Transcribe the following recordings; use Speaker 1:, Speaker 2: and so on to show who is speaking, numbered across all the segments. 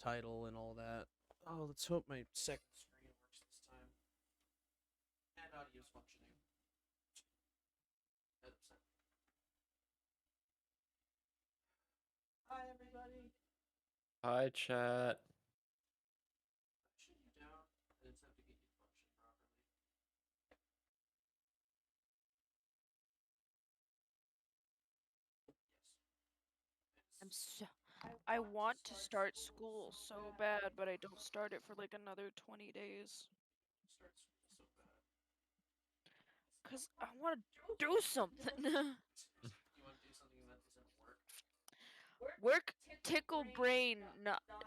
Speaker 1: title and all that. Oh, let's hope my second screen works this time. And audio's functioning. Hi, everybody.
Speaker 2: Hi, chat.
Speaker 1: Shut you down. I just have to get you to function properly.
Speaker 3: I'm so I want to start school so bad, but I don't start it for like another 20 days.
Speaker 1: Start school so bad.
Speaker 3: Cause I want to do something.
Speaker 1: You want to do something that doesn't work?
Speaker 3: Work tickle brain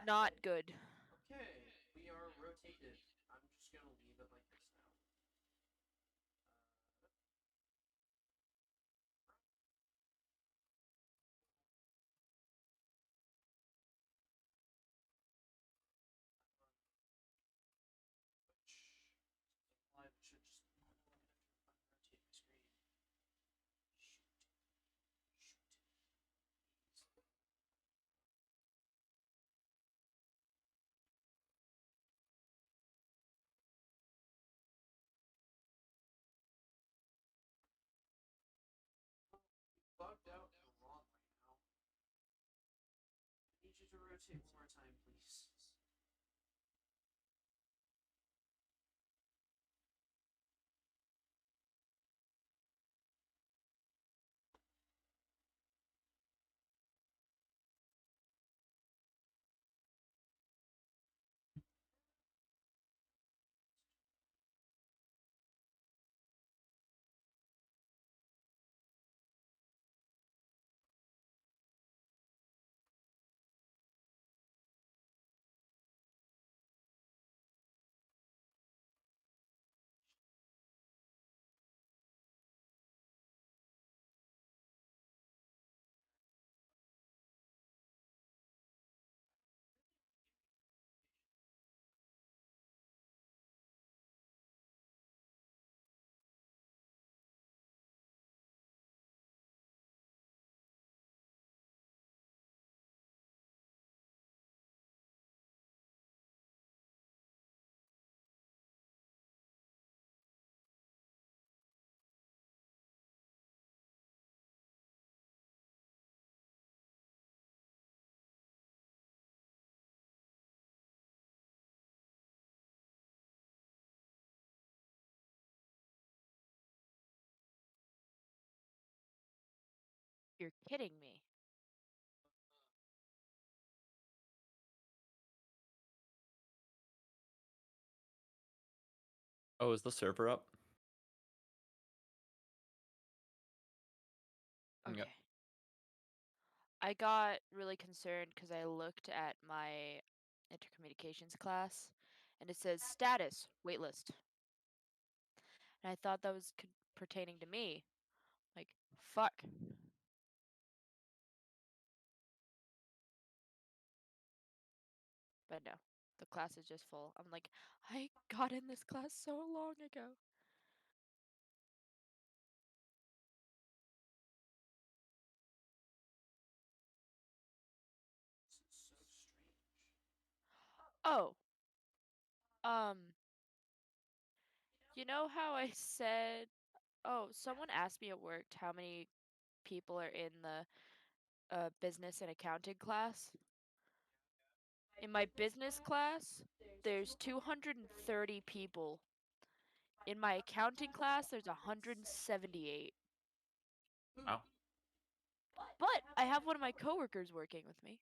Speaker 3: not good.
Speaker 1: Okay, we are rotated. I'm just gonna leave it like this now. Live should just unrotate my screen. Shoot. Bugged out and wrong right now. I need you to rotate one more time, please.
Speaker 3: You're kidding me.
Speaker 2: Oh, is the server up?
Speaker 3: Okay.
Speaker 2: Yep.
Speaker 3: I got really concerned because I looked at my intercommunications class and it says status waitlist. And I thought that was pertaining to me. Like, fuck. But no, the class is just full. I'm like, I got in this class so long ago.
Speaker 1: This is so strange.
Speaker 3: Oh, um, you know how I said, oh, someone asked me at work how many people are in the business and accounting class. In my business class, there's 230 people. In my accounting class, there's 178.
Speaker 2: Wow.
Speaker 3: But I have one of my coworkers working with me.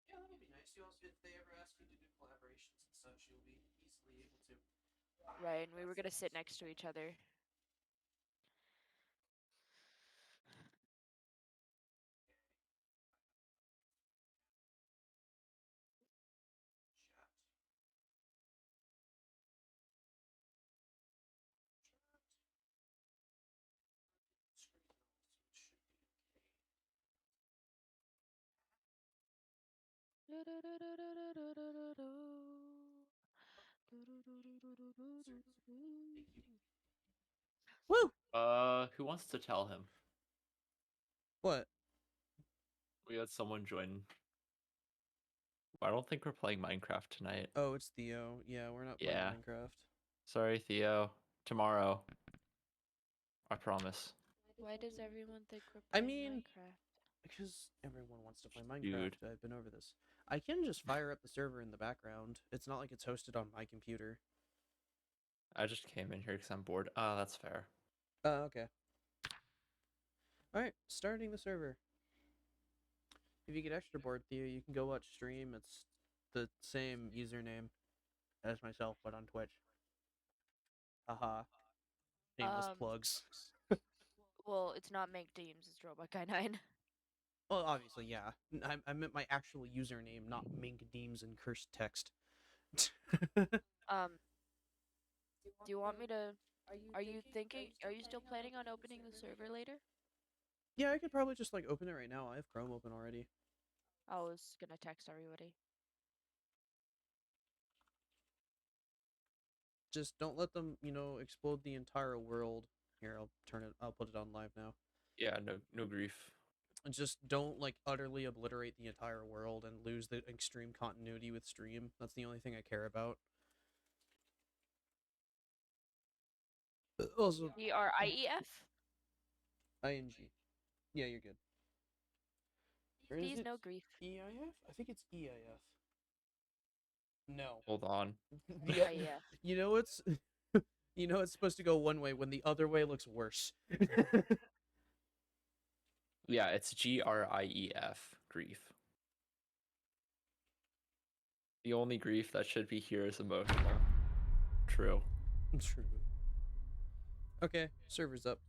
Speaker 1: Yeah, that'll be nice. If they ever ask you to do collaborations and such, you'll be easily able to.
Speaker 3: Right, and we were gonna sit next to each other.
Speaker 1: Chat. Screen also should be okay. Thank you.
Speaker 3: Woo!
Speaker 2: Who wants to tell him?
Speaker 1: What?
Speaker 2: We had someone join. I don't think we're playing Minecraft tonight.
Speaker 1: Oh, it's Theo. Yeah, we're not playing
Speaker 2: Yeah.
Speaker 1: Minecraft.
Speaker 2: Sorry, Theo. Tomorrow. I promise.
Speaker 3: Why does everyone think we're
Speaker 1: I
Speaker 3: playing
Speaker 1: mean,
Speaker 3: Minecraft?
Speaker 1: because everyone wants to play Minecraft.
Speaker 2: Dude.
Speaker 1: I've been over this. I can just fire up the server in the background. It's not like it's hosted on my computer.
Speaker 2: I just came in here because I'm bored. Ah, that's fair.
Speaker 1: Okay. Alright, starting the server. If you get extra bored, Theo, you can go watch stream. It's the same username as myself, but on Twitch. Haha. Shameless plugs.
Speaker 3: Well, it's not Make Deems, it's Robot Guy 9.
Speaker 1: Well, obviously, yeah. I meant my actual username, not Mink Deems and cursed text.
Speaker 3: Um, do you want me to? Are you still planning on opening the server later?
Speaker 1: Yeah, I could probably just like open it right now. I have Chrome open already.
Speaker 3: I was gonna text everybody.
Speaker 1: Just don't let them, explode the entire world. Here, I'll put it on live now.
Speaker 2: Yeah, no grief.
Speaker 1: And just don't like utterly obliterate the entire world and lose the extreme continuity with stream. That's the only thing I care about. Also,
Speaker 3: GRIEF?
Speaker 1: ING. Yeah, you're good. Or is
Speaker 3: Please,
Speaker 1: it
Speaker 3: no grief.
Speaker 1: EIF? I think it's EIF. No.
Speaker 2: Hold on.
Speaker 3: IEF.
Speaker 1: You know it's it's supposed to go one way when the other way looks worse.
Speaker 2: Yeah, it's GRIEF. Grief. The only grief that should be here is emotional. True.
Speaker 1: True. Okay, server's up.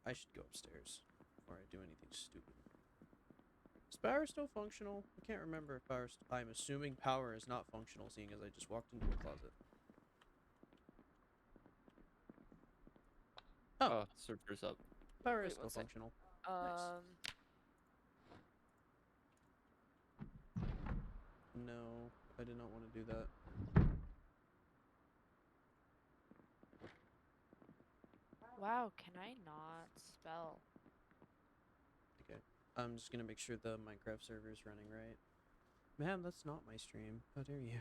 Speaker 1: I should go upstairs before I do anything stupid. Is power still functional? I can't remember if power. I'm assuming power is not functional, seeing as I just walked into a closet. Oh,
Speaker 2: Server's up.
Speaker 1: power
Speaker 3: Wait,
Speaker 1: is still
Speaker 3: one sec.
Speaker 1: functional. Nice. No, I did not want to do that.
Speaker 3: Wow, can I not spell?
Speaker 1: Okay, I'm just gonna make sure the Minecraft server is running right. Ma'am, that's not my stream. How dare you?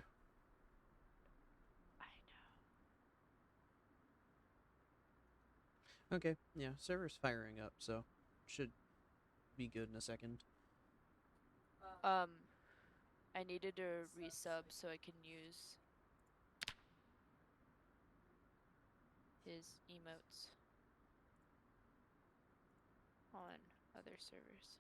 Speaker 3: I
Speaker 1: Okay, yeah, server's firing up, so should be good in a second.
Speaker 3: know. I needed to resub so I can use his emotes on other servers.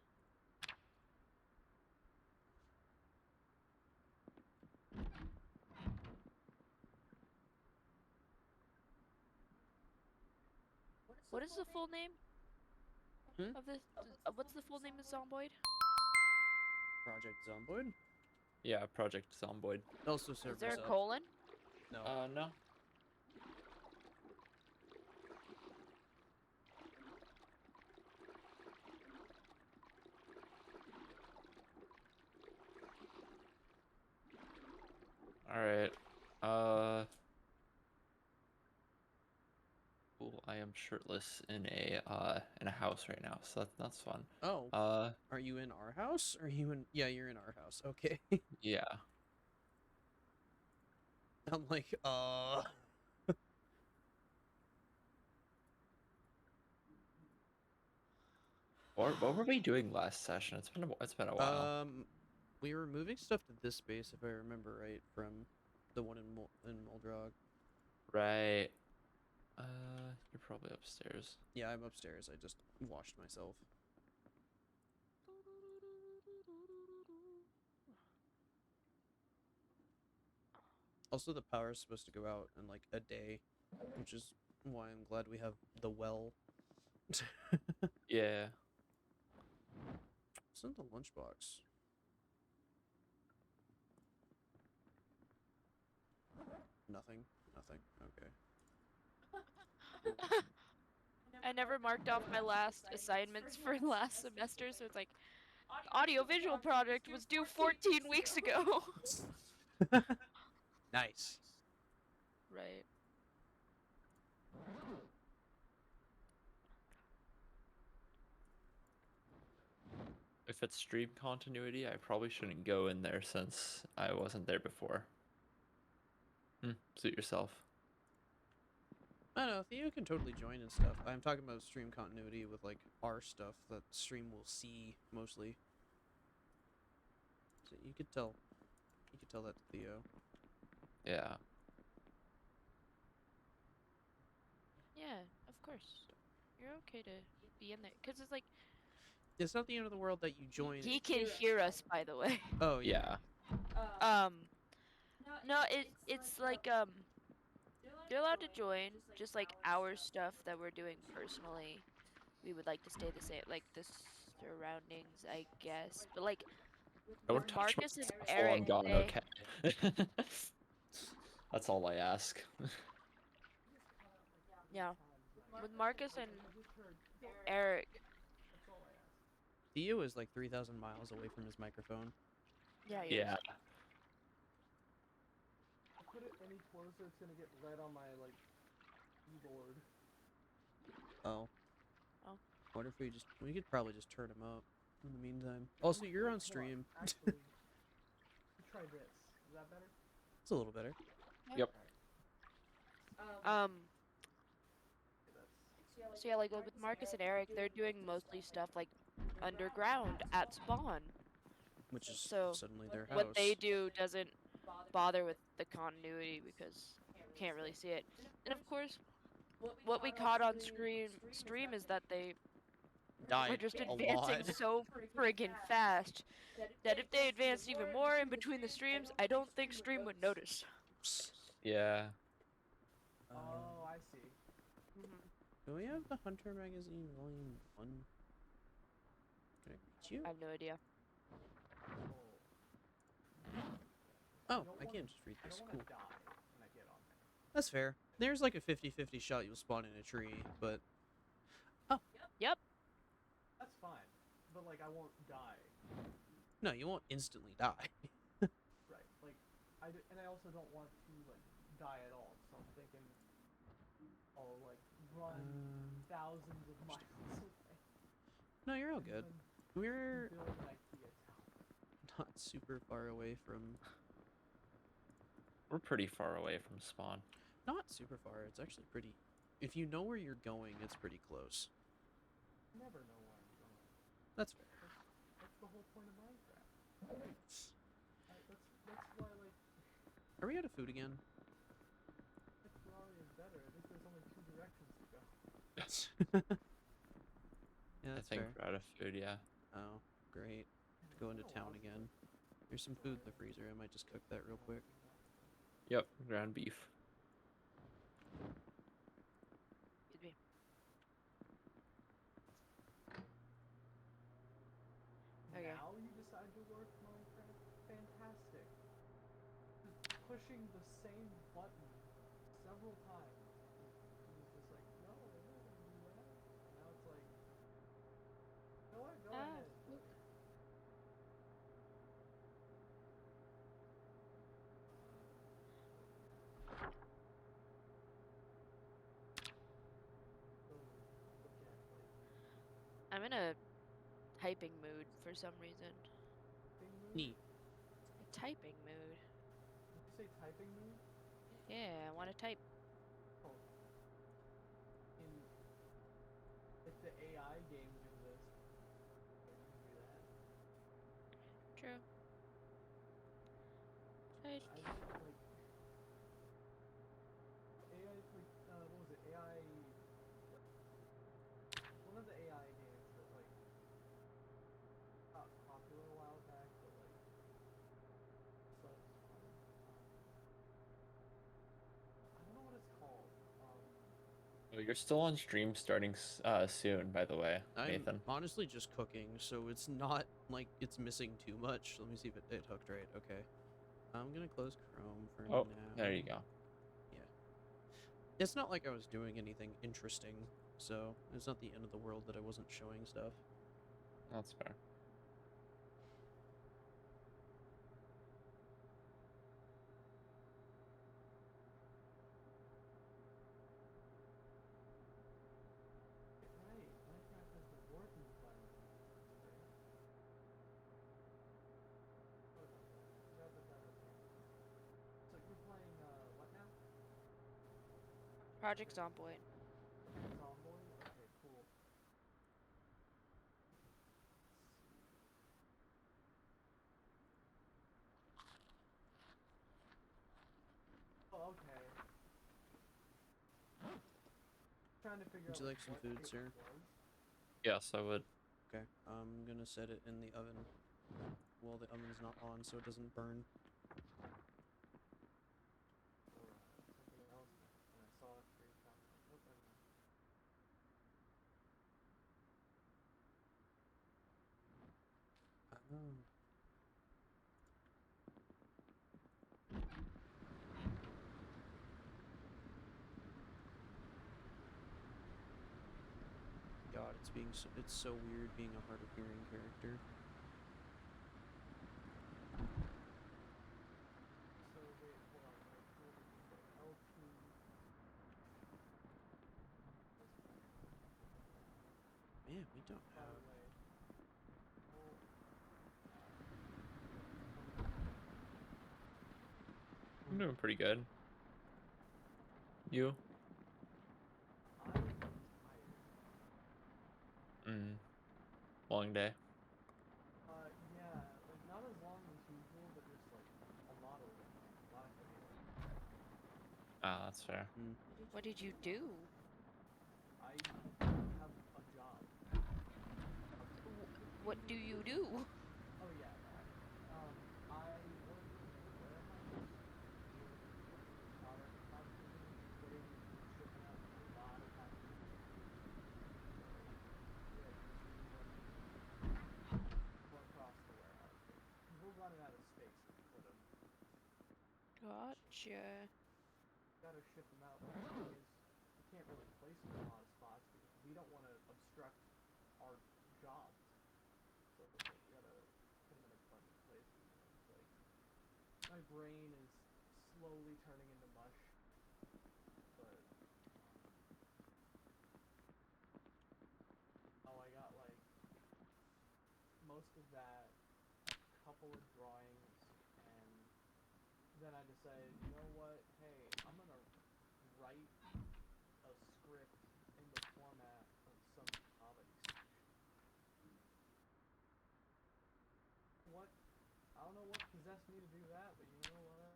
Speaker 3: What is the full name
Speaker 1: Hmm?
Speaker 3: of this? What's the full name of Zomboid?
Speaker 1: Project Zomboid?
Speaker 2: Yeah, Project Zomboid.
Speaker 1: Also
Speaker 3: Is
Speaker 1: server's
Speaker 3: there a
Speaker 1: up.
Speaker 3: colon?
Speaker 1: No.
Speaker 2: No. Alright. Cool. I am shirtless in a house right now, so that's fun.
Speaker 1: Oh. Are you in our house? Or are you in? Yeah, you're in our house. Okay.
Speaker 2: Yeah.
Speaker 1: I'm like,
Speaker 2: What were we doing last session? It's been a while.
Speaker 1: We were moving stuff to this space, if I remember right, from the one in Moldrog.
Speaker 2: Right. You're probably upstairs.
Speaker 1: Yeah, I'm upstairs. I just washed myself. Also, the power is supposed to go out in like a day, which is why I'm glad we have the well.
Speaker 2: Yeah.
Speaker 1: What's in the lunchbox? Nothing. Nothing. Okay.
Speaker 3: I never marked off my last assignments for last semester, so it's like, audio-visual project was due 14 weeks ago.
Speaker 1: Nice.
Speaker 3: Right.
Speaker 2: If it's stream continuity, I probably shouldn't go in there since I wasn't there before. Suit yourself.
Speaker 1: I don't know, Theo can totally join and stuff. I'm talking about stream continuity with like our stuff that stream will see mostly. So you could tell that to Theo.
Speaker 2: Yeah.
Speaker 3: Yeah, of course. You're okay to be in there because it's like
Speaker 1: It's not the end of the world that you join.
Speaker 3: he can hear us, by the way.
Speaker 1: Oh yeah.
Speaker 2: Yeah.
Speaker 3: No, it's like you're allowed to join, just like our stuff that we're doing personally. We would like to stay the same, like the surroundings, I guess. But like with
Speaker 2: Don't touch my
Speaker 3: Marcus and
Speaker 2: stuff while
Speaker 3: Eric,
Speaker 2: I'm gone,
Speaker 3: they
Speaker 2: okay? That's all I ask.
Speaker 3: yeah, with Marcus and Eric,
Speaker 1: Theo is like 3,000 miles away from his microphone.
Speaker 3: yeah, he
Speaker 2: Yeah.
Speaker 3: is.
Speaker 4: I put it any closer, it's gonna get red on my like keyboard.
Speaker 1: Oh.
Speaker 3: Oh.
Speaker 1: What if we could probably just turn him up in the meantime. Also, you're on stream.
Speaker 4: Actually, try this. Is that better?
Speaker 1: It's a little better.
Speaker 2: Yep.
Speaker 3: Um,
Speaker 4: That's
Speaker 3: so yeah, like with Marcus and Eric, they're doing mostly stuff like underground at spawn.
Speaker 1: Which is
Speaker 3: So
Speaker 1: suddenly their house.
Speaker 3: what they do doesn't bother with the continuity because you can't really see it. And of course, what we caught on stream is that they
Speaker 1: died
Speaker 3: were just
Speaker 1: a
Speaker 3: advancing
Speaker 1: lot.
Speaker 3: so friggin' fast that if they advanced even more in between the streams, I don't think stream would notice.
Speaker 2: Yeah.
Speaker 4: oh, I see.
Speaker 1: Do we have the Hunter magazine volume 1? Can I reach you?
Speaker 3: I have no idea.
Speaker 1: Oh, I can't just read
Speaker 4: I
Speaker 1: this.
Speaker 4: don't
Speaker 1: Cool.
Speaker 4: wanna die when I get on there.
Speaker 1: That's fair. There's like a 50-50 shot you'll spawn in a tree, but
Speaker 3: Yep.
Speaker 4: That's fine, but like I won't die.
Speaker 1: no, you won't instantly die.
Speaker 4: Right. Like and I also don't want to like die at all. So I'm thinking, I'll like run thousands of miles away.
Speaker 1: No, you're all
Speaker 4: and
Speaker 1: good.
Speaker 4: then
Speaker 1: We're
Speaker 4: build an IKEA tower.
Speaker 1: not super far away from...
Speaker 2: We're pretty far away from spawn.
Speaker 1: Not super far. It's actually pretty... If you know where you're going, it's pretty close.
Speaker 4: Never know where I'm going.
Speaker 1: That's fair.
Speaker 4: That's the whole point of Minecraft. That's why like
Speaker 1: Are we out of food again?
Speaker 4: Ferrari is better. I think there's only 2 directions to go.
Speaker 1: Yeah,
Speaker 2: I
Speaker 1: that's
Speaker 2: think
Speaker 1: fair.
Speaker 2: we're out of food, yeah.
Speaker 1: Oh, great. Go into town again. There's some food in the freezer. I might just cook that real quick.
Speaker 2: Yep, ground beef.
Speaker 3: Excuse me. Okay.
Speaker 4: Now you decide to work Minecraft? Fantastic. Just pushing the same button several times. It was just like, no, I'm not gonna do that. Now it's like, you know what? Go ahead. So, yeah, like,
Speaker 3: I'm in a typing mood for some reason.
Speaker 4: typing mood?
Speaker 1: Neat.
Speaker 3: Typing mood.
Speaker 4: Did you say typing mood?
Speaker 3: Yeah, I want to type.
Speaker 4: Oh. In, if the AI game do this, then you can do that.
Speaker 3: True.
Speaker 4: I think like AI like what was it? AI one of the AI games that like got popular a while back, but like so it's fun. I don't know what it's called.
Speaker 2: Oh, you're still on stream starting soon, by the way,
Speaker 1: I'm
Speaker 2: Nathan.
Speaker 1: honestly just cooking, so it's not like it's missing too much. Let me see if it hooked right. Okay. I'm gonna close Chrome for
Speaker 2: Oh,
Speaker 1: now.
Speaker 2: there you go.
Speaker 1: Yeah. It's not like I was doing anything interesting, so it's not the end of the world that I wasn't showing stuff.
Speaker 2: That's fair.
Speaker 4: Right, Minecraft has the warp environment. Right?
Speaker 3: Project Zomboid.
Speaker 4: Zomboid? Okay, cool. Oh, okay. Trying to figure
Speaker 1: Would
Speaker 4: out
Speaker 1: you
Speaker 4: like
Speaker 1: like some
Speaker 4: what
Speaker 1: food,
Speaker 4: it
Speaker 1: sir?
Speaker 4: was.
Speaker 2: Yes, I would.
Speaker 1: Okay, I'm gonna set it in the oven while the oven's not on so it doesn't burn.
Speaker 4: Or something else, and I saw a screenshot. Oh, never mind.
Speaker 1: Oh. God, it's so weird being a hard of hearing character.
Speaker 4: So wait, hold on. What did you say? L2.
Speaker 1: Man, we don't
Speaker 4: By the
Speaker 1: have.
Speaker 4: way, oh,
Speaker 2: I'm doing pretty good. You?
Speaker 4: I'm tired.
Speaker 2: Long day.
Speaker 4: Yeah, like not as long as usual, but just like a lot of heavy lifting.
Speaker 2: Ah, that's fair.
Speaker 3: What did you do?
Speaker 4: I have a job.
Speaker 3: What do you do?
Speaker 4: Oh yeah, that. I work in a warehouse doing product packaging, putting and shipping out a lot of packages. So we have two working across the warehouse. Because we're running out of space to put them.
Speaker 3: Gotcha.
Speaker 4: Gotta ship them out. But the thing is, we can't really place them in a lot of spots because we don't want to obstruct our jobs. So it's like we gotta put them in a bunch of places. And it's like my brain is slowly turning into mush. But oh, I got like most of that, a couple of drawings, and then I decided, you know what? Hey, I'm gonna write a script in the format of some comedy sketch. What? I don't know what possessed me to do that, but you know what?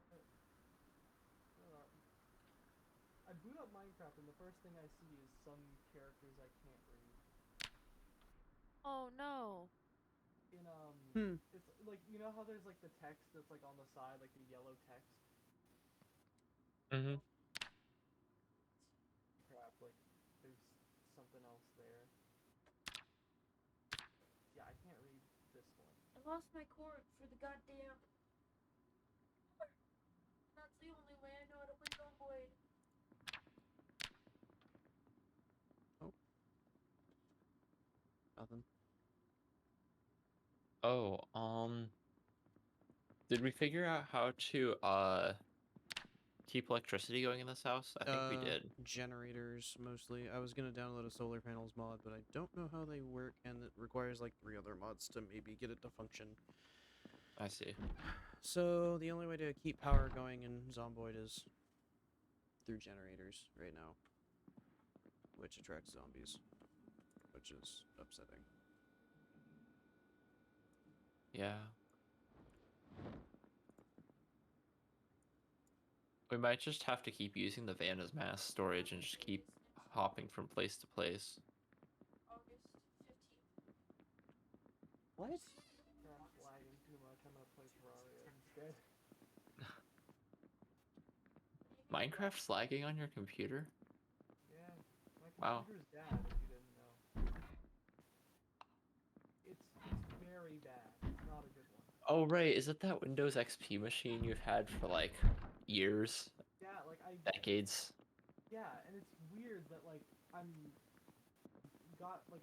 Speaker 4: I boot up Minecraft and the first thing I see is some characters I can't read.
Speaker 3: Oh no.
Speaker 4: In
Speaker 1: Hmm.
Speaker 4: it's like you know how there's like the text that's like on the side, like the yellow text.
Speaker 2: Mm-hmm.
Speaker 4: Crap, like there's something else there. Yeah, I can't read this one.
Speaker 3: I lost my cord for the goddamn. That's the only way I know how to play Zomboid.
Speaker 1: Oh, nothing.
Speaker 2: Oh, did we figure out how to keep electricity going in this house? I think we did.
Speaker 1: Generators mostly. I was gonna download a solar panels mod, but I don't know how they work, and it requires like 3 other mods to maybe get it to function.
Speaker 2: I see.
Speaker 1: So the only way to keep power going in Zomboid is through generators right now, which attracts zombies, which is upsetting.
Speaker 2: Yeah. We might just have to keep using the van as mass storage and just keep hopping from place to place.
Speaker 3: August 15th.
Speaker 1: What?
Speaker 4: Crap's lagging too much. I'm gonna play Terraria instead.
Speaker 2: Minecraft's lagging on your computer?
Speaker 4: Yeah, my
Speaker 2: Wow.
Speaker 4: computer's bad. If you didn't know, it's very bad. It's not a good one.
Speaker 2: Oh, right. Is it that Windows XP machine you've had for like years,
Speaker 4: Yeah, like
Speaker 2: decades?
Speaker 4: yeah, and it's weird that like I've got to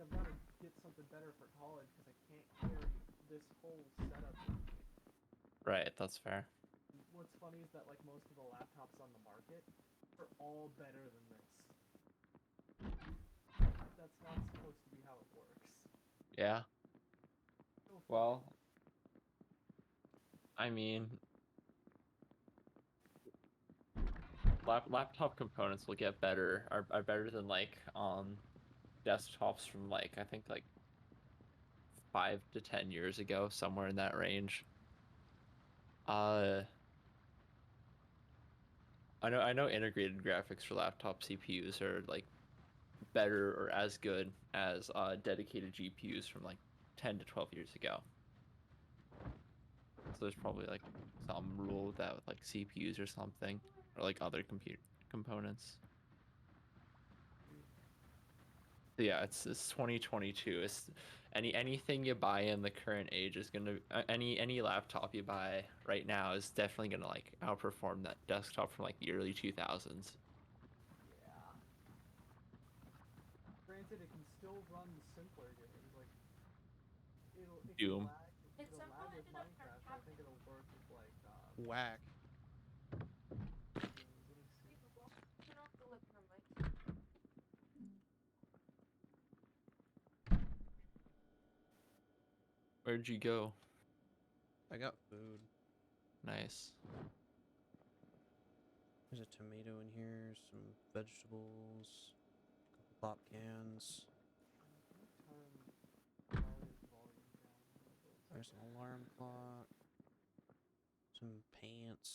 Speaker 4: get something better for college because I can't carry this whole setup with me.
Speaker 2: Right, that's fair.
Speaker 4: And what's funny is that like most of the laptops on the market are all better than this. That's not supposed to be how it works.
Speaker 2: Yeah.
Speaker 4: Go figure.
Speaker 2: Well, I mean, laptop components will get better, are better than like desktops from like I think like 5 to 10 years ago, somewhere in that range. I know integrated graphics for laptop CPUs are like better or as good as dedicated GPUs from like 10 to 12 years ago. So there's probably like some rule with that with like CPUs or something, or like other compute components. So yeah, it's 2022. It's anything you buy in the current age is gonna any laptop you buy right now is definitely gonna like outperform that desktop from like the early 2000s.
Speaker 4: Yeah. Granted, it can still run simpler games. Like it can
Speaker 2: Doom.
Speaker 4: lag. It'll lag with Minecraft. But I think it'll work with like
Speaker 1: Whack.
Speaker 4: games. Let me see.
Speaker 2: Where'd you go?
Speaker 1: I got food.
Speaker 2: Nice.
Speaker 1: There's a tomato in here, some vegetables, a couple pop cans.
Speaker 4: Let me turn Charlie's volume down a little bit.
Speaker 1: There's an alarm clock. Some pants.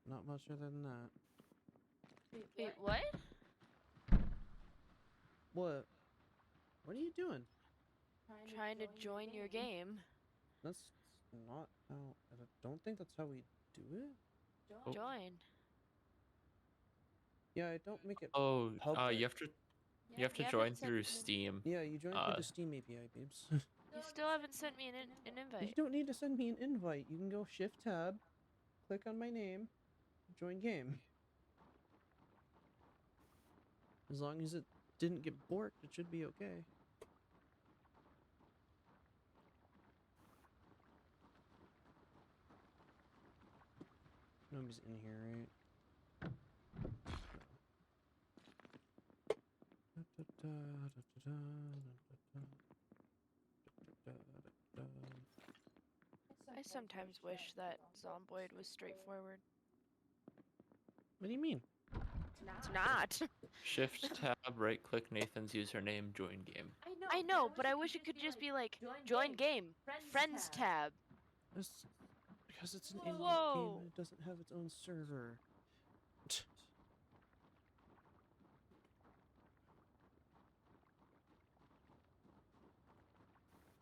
Speaker 1: Not much other than that.
Speaker 3: Wait, what?
Speaker 1: What? What are you doing?
Speaker 3: Trying to join your game.
Speaker 1: That's not how. I don't think that's how we do it.
Speaker 2: Oh.
Speaker 3: Join.
Speaker 1: Yeah, I don't make it
Speaker 2: Oh,
Speaker 1: public.
Speaker 2: you have to
Speaker 3: You
Speaker 2: join
Speaker 3: haven't sent
Speaker 2: through
Speaker 3: me
Speaker 2: Steam.
Speaker 1: Yeah, you join through the Steam API, babes.
Speaker 3: You still haven't sent me an
Speaker 1: You
Speaker 3: invite.
Speaker 1: don't need to send me an invite. You can go Shift Tab, click on my name, join game. As long as it didn't get borked, it should be okay. Nobody's in here, right?
Speaker 3: I sometimes wish that Zomboid was straightforward.
Speaker 1: What do you mean?
Speaker 3: It's not.
Speaker 2: Shift tab, right click Nathan's username, join game.
Speaker 3: I know, but I wish it could just be like, join game, friends tab.
Speaker 1: That's because it's an indie game
Speaker 3: Whoa.
Speaker 1: and it doesn't have its own server.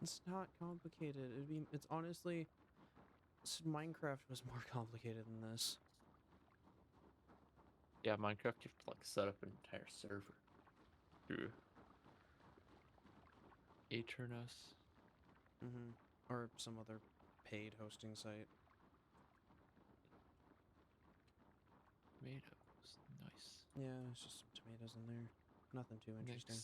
Speaker 1: It's not complicated. It's honestly, Minecraft was more complicated than this.
Speaker 2: Yeah, Minecraft you have to like set up an entire server through Aternos.
Speaker 1: Or some other paid hosting site.
Speaker 2: Tomatoes, nice.
Speaker 1: Yeah, it's just some tomatoes in there. Nothing too interesting.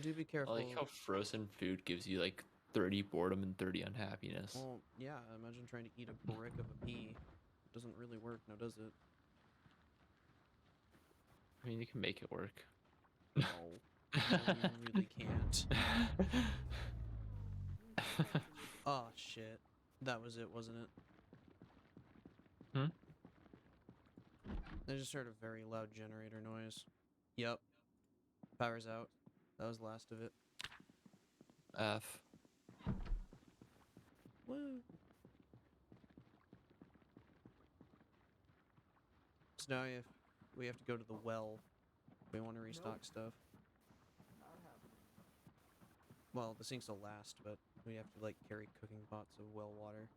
Speaker 1: Do be
Speaker 2: I
Speaker 1: careful.
Speaker 2: like how frozen food gives you like 30 boredom and 30 unhappiness.
Speaker 1: Well, yeah, imagine trying to eat a brick of a pea. It doesn't really work, now does it?
Speaker 2: I mean, you can make it work.
Speaker 1: No. No, you really can't. Oh, shit. That was it, wasn't it?
Speaker 2: Hmm?
Speaker 1: I just heard a very loud generator noise. Yup. Power's out. That was the last of it.
Speaker 2: F.
Speaker 1: Woo! So now we have to go to the well if we want to restock stuff.
Speaker 4: Not happening.
Speaker 1: Well, the sinks will last, but we have to like carry cooking pots of well water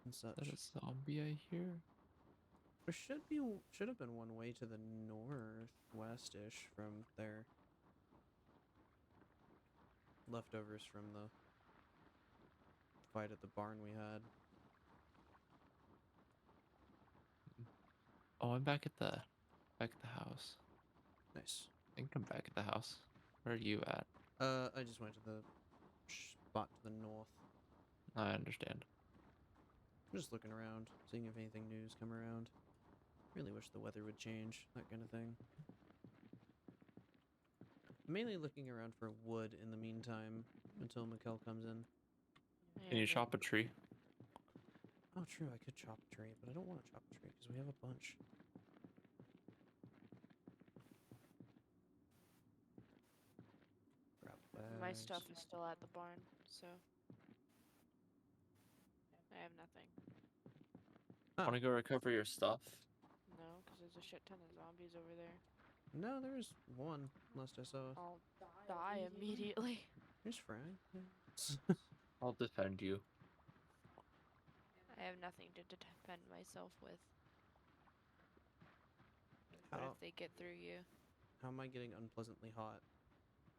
Speaker 1: and such.
Speaker 2: Is that a zombie I hear?
Speaker 1: There should have been one way to the northwest-ish from there. Leftovers from the fight at the barn we had.
Speaker 2: Oh, I'm back at the house.
Speaker 1: Nice.
Speaker 2: I think I'm back at the house. Where are you at?
Speaker 1: I just went to the spot to the north.
Speaker 2: I understand.
Speaker 1: I'm just looking around, seeing if anything new's come around. Really wish the weather would change, that kind of thing. I'm mainly looking around for wood in the meantime until Mikkel comes in.
Speaker 2: Can you chop a tree?
Speaker 1: Oh, true, I could chop a tree, but I don't want to chop a tree because we have a bunch. Grab
Speaker 3: My stuff
Speaker 1: bags.
Speaker 3: is still at the barn, so I have nothing.
Speaker 1: Oh.
Speaker 2: Want to go recover your stuff?
Speaker 3: No, because there's a shit ton of zombies over there.
Speaker 1: No, there's one, last I saw.
Speaker 3: I'll die immediately.
Speaker 1: There's Frank.
Speaker 2: I'll defend you.
Speaker 3: I have nothing to defend myself with. What
Speaker 1: How,
Speaker 3: if they get through you?
Speaker 1: how am I getting unpleasantly hot?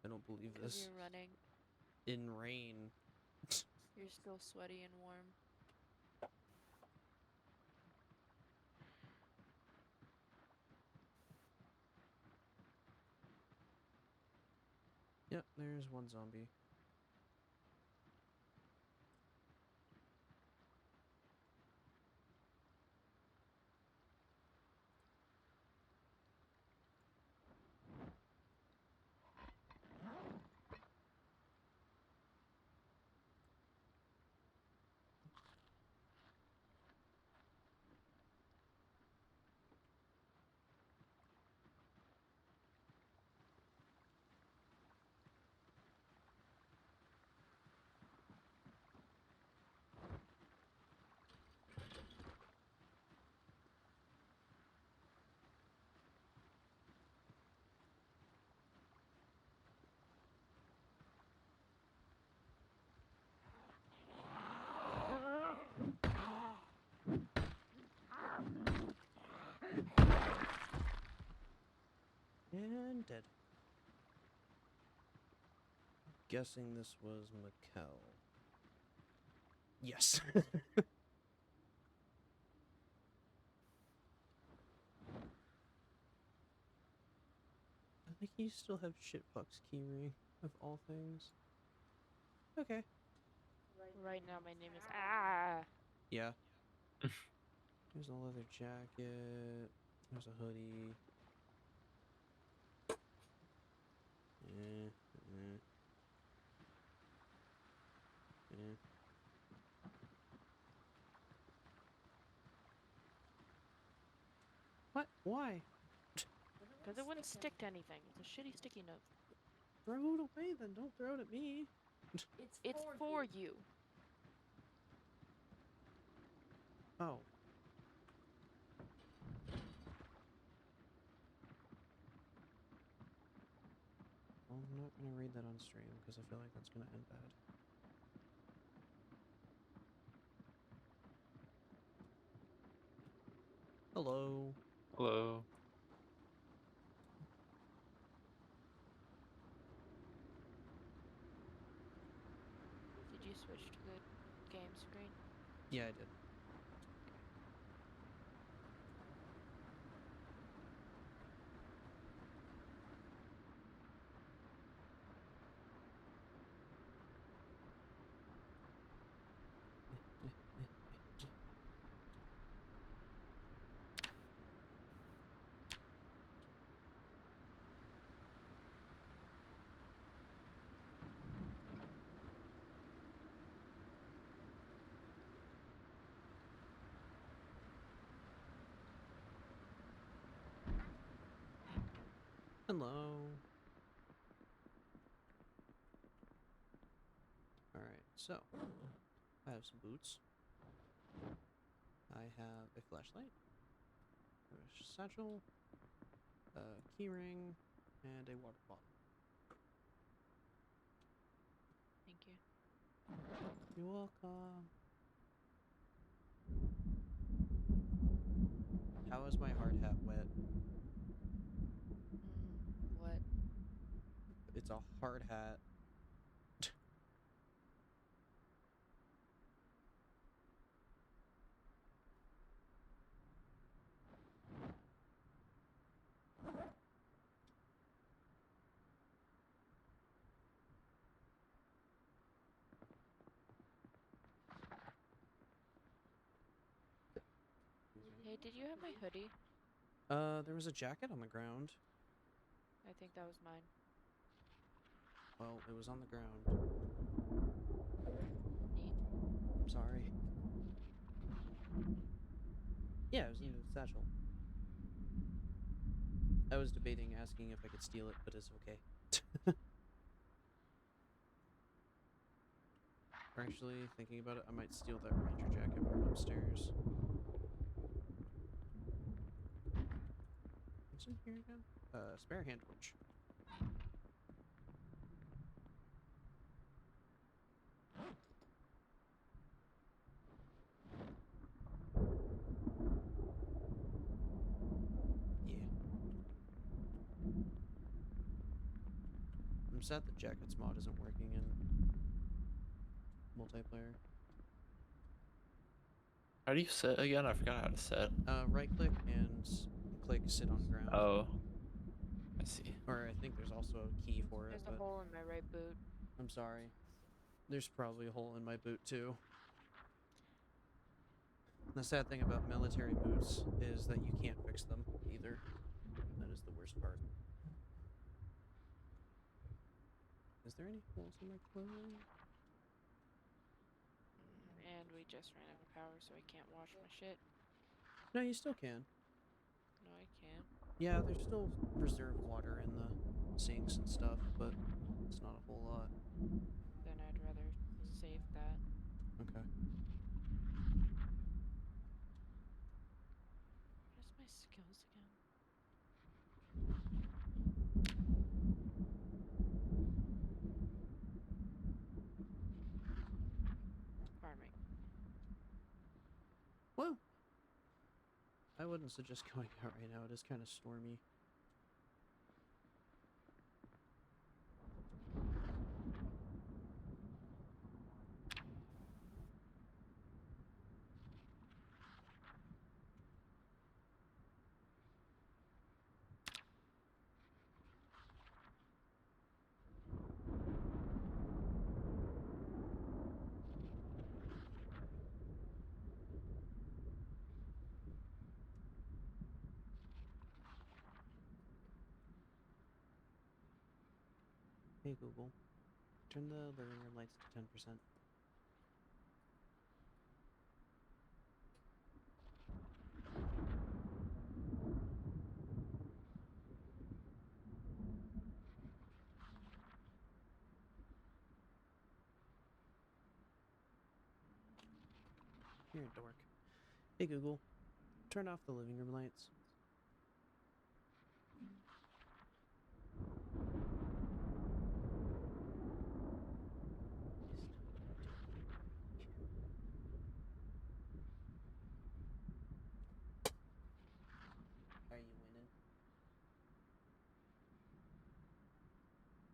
Speaker 1: I don't believe
Speaker 3: Because
Speaker 1: this.
Speaker 3: you're running.
Speaker 1: In rain.
Speaker 3: You're still sweaty and warm.
Speaker 1: Yep, there's one zombie. And dead. Guessing this was Mikkel. Yes. I think you still have shitfuck's keyring, of all things. Okay.
Speaker 3: Right now, my name is
Speaker 1: Yeah. There's a leather jacket. There's a hoodie. Eh, eh, eh. What? Why?
Speaker 3: Because it wouldn't stick to anything. It's a shitty sticky note.
Speaker 1: Throw it away then. Don't throw it at me.
Speaker 3: It's for you.
Speaker 1: Oh. Well, I'm not gonna read that on stream because I feel like that's gonna end bad. Hello.
Speaker 2: Hello.
Speaker 3: Did you switch to the game screen?
Speaker 1: Yeah, I did. Hello. Alright, so I have some boots. I have a flashlight, a satchel, a keyring, and a water bottle.
Speaker 3: Thank you.
Speaker 1: You're welcome. How is my hard hat wet?
Speaker 3: What?
Speaker 1: It's a hard hat.
Speaker 3: Hey, did you have my hoodie?
Speaker 1: There was a jacket on the ground.
Speaker 3: I think that was mine.
Speaker 1: Well, it was on the ground.
Speaker 3: Neat.
Speaker 1: I'm sorry. Yeah, it was in the satchel. I was debating asking if I could steal it, but it's okay. Or actually, thinking about it, I might steal that ranger jacket from upstairs. What's in here again? Spare hand torch. Yeah. I'm sad that jackets mod isn't working in multiplayer.
Speaker 2: How do you sit again? I forgot how to sit.
Speaker 1: Right click and click sit on ground.
Speaker 2: Oh, I see.
Speaker 1: Or I think there's also a key for it,
Speaker 3: There's a
Speaker 1: but
Speaker 3: hole in my right boot.
Speaker 1: I'm sorry. There's probably a hole in my boot too. The sad thing about military boots is that you can't fix them either. That is the worst part. Is there any holes in my clothing?
Speaker 3: And we just ran out of power, so I can't wash my shit.
Speaker 1: No, you still can.
Speaker 3: No, I can't.
Speaker 1: Yeah, there's still reserved water in the sinks and stuff, but it's not a whole lot.
Speaker 3: Then I'd rather save that.
Speaker 1: Okay.
Speaker 3: Where's my skills again? Farming.
Speaker 1: Well, I wouldn't suggest going out right now. It is kind of stormy. Hey Google, turn the living room lights to 10%. You're a dork. Hey Google, turn off the living room lights. Are you winning?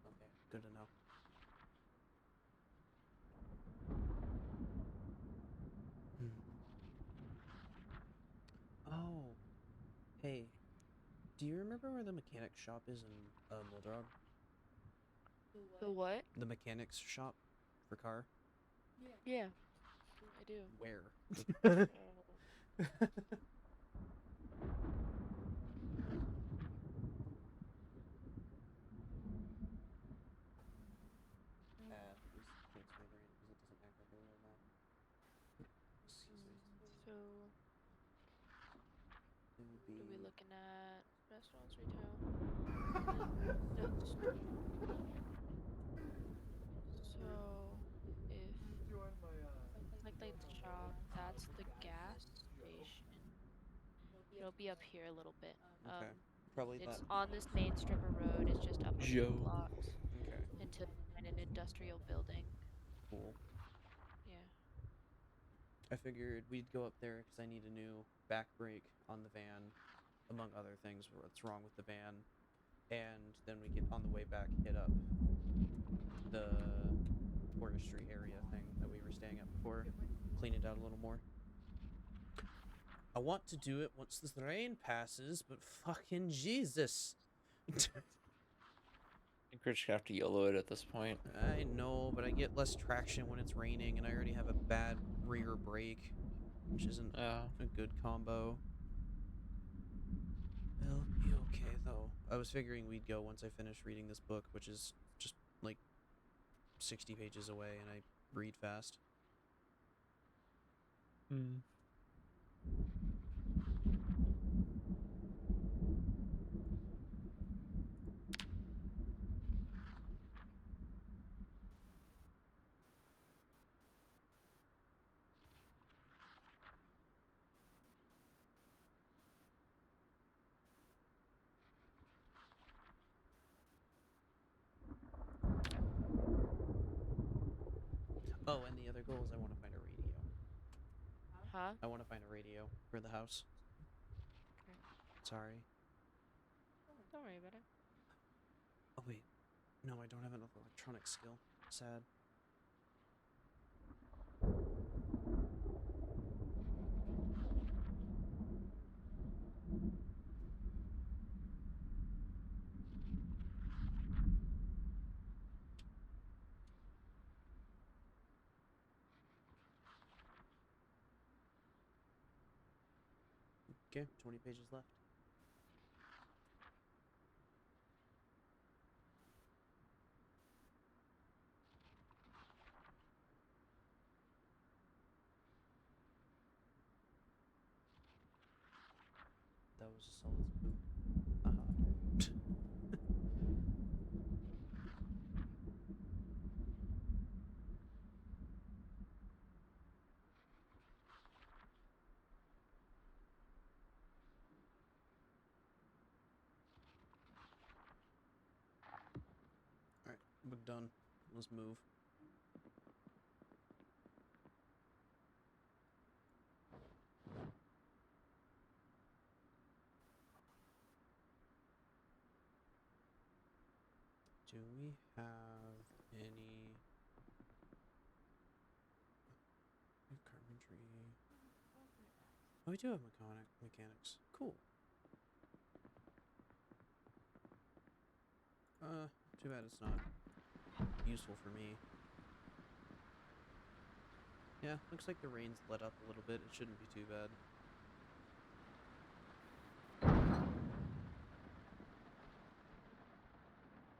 Speaker 1: Okay, good to know. Oh, hey, do you remember where the mechanic shop is in Muldrog?
Speaker 3: The what?
Speaker 1: The mechanics shop for car?
Speaker 3: Yeah, I do.
Speaker 1: Where?
Speaker 3: Oh.
Speaker 1: Please fix my brain because it doesn't act like a real map. Excuse me.
Speaker 3: So,
Speaker 1: It would
Speaker 3: what are we
Speaker 1: be.
Speaker 3: looking at? Restaurants, retail. That's so. If
Speaker 4: You joined my
Speaker 3: like the shop, that's the gas station. It'll be up here a little bit.
Speaker 1: Okay. Probably that.
Speaker 3: It's on this main strip of road. It's just up a few
Speaker 2: Joe.
Speaker 3: blocks
Speaker 1: Okay.
Speaker 3: until you find an industrial building.
Speaker 1: Cool.
Speaker 3: Yeah.
Speaker 1: I figured we'd go up there because I need a new back brake on the van, among other things. What's wrong with the van? And then we could, on the way back, hit up the forestry area thing that we were staying at before, clean it out a little more. I want to do it once this rain passes, but fucking Jesus.
Speaker 2: I think we're just gonna have to YOLO it at this point.
Speaker 1: I know, but I get less traction when it's raining, and I already have a bad rear brake, which isn't
Speaker 2: Yeah.
Speaker 1: a good combo. It'll be okay, though. I was figuring we'd go once I finish reading this book, which is just, like, 60 pages away and I read fast.
Speaker 2: Hmm.
Speaker 1: Oh, and the other goal is I want to find a radio.
Speaker 3: Huh?
Speaker 1: I want to find a radio for the house.
Speaker 3: Okay.
Speaker 1: Sorry.
Speaker 3: Don't worry about it.
Speaker 1: Oh wait, no, I don't have enough electronic skill. Sad. Okay, 20 pages left. That was a solid spoon. Alright, we're done. Let's move. Do we have any... We have carpentry. Oh, we do have mechanics. Cool. Too bad it's not useful for me. Yeah, looks like the rain's let up a little bit. It shouldn't be too bad.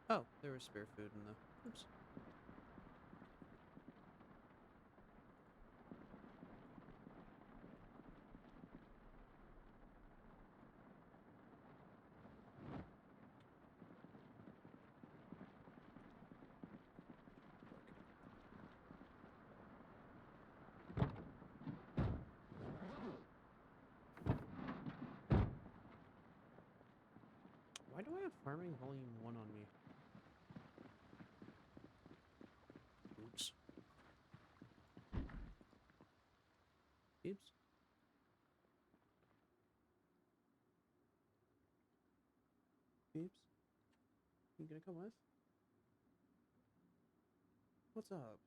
Speaker 1: Oh, there was spare food in the... Oops. Why do I have Farming Volume 1 on me? Oops. Oops. Oops. You gonna come with? What's up?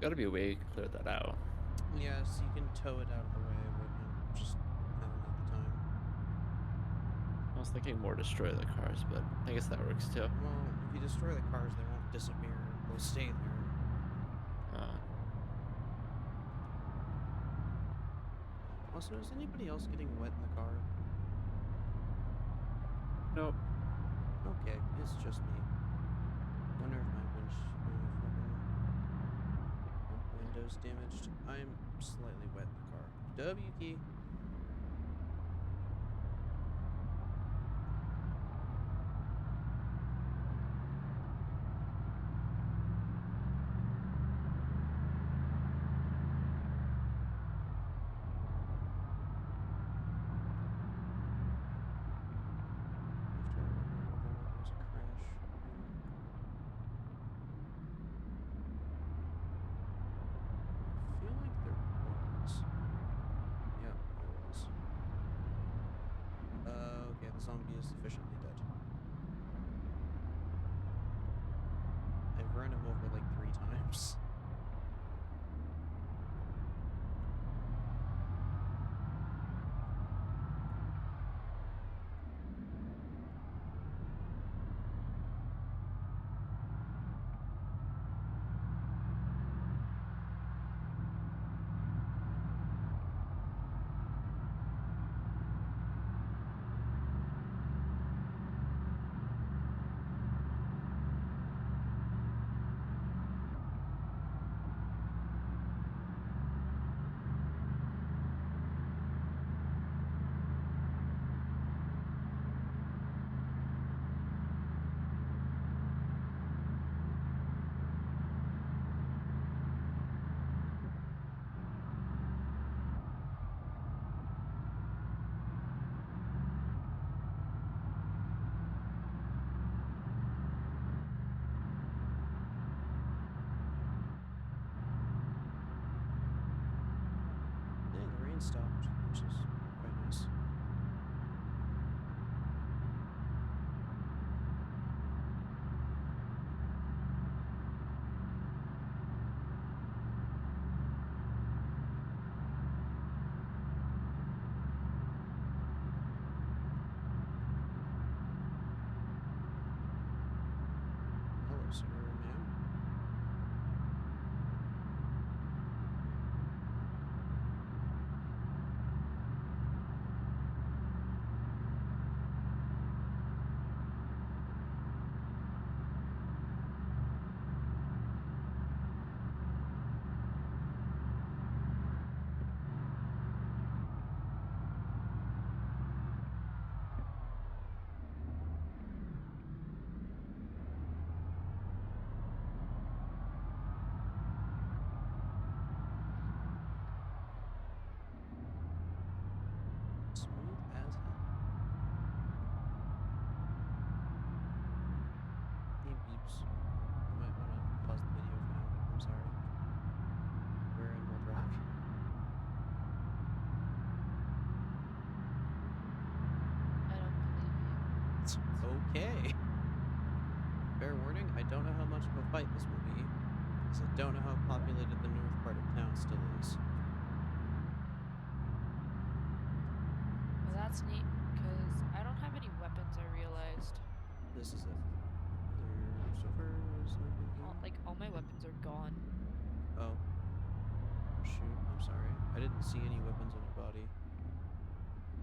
Speaker 2: got to be a way to clear that out.
Speaker 1: Yes, you can tow it out of the way, but just not the time.
Speaker 2: I was thinking more destroy the cars, but I guess that works too.
Speaker 1: Well, if you destroy the cars, they won't disappear. They'll stay there. Also, is anybody else getting wet in the car?
Speaker 2: Nope.
Speaker 1: Okay, it's just me. Wonder if my fucking window's damaged. I'm slightly wet in the car. W key. There's a crash. I feel like there was. Yep, there was. Okay, the zombie is sufficiently dead. I've run him over like 3 times. Yeah, the rain stopped, which is quite nice. Hello, sir, ma'am. Smooth as hell. He beeps. You might want to pause the video for now. I'm sorry. We're in will drive.
Speaker 3: I don't believe
Speaker 1: It's okay. Fair warning, I don't know how much of a fight this will be, because I don't know how populated the north part of town still is.
Speaker 3: you. Well, that's neat, because I don't have any weapons, I realized.
Speaker 1: This is it. So far, there's nothing.
Speaker 3: All my weapons are gone.
Speaker 1: Oh. Shoot, I'm sorry. I didn't see any weapons on your body.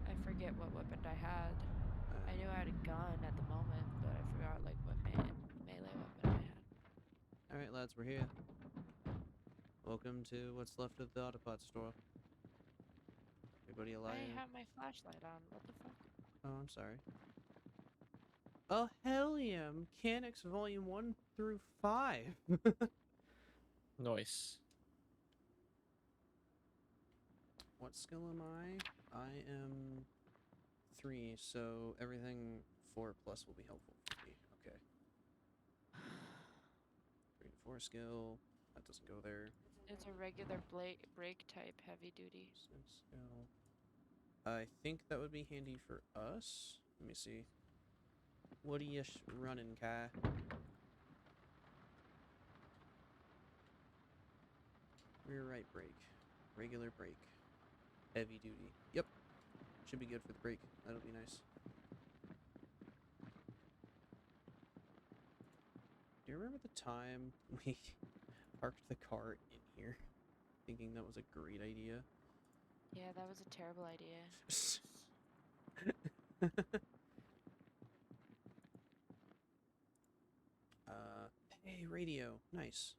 Speaker 3: I forget what weapon I had. I knew I had a gun at the moment, but I forgot like what melee weapon I had.
Speaker 1: Alright, lads, we're here. Welcome to what's left of the Autopot store. Everybody alive?
Speaker 3: I have my flashlight on. What the fuck?
Speaker 1: Oh, I'm sorry. Oh, hell yeah! Mechanics Volume 1 through 5!
Speaker 2: Nice.
Speaker 1: What skill am I? I am 3, so everything 4 plus will be helpful for me. Okay. 3 to 4 skill. That doesn't go there.
Speaker 3: It's a regular brake type heavy duty.
Speaker 1: Skill. I think that would be handy for us. Let me see. What are you running, Kai? Rear right brake. Regular brake. Heavy duty. Yep. Should be good for the brake. That'll be nice. Do you remember the time we parked the car in here? Thinking that was a great idea?
Speaker 3: Yeah, that was a terrible idea.
Speaker 1: Hey, radio. Nice.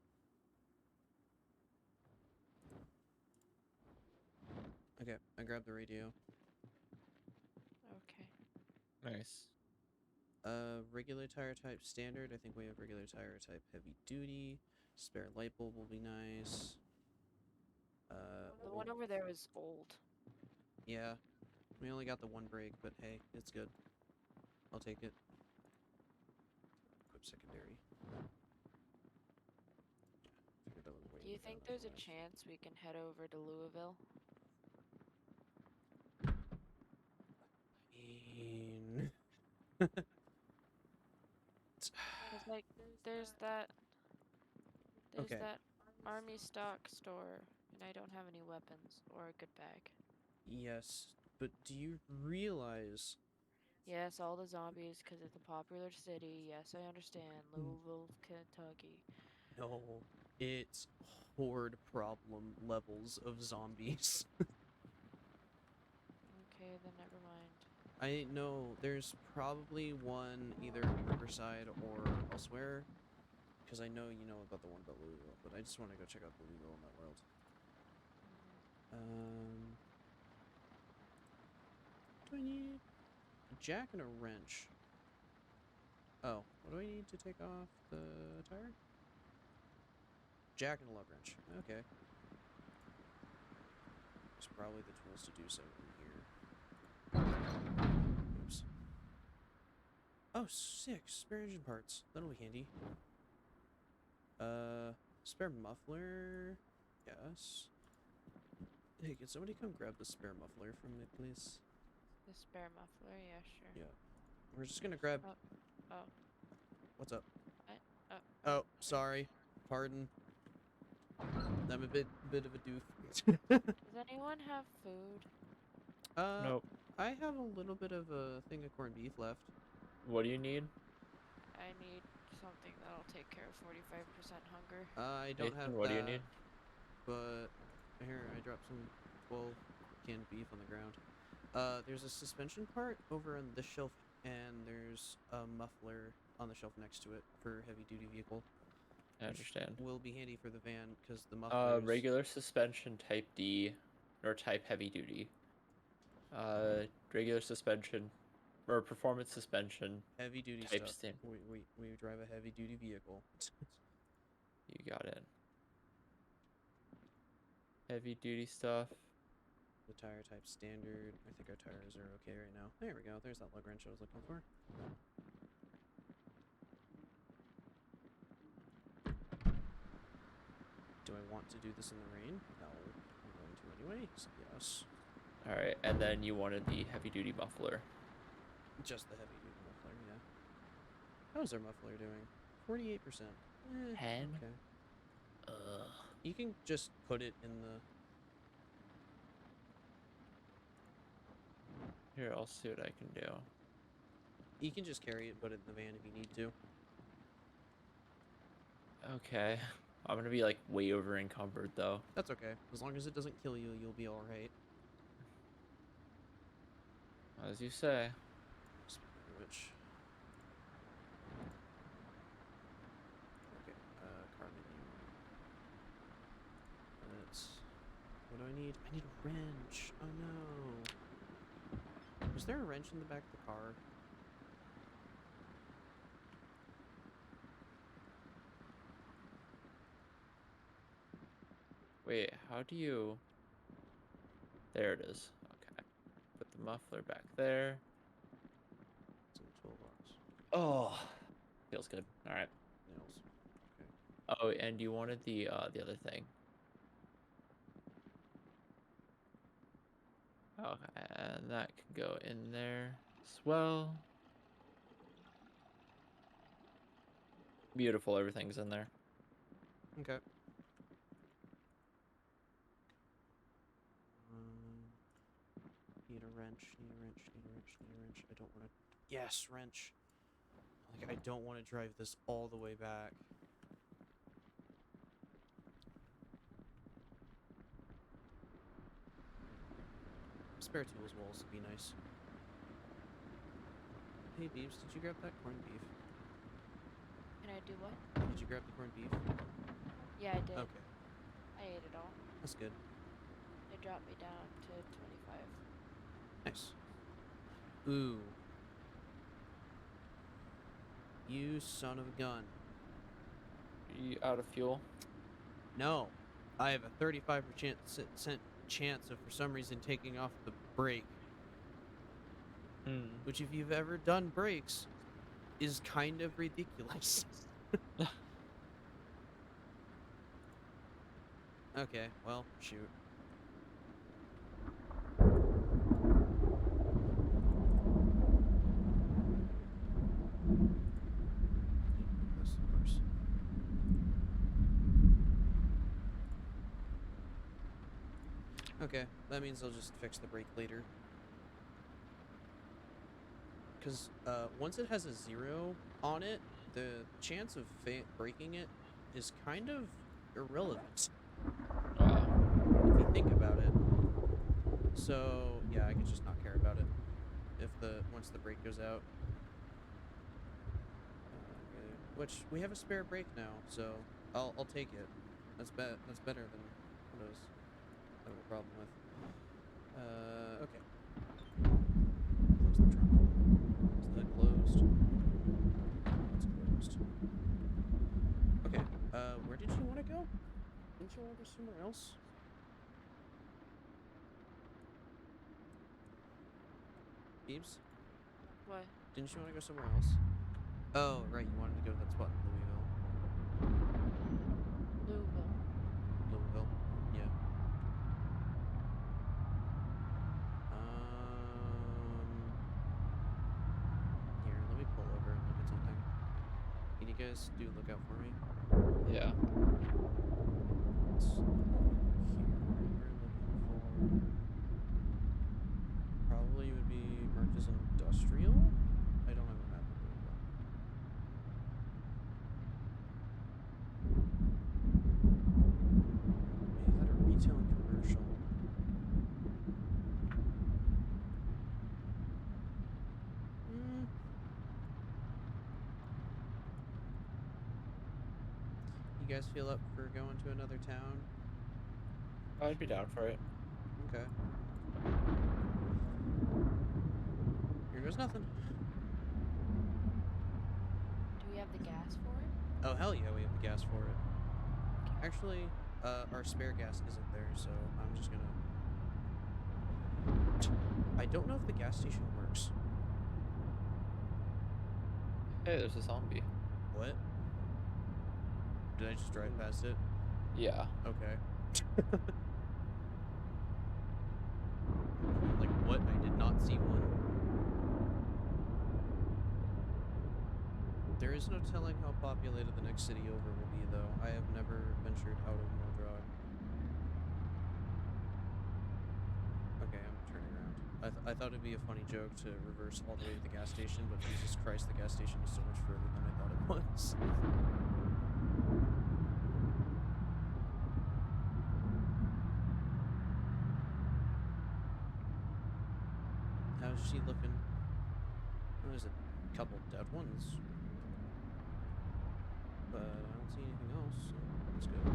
Speaker 1: Okay, I grabbed the radio.
Speaker 3: Okay.
Speaker 2: Nice.
Speaker 1: Regular tire type standard. I think we have regular tire type heavy duty. Spare light bulb will be nice.
Speaker 3: The one over there was old.
Speaker 1: Yeah. We only got the one brake, but hey, it's good. I'll take it. Equip secondary. Figured that was way
Speaker 3: Do you
Speaker 1: in the
Speaker 3: think
Speaker 1: down
Speaker 3: there's a
Speaker 1: left.
Speaker 3: chance we can head over to Louisville?
Speaker 1: mean...
Speaker 3: Cause like, there's that
Speaker 1: Okay.
Speaker 3: army stock store, and I don't have any weapons or a good bag.
Speaker 1: Yes, but do you realize...
Speaker 3: Yes, all the zombies, cause it's a popular city. Yes, I understand. Louisville, Kentucky.
Speaker 1: No, it's horde problem levels of zombies.
Speaker 3: Okay, then never mind.
Speaker 1: I know there's probably one either in Riverside or elsewhere, because I know you know about the one about Louisville, but I just want to go check out Louisville in that world. Do I need a jack and a wrench? Oh, what do I need to take off the tire? Jack and a lug wrench. Okay. There's probably the tools to do so in here. Oops. Oh, sick. Spare engine parts. That'll be handy. Spare muffler. Yes. Hey, can somebody come grab the spare muffler from me, please?
Speaker 3: The spare muffler, yeah, sure.
Speaker 1: Yeah. We're just gonna grab...
Speaker 3: Oh.
Speaker 1: What's up?
Speaker 3: What? Oh.
Speaker 1: Oh, sorry. Pardon. I'm a bit of a doof.
Speaker 3: Does anyone have food?
Speaker 2: Nope.
Speaker 1: I have a little bit of a thing of corned beef left.
Speaker 2: What do you need?
Speaker 3: I need something that'll take care of 45% hunger.
Speaker 1: I don't have
Speaker 2: Nathan, what
Speaker 1: that,
Speaker 2: do you need?
Speaker 1: but here, I dropped some 12 canned beef on the ground. There's a suspension part over on this shelf, and there's a muffler on the shelf next to it for heavy-duty vehicle.
Speaker 2: I
Speaker 1: which
Speaker 2: understand.
Speaker 1: will be handy for the van, because the mufflers...
Speaker 2: Regular suspension type D, or type heavy duty. Regular suspension, or performance suspension.
Speaker 1: Heavy-duty
Speaker 2: type
Speaker 1: stuff.
Speaker 2: stand.
Speaker 1: We drive a heavy-duty vehicle.
Speaker 2: You got it. Heavy duty stuff.
Speaker 1: The tire type standard. I think our tires are okay right now. There we go. There's that lug wrench I was looking for. Do I want to do this in the rain? No. I'm going to anyway, so yes.
Speaker 2: Alright, and then you wanted the heavy duty muffler.
Speaker 1: Just the heavy-duty muffler, yeah. How's our muffler doing? 48%.
Speaker 2: 10?
Speaker 1: Okay.
Speaker 2: Ugh.
Speaker 1: You can just put it in the...
Speaker 2: Here, I'll see what I can do.
Speaker 1: You can just carry it and put it in the van if you need to.
Speaker 2: Okay. I'm gonna be like way over encumbered though.
Speaker 1: That's okay. As long as it doesn't kill you, you'll be alright.
Speaker 2: As you say.
Speaker 1: Speaking of which... Okay, car menu. Let's... What do I need? I need a wrench! Oh no! Was there a wrench in the back of the car?
Speaker 2: Wait, how do you... There it is. Okay. Put the muffler back there.
Speaker 1: It's in the toolbox.
Speaker 2: Oh, feels good. All right.
Speaker 1: Nails. Okay.
Speaker 2: Oh, and you wanted the other thing. Okay, and that can go in there as well. Beautiful, everything's in there.
Speaker 1: Okay. wrench. Need a wrench. Need a wrench. Need a wrench. I don't want to. Yes, wrench. Like, I don't want to drive this all the way back. Spare tools will also be nice. Hey, Beebs, did you grab that corned beef?
Speaker 3: Can I do what?
Speaker 1: Did you grab the corned beef?
Speaker 3: Yeah, I did.
Speaker 1: Okay,
Speaker 3: I ate it all.
Speaker 1: that's good.
Speaker 3: It dropped me down to 25.
Speaker 1: Nice. Ooh. You son of a gun.
Speaker 2: You out of fuel?
Speaker 1: No. I have a 35% chance of, for some reason, taking off the brake. Which, if you've ever done brakes, is kind of ridiculous. Okay, well, shoot. This, of course. Okay, that means I'll just fix the brake later. Because once it has a 0 on it, the chance of breaking it is kind of irrelevant. If you think about it. So yeah, I could just not care about it if once the brake goes out. Which we have a spare brake now, so I'll take it. That's better than what I was having a problem with. Okay. Close the trunk. Is the hood closed? It's closed. Okay. Where did you want to go? Didn't you want to go somewhere else? Beebs?
Speaker 3: What?
Speaker 1: Didn't you want to go somewhere else? Oh, right. You wanted to go to that spot in Louisville. Louisville. Yeah. Here, let me pull over and look at something. Can you guys do look out for me?
Speaker 2: Yeah.
Speaker 1: Let's here. We're looking for. Probably would be marked as industrial. I don't have a map of Louisville. Is that a retail and commercial? You guys feel up for going to another town?
Speaker 2: I'd be down for it.
Speaker 1: Okay. Here goes nothing.
Speaker 3: Do we have the gas for it?
Speaker 1: Oh, hell yeah, we have the gas for it. Actually, our spare gas isn't there, so I'm just gonna... I don't know if the gas station works.
Speaker 2: Hey, there's a zombie.
Speaker 1: What? Did I just drive past it?
Speaker 2: Yeah.
Speaker 1: Okay. Like, what? I did not see one. There is no telling how populated the next city over will be, though. I have never ventured out of Mordrog. Okay, I'm turning around. I thought it'd be a funny joke to reverse all the way to the gas station, but Jesus Christ, the gas station is so much further than I thought it was. How's she looking? Oh, there's a couple dead ones. But I don't see anything else, so that's good.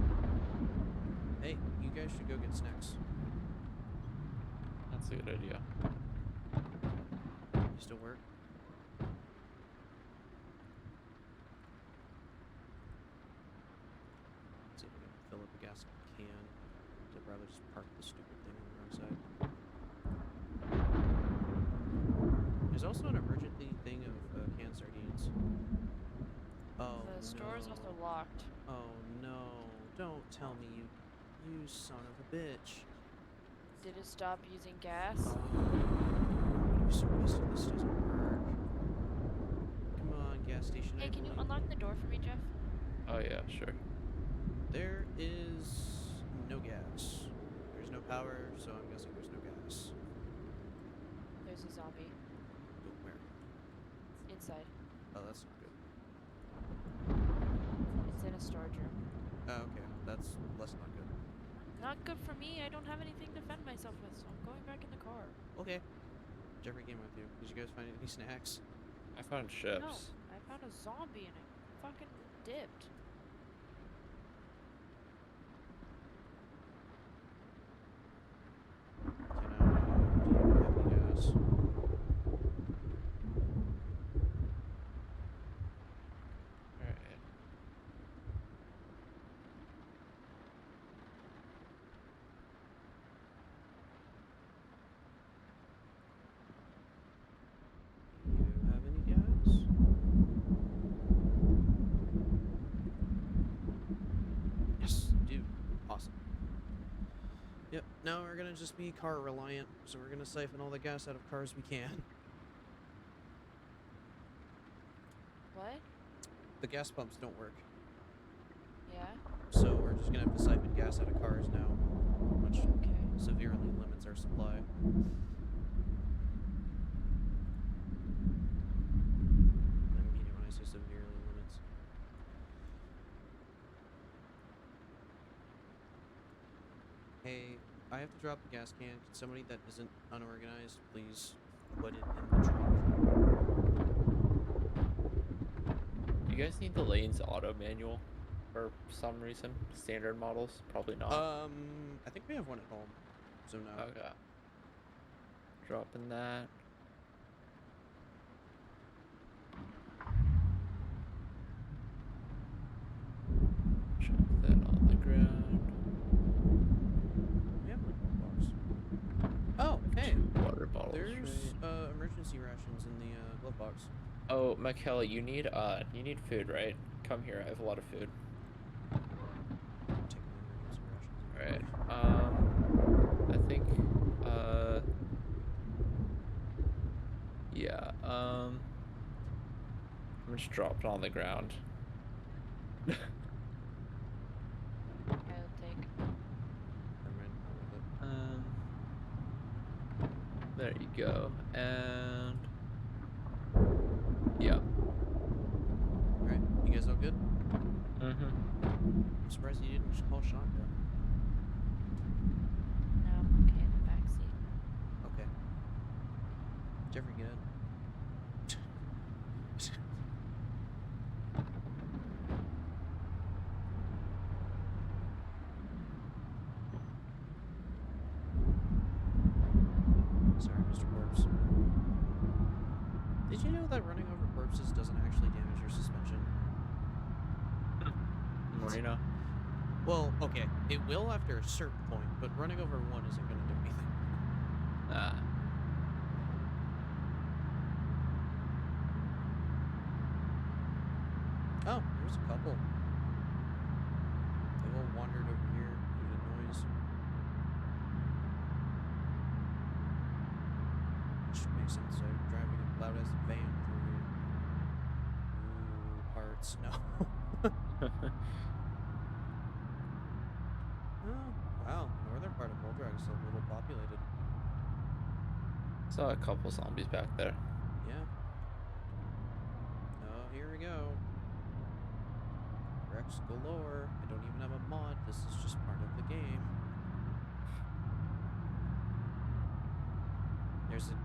Speaker 1: Hey, you guys should go get snacks.
Speaker 2: That's a good idea.
Speaker 1: You still work? Let's see if I can fill up a gas can. I'd rather just park the stupid thing on the wrong side. There's also an emergency thing of canned sardines. Oh,
Speaker 3: The store is also locked.
Speaker 1: Oh no, don't tell me you son of a bitch.
Speaker 3: Did it stop using gas?
Speaker 1: I'm so pissed if this doesn't work. Come on, gas station.
Speaker 3: Hey,
Speaker 1: I
Speaker 3: can you
Speaker 1: believe
Speaker 3: unlock the door for me, Jeff?
Speaker 2: Oh yeah, sure.
Speaker 1: There is no gas. There's no power, so I'm guessing there's no gas.
Speaker 3: There's a zombie
Speaker 1: Go where?
Speaker 3: inside.
Speaker 1: Oh, that's not good.
Speaker 3: It's in a storage room.
Speaker 1: Oh, okay, that's less not good.
Speaker 3: Not good for me. I don't have anything to defend myself with, so I'm going back in the car.
Speaker 1: Okay. Jeffrey came with you. Did you guys find any snacks?
Speaker 2: I found
Speaker 3: No,
Speaker 2: chips.
Speaker 3: I found a zombie and I fucking dipped.
Speaker 1: Do you have any gas?
Speaker 2: Alright.
Speaker 1: Do you have any gas? Yes, you do. Awesome. Yep, now we're gonna just be car reliant, so we're gonna siphon all the gas out of cars we can.
Speaker 3: What?
Speaker 1: The gas pumps don't work,
Speaker 3: Yeah?
Speaker 1: so we're just gonna have to siphon gas out of cars now, which
Speaker 3: Okay.
Speaker 1: severely limits our supply. I mean it when I say severely limits. Hey, I have to drop the gas can. Can somebody that isn't unorganized please put it in the trunk?
Speaker 2: You guys need the lanes auto manual for some reason? Standard models? Probably not.
Speaker 1: I think we have one at home, so no.
Speaker 2: Okay. Dropping that. Chuck that on the ground.
Speaker 1: We have a liquor box. Oh, hey,
Speaker 2: Two water bottles.
Speaker 1: there's
Speaker 2: right?
Speaker 1: emergency rations in the glove box.
Speaker 2: Oh, Michaela, you need food, right? Come here. I have a lot of food.
Speaker 1: Take the emergency rations.
Speaker 2: Alright. I think yeah, I'm just dropped on the ground.
Speaker 3: I'll take.
Speaker 1: Never mind, I'll leave it.
Speaker 2: There you go. And yeah.
Speaker 1: Alright, you guys all good?
Speaker 2: Mm-hmm.
Speaker 1: I'm surprised you didn't just call shotgun.
Speaker 3: No, I'm okay in the backseat.
Speaker 1: Okay. Jeffrey, get in. Sorry, Mr. Corpse. Did you know that running over corpses doesn't actually damage your suspension?
Speaker 2: Well, you know.
Speaker 1: Well, okay, it will after a certain point, but running over one isn't going to do anything. Oh, there's a couple. They all wandered over here due to noise. Which makes sense. I'm driving a loud ass van through here. Ooh, parts. No. Oh, wow. The northern part of Moldrug is a little populated.
Speaker 2: Saw a couple zombies back there.
Speaker 1: Yeah. Oh, here we go. Rex galore. I don't even have a mod. This is just part of the game. There's an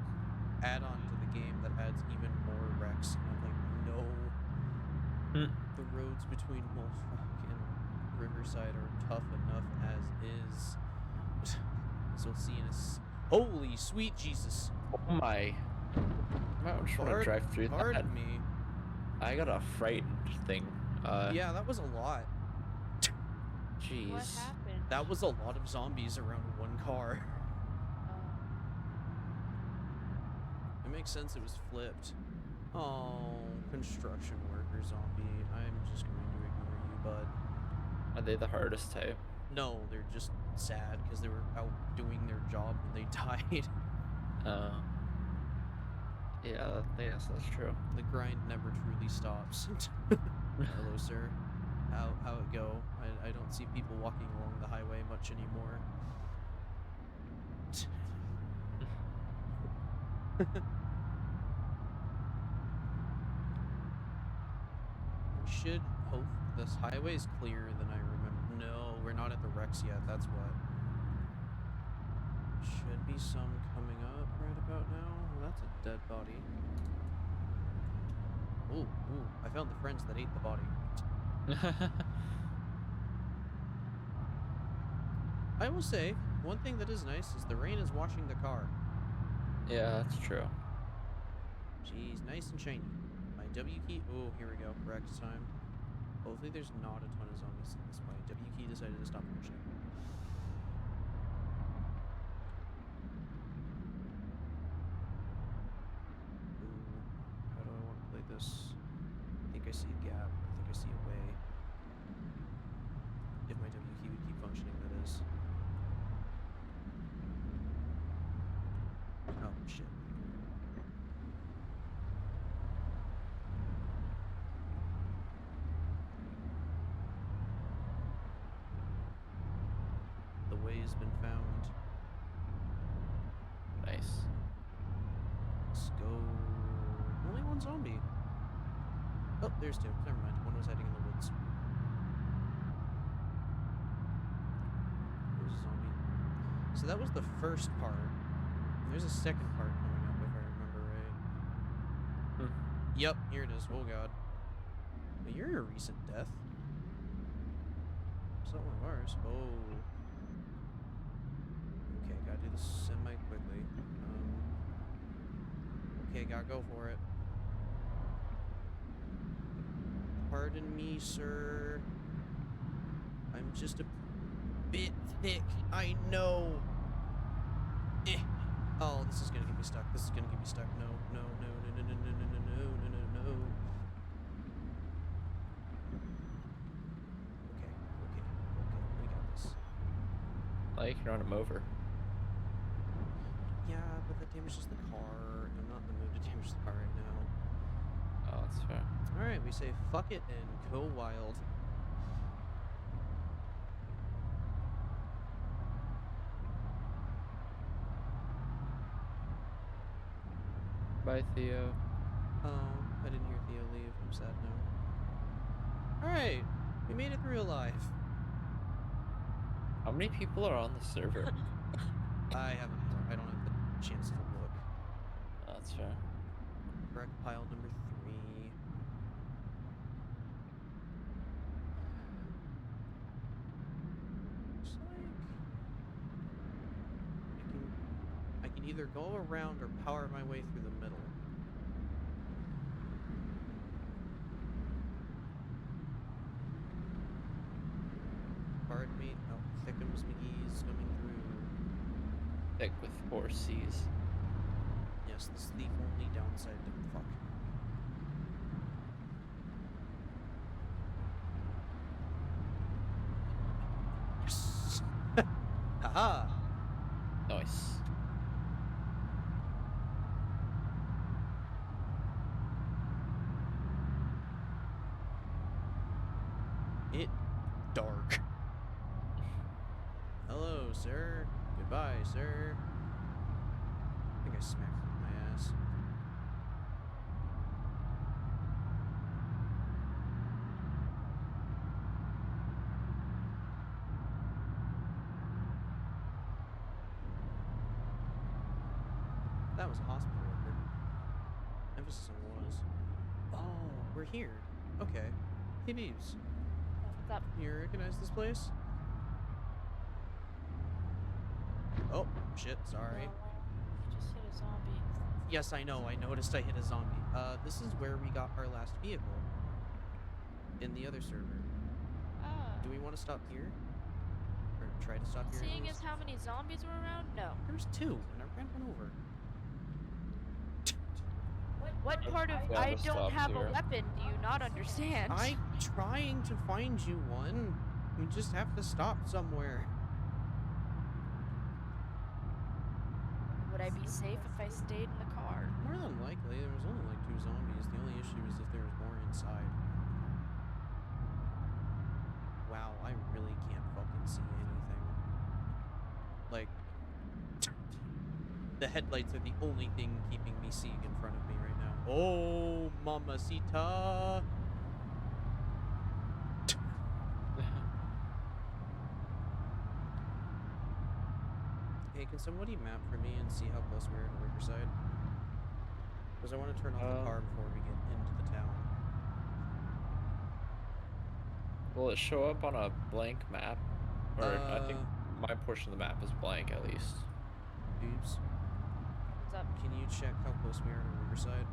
Speaker 1: add-on to the game that adds even more Rex. And I'm like, no. The roads between Bullfrog and Riverside are tough enough as is. As we'll see in a holy sweet Jesus.
Speaker 2: Oh my. I just want to drive through that.
Speaker 1: Pardon me.
Speaker 2: I got a frightened thing.
Speaker 1: Yeah, that was a lot.
Speaker 2: Jeez.
Speaker 3: What happened?
Speaker 1: That was a lot of zombies around one car. It makes sense it was flipped. Oh, construction worker zombie. I'm just going to ignore you, bud.
Speaker 2: Are they the hardest type?
Speaker 1: No, they're just sad because they were out doing their job and they died.
Speaker 2: Yeah, yes, that's true.
Speaker 1: The grind never truly stops. Hello, sir. How it go? I don't see people walking along the highway much anymore. We should hope this highway's clearer than I remember. No, we're not at the Rex yet. That's what. Should be some coming up right about now. Well, that's a dead body. Ooh, I found the friends that ate the body. I will say, one thing that is nice is the rain is washing the car.
Speaker 2: Yeah, that's true.
Speaker 1: Jeez, nice and shiny. My W key. Oh, here we go. Rex time. Hopefully there's not a ton of zombies in this. My W key decided to stop functioning. Ooh, how do I want to play this? I think I see a gap. I think I see a way. If my W key would keep functioning, that is. Oh, shit. The way has been found.
Speaker 2: Nice.
Speaker 1: Let's go. Only one zombie. Oh, there's two. Never mind. One was hiding in the woods. There's a zombie. So that was the first part. And there's a second part coming up, if I remember right. Yep, here it is. Oh god. But you're a recent death. It's not one of ours. Oh. Okay, gotta do this semi-quickly. Okay, gotta go for it. Pardon me, sir. I'm just a bit thick. I know. Eh. Oh, this is gonna get me stuck. This is gonna get me stuck. No, no, no, no, no, no, no, no, no, no, no, no. Okay, we got this.
Speaker 2: Like, you can run him over.
Speaker 1: Yeah, but that damages the car. I'm not in the mood to damage the car right now.
Speaker 2: Oh, that's fair.
Speaker 1: Alright, we say fuck it and go wild.
Speaker 2: Bye, Theo.
Speaker 1: Oh, I didn't hear Theo leave. I'm sad now. Alright, we made it through alive.
Speaker 2: How many people are on the server?
Speaker 1: I don't have the chance to look.
Speaker 2: Oh, that's fair.
Speaker 1: Wreck pile number 3. Looks like I can either go around or power my way through the middle. Pardon me. Oh, Thickums McGee's coming through.
Speaker 2: Thick with 4 C's.
Speaker 1: Yes, this is the only downside to fuck. Yes! Haha!
Speaker 2: Nice.
Speaker 1: It dark. Hello, sir. Goodbye, sir. I think I smacked him in my ass. That was a hospital worker. Emphasis on was. Oh, we're here. Okay. Hey, Beeves.
Speaker 3: What's up?
Speaker 1: You recognize this place? Oh, shit, sorry.
Speaker 3: Just hit a zombie.
Speaker 1: Yes, I know. I noticed I hit a zombie. This is where we got our last vehicle. In the other server.
Speaker 3: Ah.
Speaker 1: Do we want to stop here? Or try to stop here? at
Speaker 3: Seeing as
Speaker 1: least?
Speaker 3: how many zombies were around, no.
Speaker 1: There's 2, and I ran one over.
Speaker 3: What part of
Speaker 2: Yeah,
Speaker 3: I
Speaker 2: let's
Speaker 3: don't
Speaker 2: stop
Speaker 3: have
Speaker 2: here.
Speaker 3: a weapon do you not understand?
Speaker 1: I'm trying to find you one. We just have to stop somewhere.
Speaker 3: Would I be safe if I stayed in the car?
Speaker 1: More than likely, there was only like 2 zombies. The only issue is if there was more inside. Wow, I really can't fucking see anything. Like, The headlights are the only thing keeping me seeing in front of me right now. Oh, mamacita! Hey, can somebody map for me and see how close we are to Riverside? Because I want to turn off the car before we get into the town.
Speaker 2: Will it show up on a blank map? Or I think my portion of the map is blank at least.
Speaker 1: Oops.
Speaker 3: What's up?
Speaker 1: Can you check how close we are to Riverside?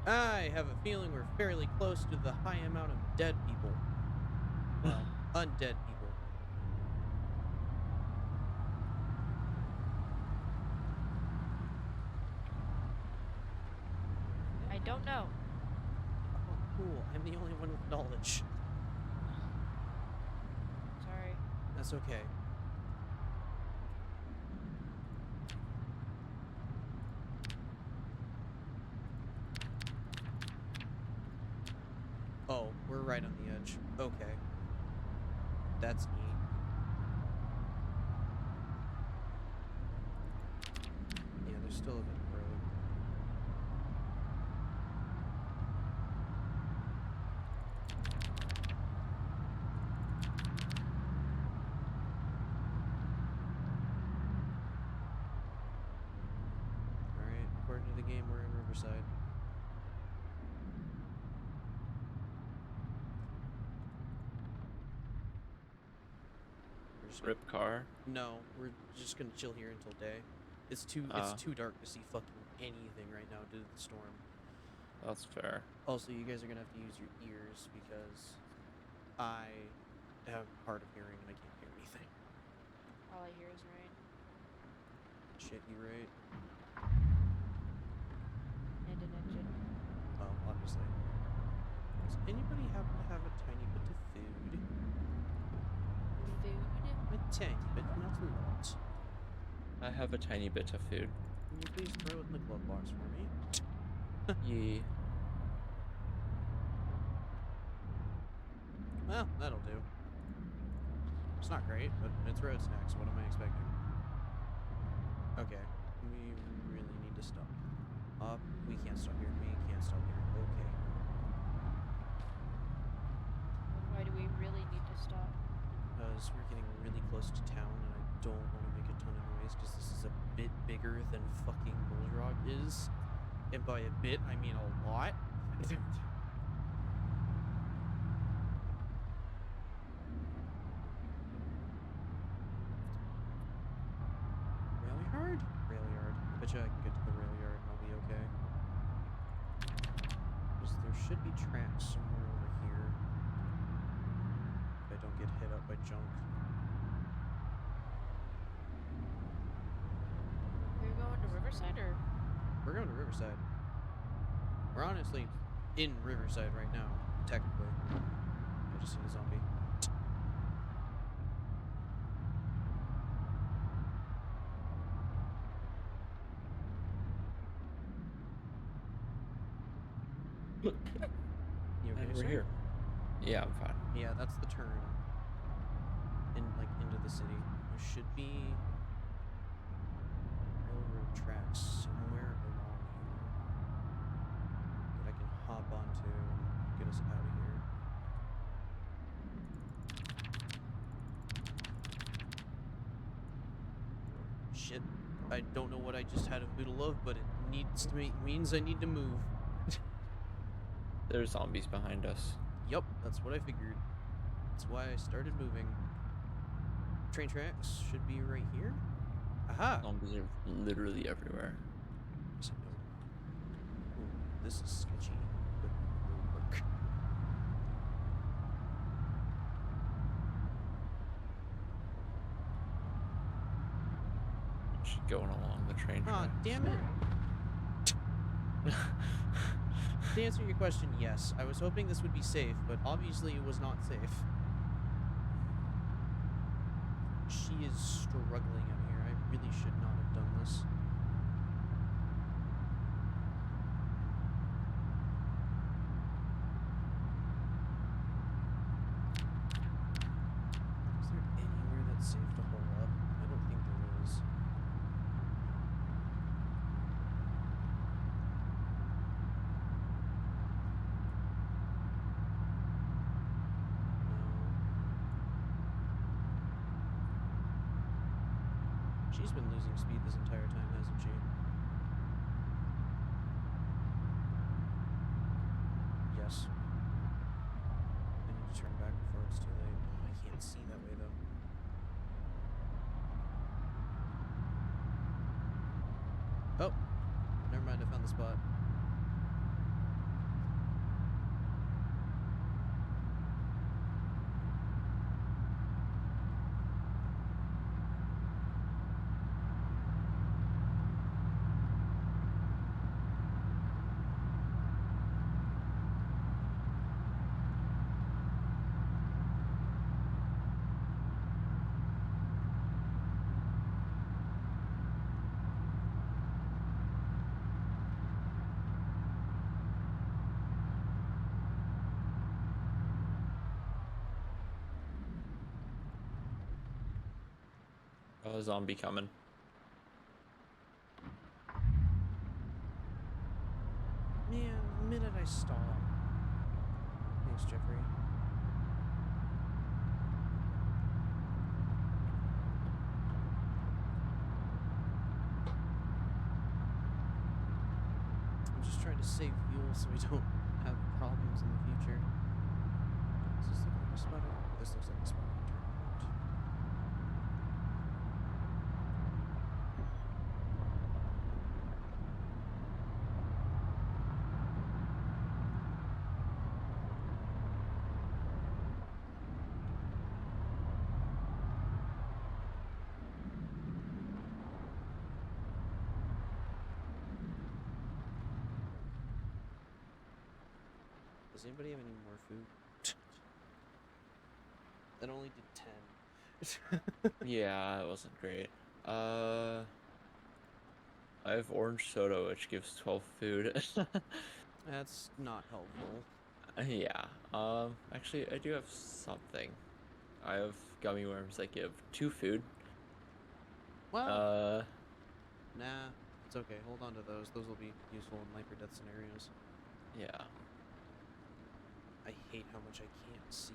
Speaker 1: I have a feeling we're fairly close to the high amount of dead people. Well, undead people.
Speaker 3: I don't know.
Speaker 1: Oh, cool. I'm the only one with knowledge.
Speaker 3: Sorry.
Speaker 1: That's okay. Oh, we're right on the edge. Okay. That's neat. Yeah, there's still a bit of road. Alright, according to the game, we're in Riverside. We're just
Speaker 2: Rip car.
Speaker 1: No, we're just gonna chill here until day. It's too dark to see fucking anything right now due to the storm.
Speaker 2: That's fair.
Speaker 1: Also, you guys are gonna have to use your ears because I have hard of hearing and I can't hear anything.
Speaker 3: All I hear is rain
Speaker 1: Shit, you right?
Speaker 3: and an engine.
Speaker 1: Well, obviously. Does anybody happen to have a tiny bit of food?
Speaker 3: Food?
Speaker 1: A tiny bit, not a lot.
Speaker 2: I have a tiny bit of food.
Speaker 1: Can you please throw it in the glove box for me?
Speaker 2: Yeah.
Speaker 1: Well, that'll do. It's not great, but it's road snacks. What am I expecting? Okay, we really need to stop. We can't stop here. We can't stop here. Okay.
Speaker 3: Why do we really need to stop?
Speaker 1: Because we're getting really close to town and I don't want to make a ton of noise because this is a bit bigger than fucking Bullrock is. And by a bit, I mean a lot. Rail yard? Rail yard. I bet you I can get to the rail yard and I'll be okay. Because there should be tracks somewhere over here. If I don't get hit up by junk.
Speaker 3: We're going to Riverside or?
Speaker 1: We're going to Riverside. We're honestly in Riverside right now, technically. I just seen a zombie. You okay,
Speaker 2: And we're
Speaker 1: sir?
Speaker 2: here. Yeah, I'm fine.
Speaker 1: Yeah, that's the turn. Into the city. There should be railroad tracks somewhere along here that I can hop onto and get us out of here. Shit. I don't know what I just had a boodle of, but it means I need to move.
Speaker 2: There's zombies behind us.
Speaker 1: Yup, that's what I figured. That's why I started moving. Train tracks should be right here. Aha!
Speaker 2: Zombies are literally everywhere.
Speaker 1: Yes, I know. Ooh, this is sketchy, but will work.
Speaker 2: She's going along the train
Speaker 1: Aw,
Speaker 2: tracks.
Speaker 1: damn it! To answer your question, yes. I was hoping this would be safe, but obviously it was not safe. She is struggling out here. I really should not have done this. Is there anywhere that's safe to hole up? I don't think there is. She's been losing speed this entire time, hasn't she? Yes. I need to turn back before it's too late. Oh, I can't see that way though. Oh, never mind. I found the spot.
Speaker 2: Oh, a zombie coming.
Speaker 1: Man, the minute I stop. Thanks, Jeffrey. I'm just trying to save fuel so we don't have problems in the future. Does this look like a spot? This looks like a spot. Does anybody have any more food? That only did 10.
Speaker 2: Yeah, it wasn't great. I have orange soda, which gives 12 food.
Speaker 1: That's not helpful.
Speaker 2: Yeah. Actually, I do have something. I have gummy worms that give 2 food.
Speaker 1: Well, nah. It's okay. Hold on to those. Those will be useful in life or death scenarios.
Speaker 2: Yeah.
Speaker 1: I hate how much I can't see.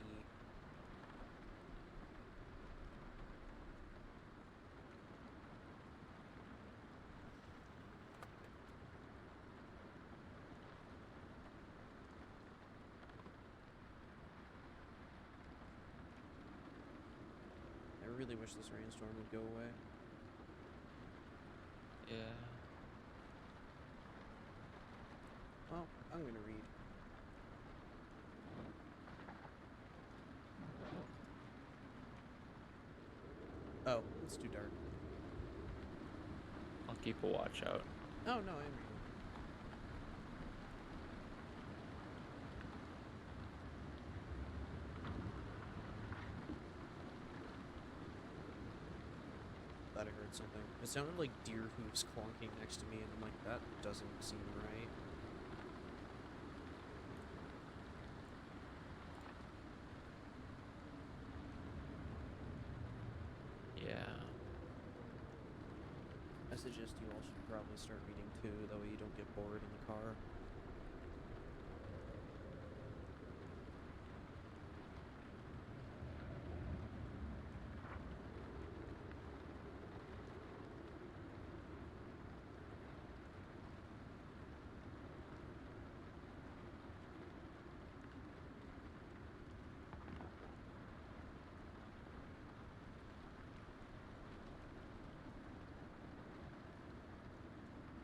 Speaker 1: I really wish this rainstorm would go away.
Speaker 2: Yeah.
Speaker 1: Well, I'm gonna read. Oh, it's too dark.
Speaker 2: I'll keep a watch out.
Speaker 1: Oh, no, I'm reading. Thought I heard something. It sounded like deer hooves clonking next to me, and I'm like, that doesn't seem right.
Speaker 2: Yeah.
Speaker 1: I suggest you all should probably start reading too, that way you don't get bored in the car.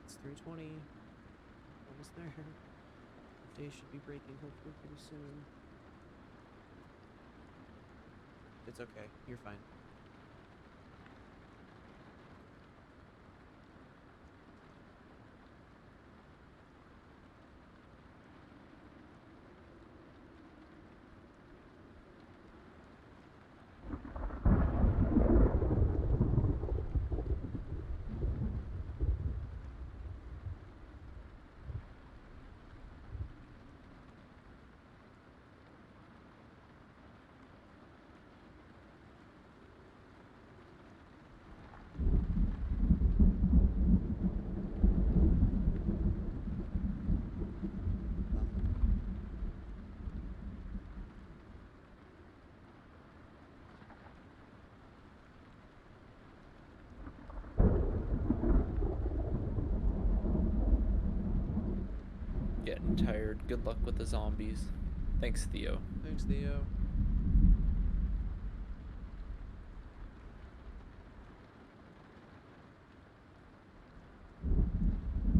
Speaker 1: It's 3:20. Almost there. The day should be breaking hopefully pretty soon. It's okay. You're fine.
Speaker 2: tired. Good luck with the zombies. Thanks, Theo.
Speaker 1: Thanks, Theo.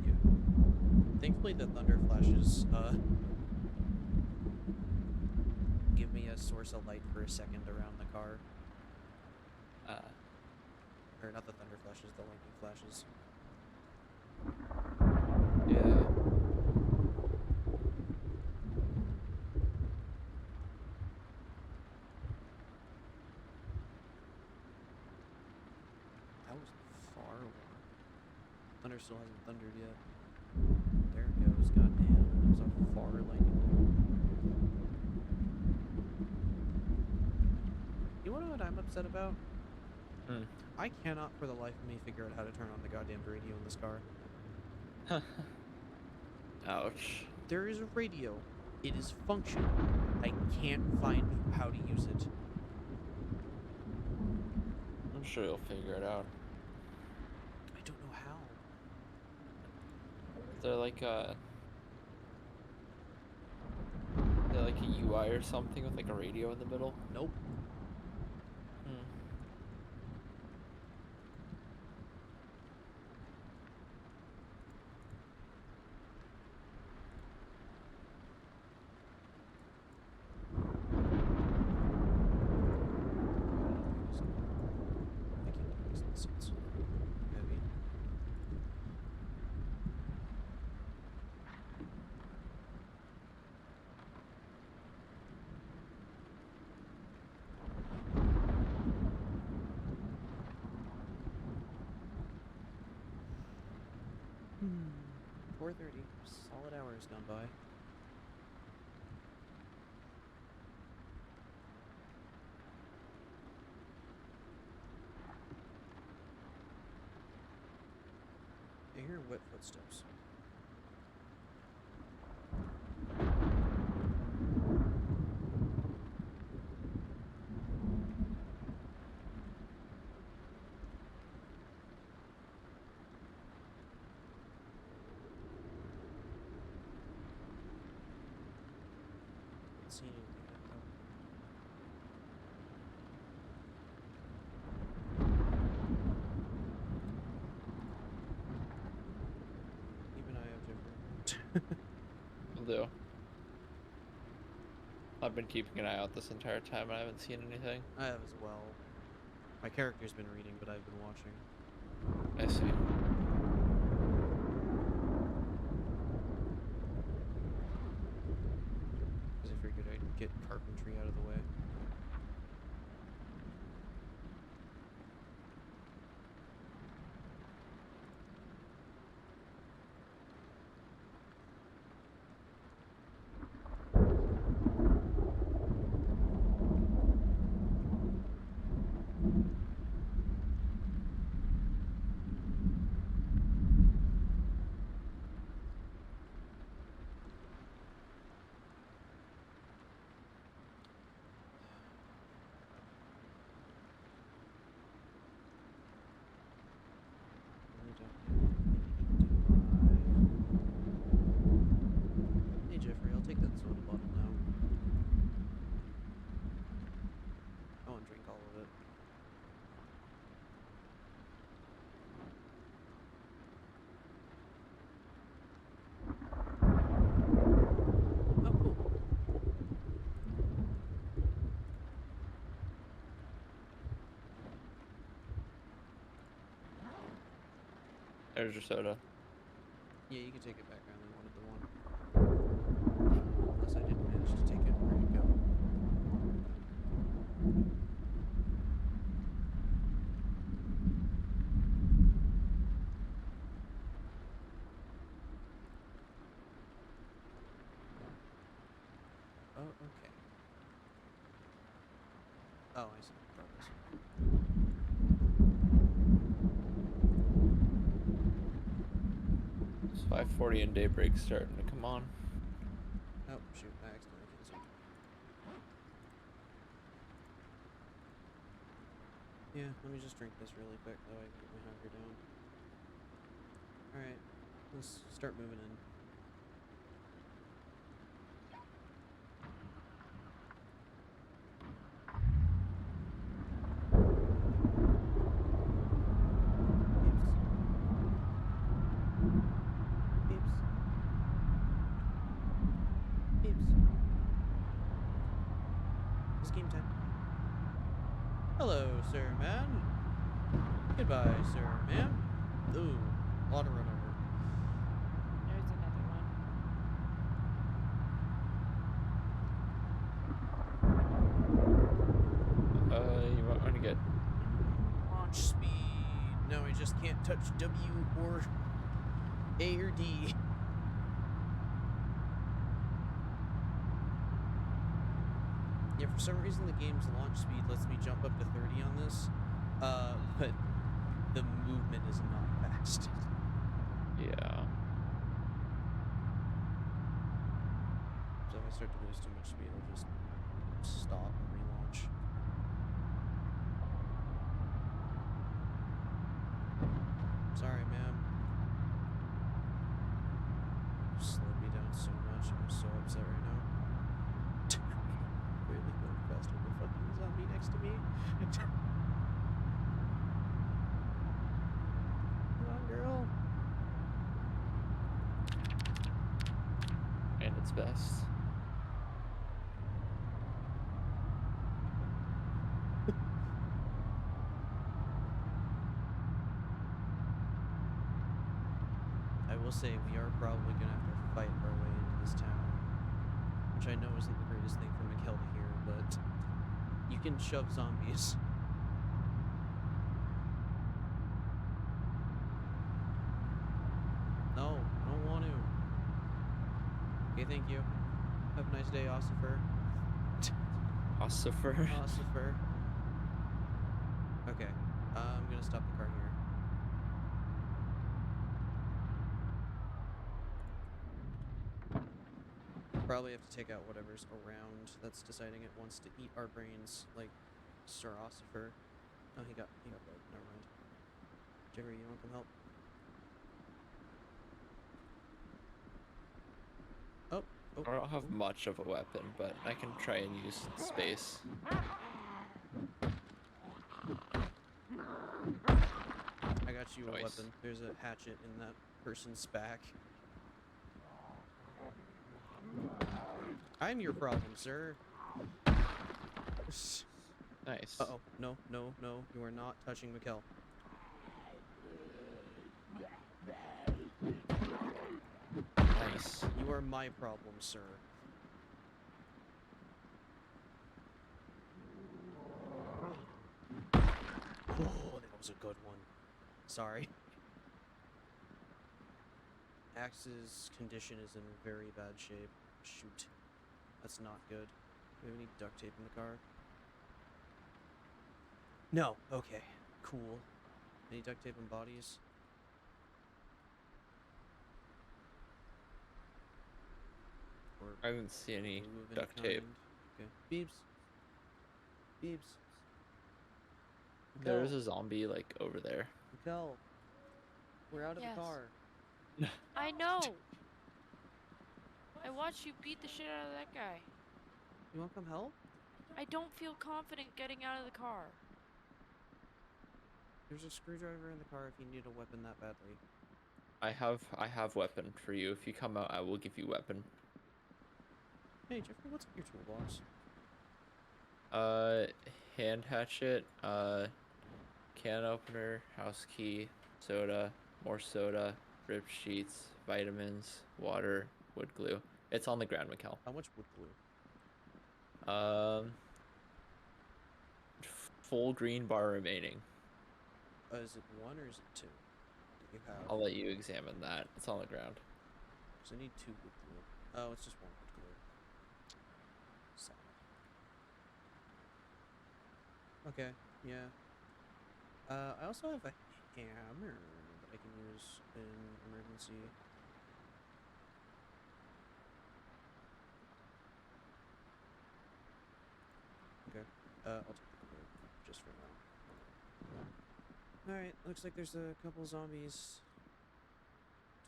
Speaker 1: Yeah. Thankfully, the thunder flashes give me a source of light for a second around the car. Or not the thunder flashes, the lightning flashes.
Speaker 2: Yeah.
Speaker 1: That was far away. Thunder still hasn't thundered yet. There it goes. Goddamn. That was a far lightning bolt. You wanna know what I'm upset about?
Speaker 2: Hmm.
Speaker 1: I cannot for the life of me figure out how to turn on the goddamn radio in this car.
Speaker 2: Ouch.
Speaker 1: There is a radio. It is functional. I can't find how to use it.
Speaker 2: I'm sure you'll figure it out.
Speaker 1: I don't know how.
Speaker 2: Is there like a UI or something with like a radio in the middle?
Speaker 1: Nope.
Speaker 2: Hmm.
Speaker 1: I can't do these seats. Heavy. Hmm. 4:30. Solid hour has gone by. I hear wet footsteps. Haven't seen anything yet, though. Keep an eye out, Jeffrey.
Speaker 2: Will do. I've been keeping an eye out this entire time and I haven't seen anything.
Speaker 1: I have as well. My character's been reading, but I've been watching.
Speaker 2: I see.
Speaker 1: Because I figured I'd get carpentry out of the way. Really don't have anything, do I? Hey Jeffrey, I'll take that soda bottle now. I won't drink all of it. Oh, cool.
Speaker 2: There's your soda.
Speaker 1: Yeah, you can take it back. I only wanted the one. Unless I didn't manage to take it. Where'd it go? Oh, okay. Oh, I see. Progress.
Speaker 2: It's 5:40 and daybreak's starting to come on.
Speaker 1: Oh, shoot. I accidentally canceled. Yeah, let me just drink this really quick, though I can get my hunger down. Alright, let's start moving in. Hello, sir, man. Goodbye, sir, ma'am. Ooh, a lot of run over.
Speaker 3: There's another one.
Speaker 2: You might want to get.
Speaker 1: Launch speed. No, I just can't touch W or A or D. Yeah, for some reason the game's launch speed lets me jump up to 30 on this, but the movement is not fast.
Speaker 2: Yeah.
Speaker 1: So if I start to lose too much speed, I'll just stop and relaunch. Sorry, ma'am. You slowed me down so much. I'm so upset right now. Really going faster than the fucking zombie next to me. Come on, girl.
Speaker 2: And its best.
Speaker 1: I will say we are probably gonna have to fight our way into this town, which I know isn't the greatest thing for Mikkel to hear, but you can shove zombies. No, I don't want to. Okay, thank you. Have a nice day, Ossifer.
Speaker 2: Ossifer.
Speaker 1: Ossifer. Okay, I'm gonna stop the car here. Probably have to take out whatever's around that's deciding it wants to eat our brains, like Sir Ossifer. Oh, he got blood. Never mind. Jiggery, you want to come help? Oh,
Speaker 2: I don't have much of a weapon, but I can try and use space.
Speaker 1: I got you a
Speaker 2: Nice.
Speaker 1: weapon. There's a hatchet in that person's back. I'm your problem, sir.
Speaker 2: Nice.
Speaker 1: Uh-oh. No, no, no. You are not touching Mikkel.
Speaker 2: Nice.
Speaker 1: You are my problem, sir. Oh, that was a good one. Sorry. Axe's condition is in very bad shape. Shoot. That's not good. Do we have any duct tape in the car? No. Okay. Cool. Any duct tape and bodies? Or
Speaker 2: I haven't seen any
Speaker 1: glue of any
Speaker 2: duct tape.
Speaker 1: kind? Okay. Beeps. Beeps.
Speaker 2: There is
Speaker 1: Mikkel.
Speaker 2: a zombie like over there.
Speaker 1: Mikkel. We're out of
Speaker 3: Yes.
Speaker 1: the car.
Speaker 3: I know. I watched you beat the shit out of that guy.
Speaker 1: You want to come help?
Speaker 3: I don't feel confident getting out of the car.
Speaker 1: There's a screwdriver in the car if you need a weapon that badly.
Speaker 2: I have weapon for you. If you come out, I will give you weapon.
Speaker 1: Hey, Jeffrey, what's in your toolbox?
Speaker 2: Hand hatchet, can opener, house key, soda, more soda, rib sheets, vitamins, water, wood glue. It's on the ground, Mikkel.
Speaker 1: How much wood glue?
Speaker 2: Full green bar remaining.
Speaker 1: Is it one or is it two that you have?
Speaker 2: I'll let you examine that. It's on the ground.
Speaker 1: So I need two wood glue. Oh, it's just one wood glue. Sad. Okay, yeah. I also have a hammer that I can use in emergency. Okay. I'll take the glue just for now. Alright, looks like there's a couple zombies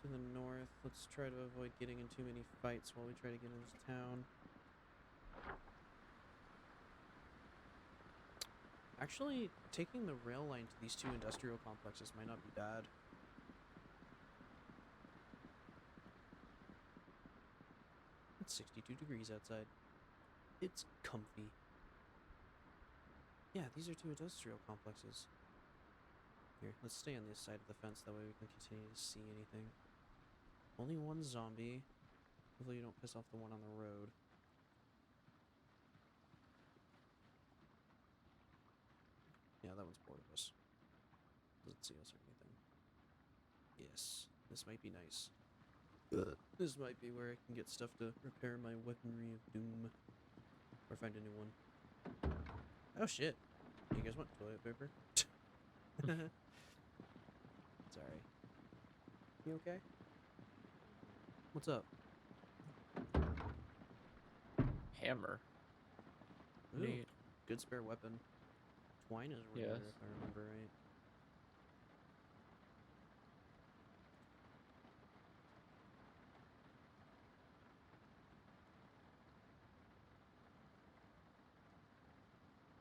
Speaker 1: to the north. Let's try to avoid getting in too many fights while we try to get into town. Actually, taking the rail line to these two industrial complexes might not be bad. It's 62 degrees outside. It's comfy. Yeah, these are two industrial complexes. Here, let's stay on this side of the fence, that way we can continue to see anything. Only one zombie. Hopefully you don't piss off the one on the road. Yeah, that one's bored of us. Doesn't see us or anything. Yes, this might be nice. This might be where I can get stuff to repair my weaponry of doom. Or find a new one. Oh shit. You guys want toilet paper? Sorry. You okay? What's up?
Speaker 2: Hammer.
Speaker 1: Ooh,
Speaker 2: Neat.
Speaker 1: good spare weapon. Twine is rare
Speaker 2: Yes.
Speaker 1: if I remember right.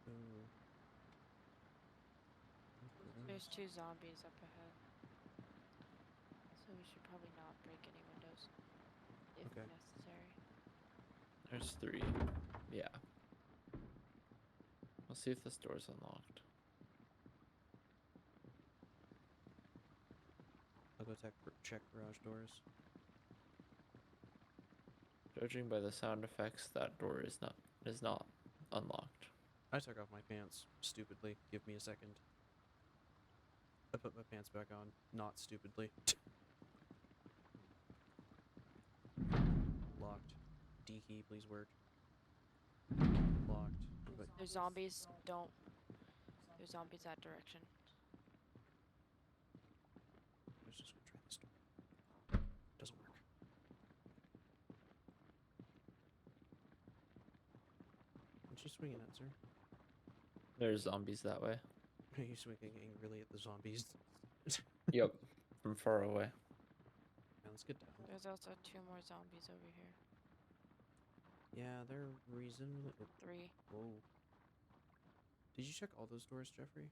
Speaker 1: Ooh.
Speaker 3: There's 2 zombies up ahead. So we should probably not break any windows. If
Speaker 1: Okay.
Speaker 3: necessary.
Speaker 2: There's 3. Yeah. Let's see if this door's unlocked.
Speaker 1: I'll go check garage doors.
Speaker 2: Judging by the sound effects, that door is not unlocked.
Speaker 1: I took off my pants stupidly. Give me a second. I put my pants back on, not stupidly. Locked. D key, please work. Locked. But
Speaker 3: There's zombies. Don't. There's zombies that direction.
Speaker 1: let's just go try this door. Doesn't work. What you swinging at, sir?
Speaker 2: There's zombies that way.
Speaker 1: Are you swinging angrily at the zombies?
Speaker 2: Yep. From far away.
Speaker 1: Yeah, let's get down.
Speaker 3: There's also 2 more zombies over here.
Speaker 1: Yeah, they're reasonably. Oh,
Speaker 3: 3.
Speaker 1: whoa. Did you check all those doors, Jeffrey?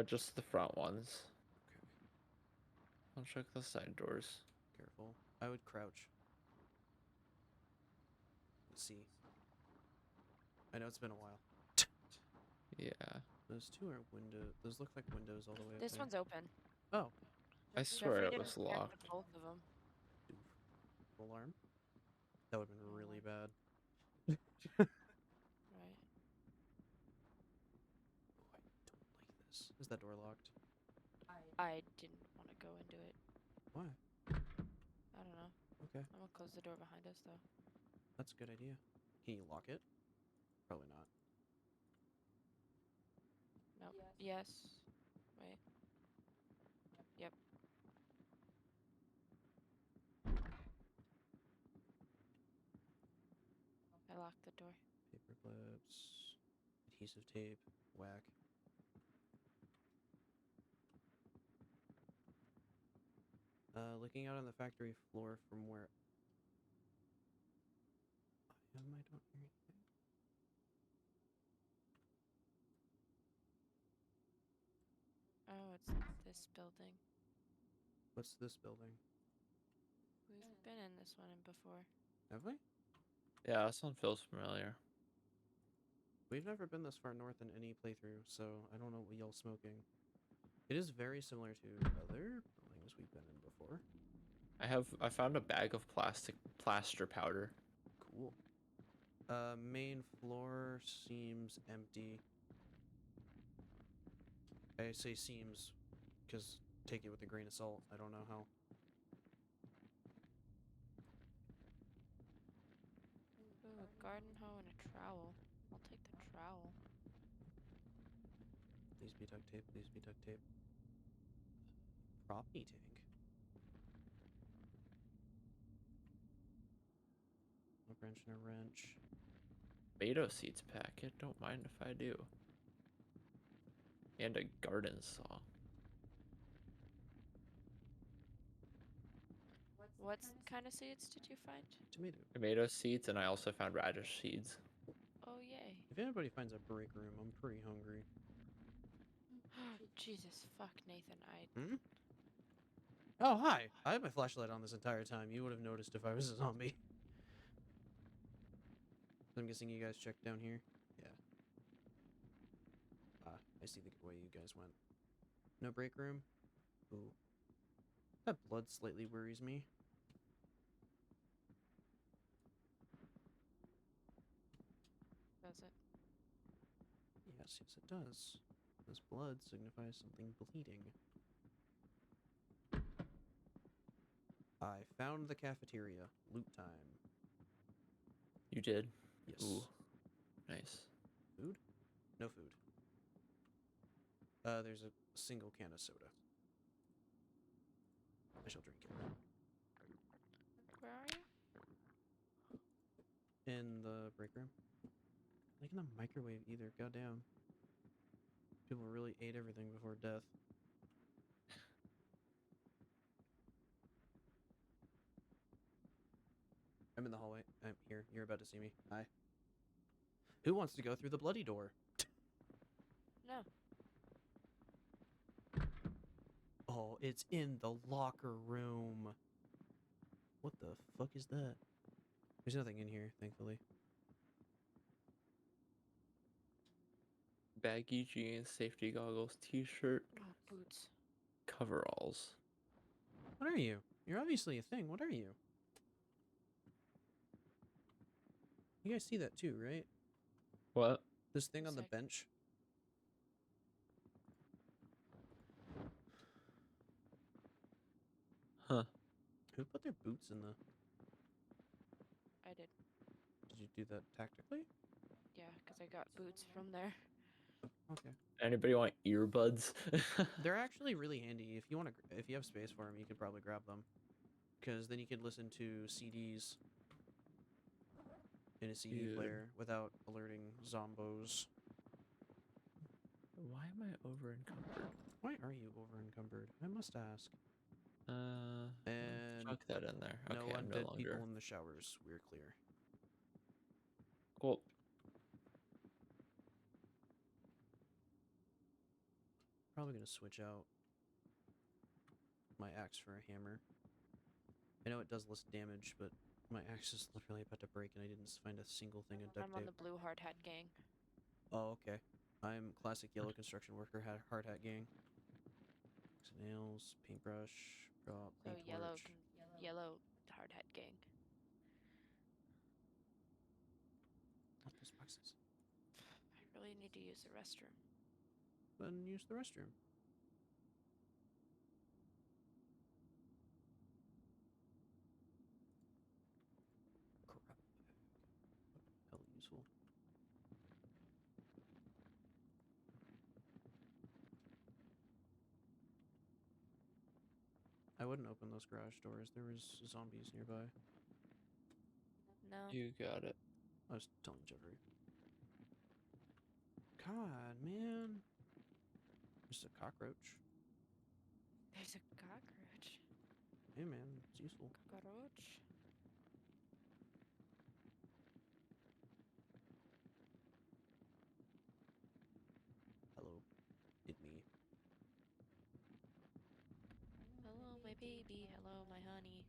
Speaker 2: Just the front ones.
Speaker 1: Okay.
Speaker 2: I'll check the side doors.
Speaker 1: Careful. I would crouch. Let's see. I know it's been a while.
Speaker 2: Yeah.
Speaker 1: Those 2 are window. Those look like windows all the way up
Speaker 3: This
Speaker 1: there.
Speaker 3: one's open.
Speaker 1: Oh.
Speaker 2: I swear
Speaker 3: Jeffrey
Speaker 2: it
Speaker 3: didn't
Speaker 2: was
Speaker 3: react to
Speaker 2: locked.
Speaker 3: both of them.
Speaker 1: Oof. Alarm? That would have been really bad.
Speaker 3: Right.
Speaker 1: Oh, I don't like this. Is that door locked?
Speaker 3: I didn't want to go into it.
Speaker 1: Why?
Speaker 3: I don't know.
Speaker 1: Okay,
Speaker 3: I'm gonna close the door behind us though.
Speaker 1: that's a good idea. Can you lock it? Probably not.
Speaker 3: Nope. Yes. Wait. Yep. I locked the door.
Speaker 1: Paper clips. Adhesive tape. Whack. Looking out on the factory floor from where I am, I don't hear anything.
Speaker 3: Oh, it's this building.
Speaker 1: What's this building?
Speaker 3: We've been in this one before.
Speaker 1: Have we?
Speaker 2: Yeah, this one feels familiar.
Speaker 1: We've never been this far north in any playthrough, so I don't know what y'all smoking. It is very similar to other buildings we've been in before.
Speaker 2: I found a bag of plaster powder.
Speaker 1: Cool. Main floor seems empty. I say seems because take it with a grain of salt. I don't know how.
Speaker 3: Ooh, a garden hoe and a trowel. I'll take the trowel.
Speaker 1: Please be duct tape. Please be duct tape. Propney tank. A wrench and a wrench.
Speaker 2: Tomato seeds packet. Don't mind if I do. And a garden saw.
Speaker 3: What kind of seeds did you find?
Speaker 1: Tomato.
Speaker 2: Tomato seeds, and I also found radish seeds.
Speaker 3: Oh, yay.
Speaker 1: If anybody finds a break room, I'm pretty hungry.
Speaker 3: Jesus, fuck, Nathan.
Speaker 1: Hmm? Oh, hi. I had my flashlight on this entire time. You would have noticed if I was a zombie. I'm guessing you guys checked down here? Yeah. I see the way you guys went. No break room? Ooh. That blood slightly worries me.
Speaker 3: Does it?
Speaker 1: Yes, yes it does. This blood signifies something bleeding. I found the cafeteria. Loot time.
Speaker 2: You did?
Speaker 1: Yes.
Speaker 2: Ooh, nice.
Speaker 1: Food? No food. There's a single can of soda. I shall drink it.
Speaker 3: Where are you?
Speaker 1: In the break room. Like in the microwave either. Goddamn. People really ate everything before death. I'm in the hallway. I'm here. You're about to see me. Hi. Who wants to go through the bloody door?
Speaker 3: No.
Speaker 1: Oh, it's in the locker room. What the fuck is that? There's nothing in here, thankfully.
Speaker 2: Baggy jeans, safety goggles, t-shirt,
Speaker 3: Oh, boots.
Speaker 2: coveralls.
Speaker 1: What are you? You're obviously a thing. What are you? You guys see that too, right?
Speaker 2: What?
Speaker 1: This thing on the
Speaker 3: Sick.
Speaker 1: bench.
Speaker 2: Huh.
Speaker 1: Who put their boots in the...
Speaker 3: I did.
Speaker 1: Did you do that tactically?
Speaker 3: Yeah, because I got boots from there.
Speaker 1: Okay.
Speaker 2: Anybody want earbuds?
Speaker 1: They're actually really handy. If you want to, if you have space for them, you could probably grab them. Because then you could listen to CDs in a CD
Speaker 2: Dude.
Speaker 1: player without alerting zombos.
Speaker 2: Why am I over encumbered?
Speaker 1: Why are you over encumbered? I must ask. And
Speaker 2: Chuck that in there.
Speaker 1: no
Speaker 2: Okay, I'm no
Speaker 1: undead
Speaker 2: longer.
Speaker 1: people in the showers. We're clear.
Speaker 2: Cool.
Speaker 1: Probably gonna switch out my axe for a hammer. I know it does less damage, but my axe is literally about to break and I didn't find a single thing of duct
Speaker 3: I'm on
Speaker 1: tape.
Speaker 3: the blue hard hat gang.
Speaker 1: Oh, okay. I'm classic yellow construction worker, hard hat gang. Nails, paintbrush, prop,
Speaker 3: So
Speaker 1: paint
Speaker 3: yellow,
Speaker 1: torch.
Speaker 3: yellow hard hat gang.
Speaker 1: What those boxes?
Speaker 3: I really need to use the restroom.
Speaker 1: Then use the restroom. Crap bag. Hell useful. I wouldn't open those garage doors. There was zombies nearby.
Speaker 3: No.
Speaker 2: You got it.
Speaker 1: I was telling Jeffrey. God, man. Just a cockroach.
Speaker 3: There's a cockroach.
Speaker 1: Hey, man. It's useful.
Speaker 3: Cockroach.
Speaker 1: Hello. It me.
Speaker 3: Hello, my baby. Hello, my honey.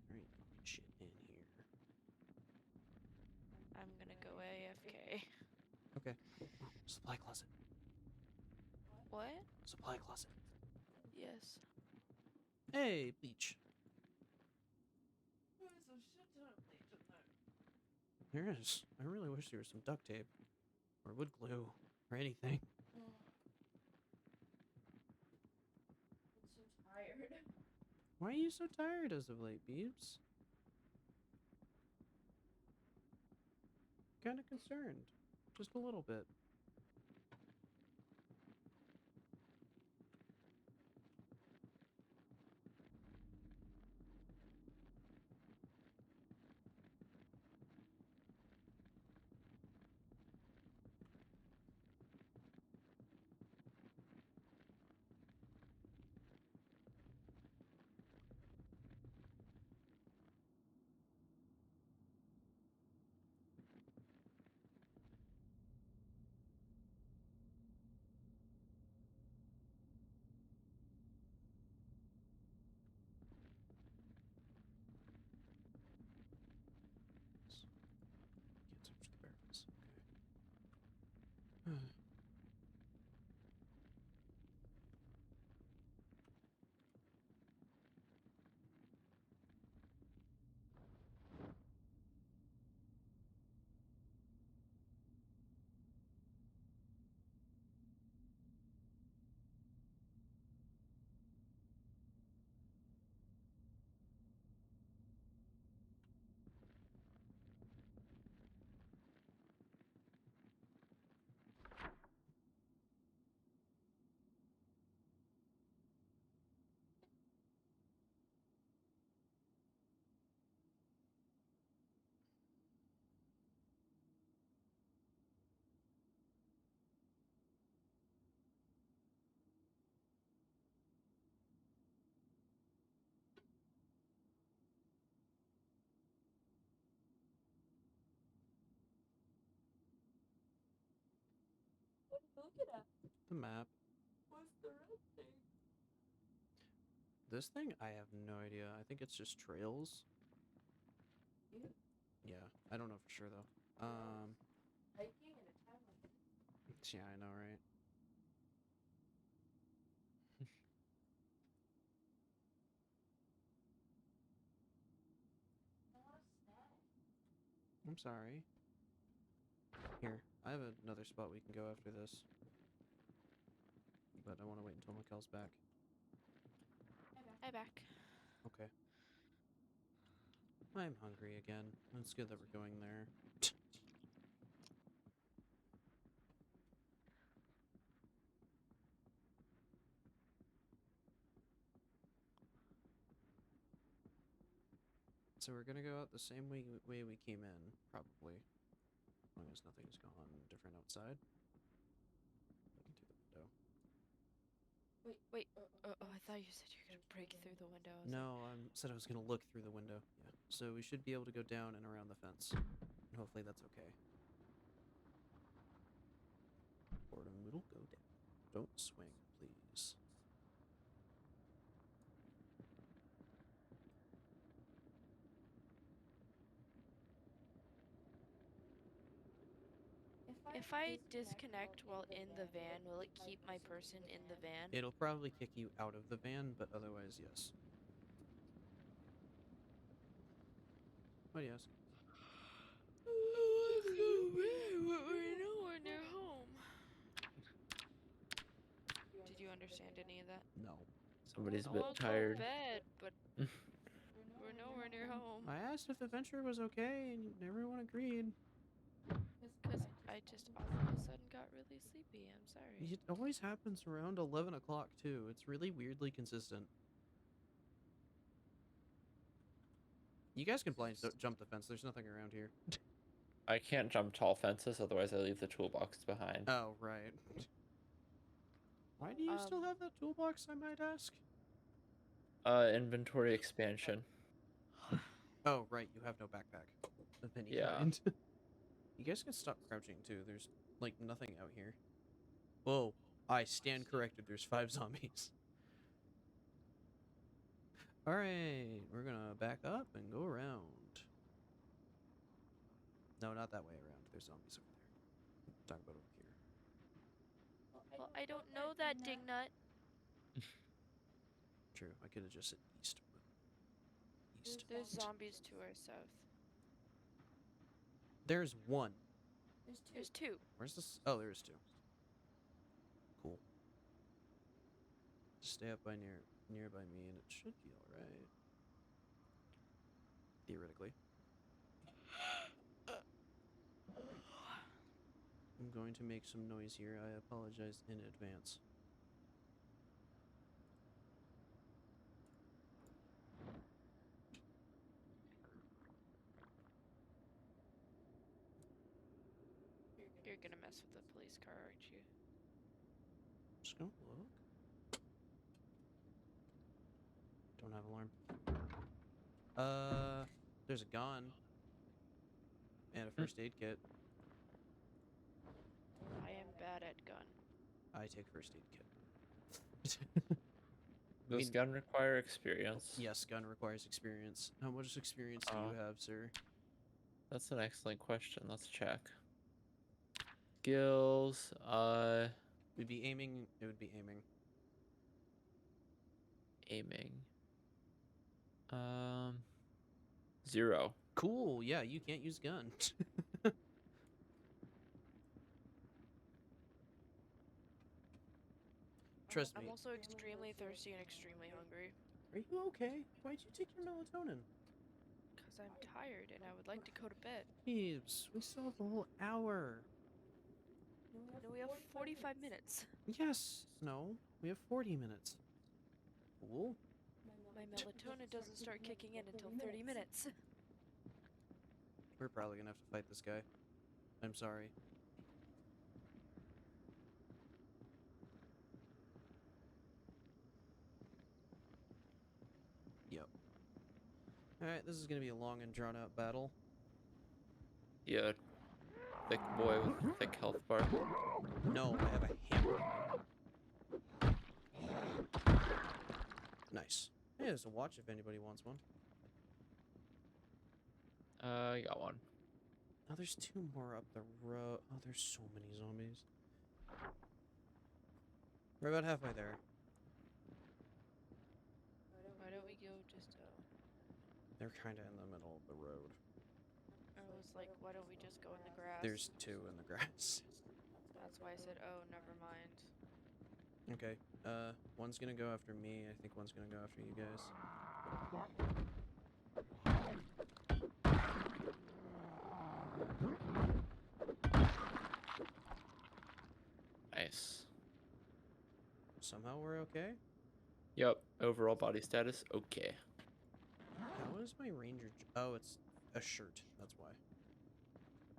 Speaker 1: There ain't fucking shit in here.
Speaker 3: I'm gonna go AFK.
Speaker 1: Okay. Ooh, supply closet.
Speaker 3: What?
Speaker 1: Supply closet.
Speaker 3: Yes.
Speaker 1: Hey, bleach. There is. I really wish there was some duct tape. Or wood glue. Or anything.
Speaker 3: I'm so tired.
Speaker 1: Why are you so tired as of late, Beebs? Kinda concerned. Just a little bit. The map.
Speaker 3: What's the red thing?
Speaker 1: This thing, I have no idea. I think it's just trails. Yeah, I don't know for sure though.
Speaker 3: Hiking in a town like this?
Speaker 1: Yeah, I know, right?
Speaker 3: I want a snack.
Speaker 1: I'm sorry. Here, I have another spot we can go after this. But I want to wait until Mikkel's back.
Speaker 3: Hi back.
Speaker 1: Okay. I'm hungry again. It's good that we're going there. So we're gonna go out the same way we came in, probably. As long as nothing's gone different outside. Looking through the window.
Speaker 3: Wait. I thought you said you were gonna break through the window.
Speaker 1: No, I said I was gonna look through the window. Yeah. So we should be able to go down and around the fence. And hopefully that's okay. Boredom will go down. Don't swing, please.
Speaker 3: If I disconnect while in the van, will it keep my person in the van?
Speaker 1: It'll probably kick you out of the van, but otherwise, yes. What do you ask?
Speaker 3: We're nowhere near home. Did you understand any of that?
Speaker 1: No.
Speaker 2: Somebody's a
Speaker 3: I
Speaker 2: bit
Speaker 3: want to go
Speaker 2: tired.
Speaker 3: to bed, but we're nowhere near home.
Speaker 1: I asked if the venture was okay, and everyone agreed.
Speaker 3: Because I just all of a sudden got really sleepy. I'm sorry.
Speaker 1: It always happens around 11 o'clock, too. It's really weirdly consistent. You guys can blind jump the fence. There's nothing around here.
Speaker 2: I can't jump tall fences, otherwise I leave the toolbox behind.
Speaker 1: Oh, right. Why do you still have that toolbox, I might ask?
Speaker 2: Inventory expansion.
Speaker 1: Oh, right. You have no backpack of any
Speaker 2: Yeah.
Speaker 1: kind. You guys can stop crouching, too. There's, like, nothing out here. Whoa. I stand corrected. There's 5 zombies. Alright. We're gonna back up and go around. No, not that way around. There's zombies over there. Talk about over here.
Speaker 3: Well, I don't know that, Dingnut.
Speaker 1: True. I could have just said east. East.
Speaker 3: There's zombies to our south.
Speaker 1: There's one.
Speaker 3: There's two.
Speaker 1: Where's this? Oh, there's 2. Cool. Just stay up by nearby me, and it should be all right. Theoretically. I'm going to make some noise here. I apologize in advance.
Speaker 3: You're gonna mess with the police car, aren't you?
Speaker 1: Just gonna look. Don't have alarm. There's a gun. And a first aid kit.
Speaker 3: I am bad at gun.
Speaker 1: I take first aid kit.
Speaker 2: Does gun require experience?
Speaker 1: Yes, gun requires experience. How much experience do you have, sir?
Speaker 2: That's an excellent question. Let's check. Skills,
Speaker 1: It'd be aiming. It would be aiming.
Speaker 2: aiming. 0.
Speaker 1: Cool. Yeah, you can't use gun. Trust me.
Speaker 3: I'm also extremely thirsty and extremely hungry.
Speaker 1: Are you okay? Why'd you take your melatonin?
Speaker 3: Because I'm tired and I would like to go to bed.
Speaker 1: Jeeves, we still have a whole hour.
Speaker 3: No, we have 45 minutes.
Speaker 1: Yes. No, we have 40 minutes. Cool.
Speaker 3: My melatonin doesn't start kicking in until 30 minutes.
Speaker 1: We're probably gonna have to fight this guy. I'm sorry. Yep. Alright, this is gonna be a long and drawn out battle.
Speaker 2: Yeah. thick boy with thick health bar?
Speaker 1: No, I have a hammer. Nice. Hey, there's a watch if anybody wants one.
Speaker 2: I got one.
Speaker 1: Oh, there's 2 more up the road. Oh, there's so many zombies. We're about halfway there.
Speaker 3: Why don't we go just
Speaker 1: They're kind of in the middle of the road.
Speaker 3: I was like, why don't we just go in the grass?
Speaker 1: There's 2 in the grass.
Speaker 3: That's why I said, oh, never mind.
Speaker 1: Okay. One's gonna go after me. I think one's gonna go after you guys.
Speaker 2: Nice.
Speaker 1: Somehow we're okay?
Speaker 2: Yep. Overall body status, okay.
Speaker 1: How is my ranger? Oh, it's a shirt. That's why.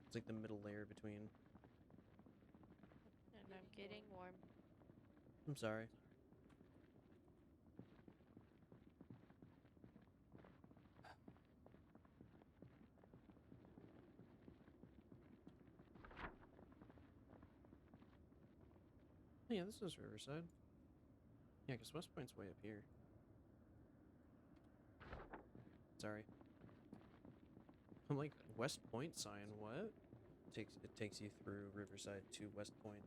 Speaker 1: It's like the middle layer between.
Speaker 3: And I'm getting warm.
Speaker 1: I'm sorry. Oh, yeah, this is Riverside. Yeah, because West Point's way up here. Sorry. I'm like, West Point sign, what? It takes you through Riverside to West Point.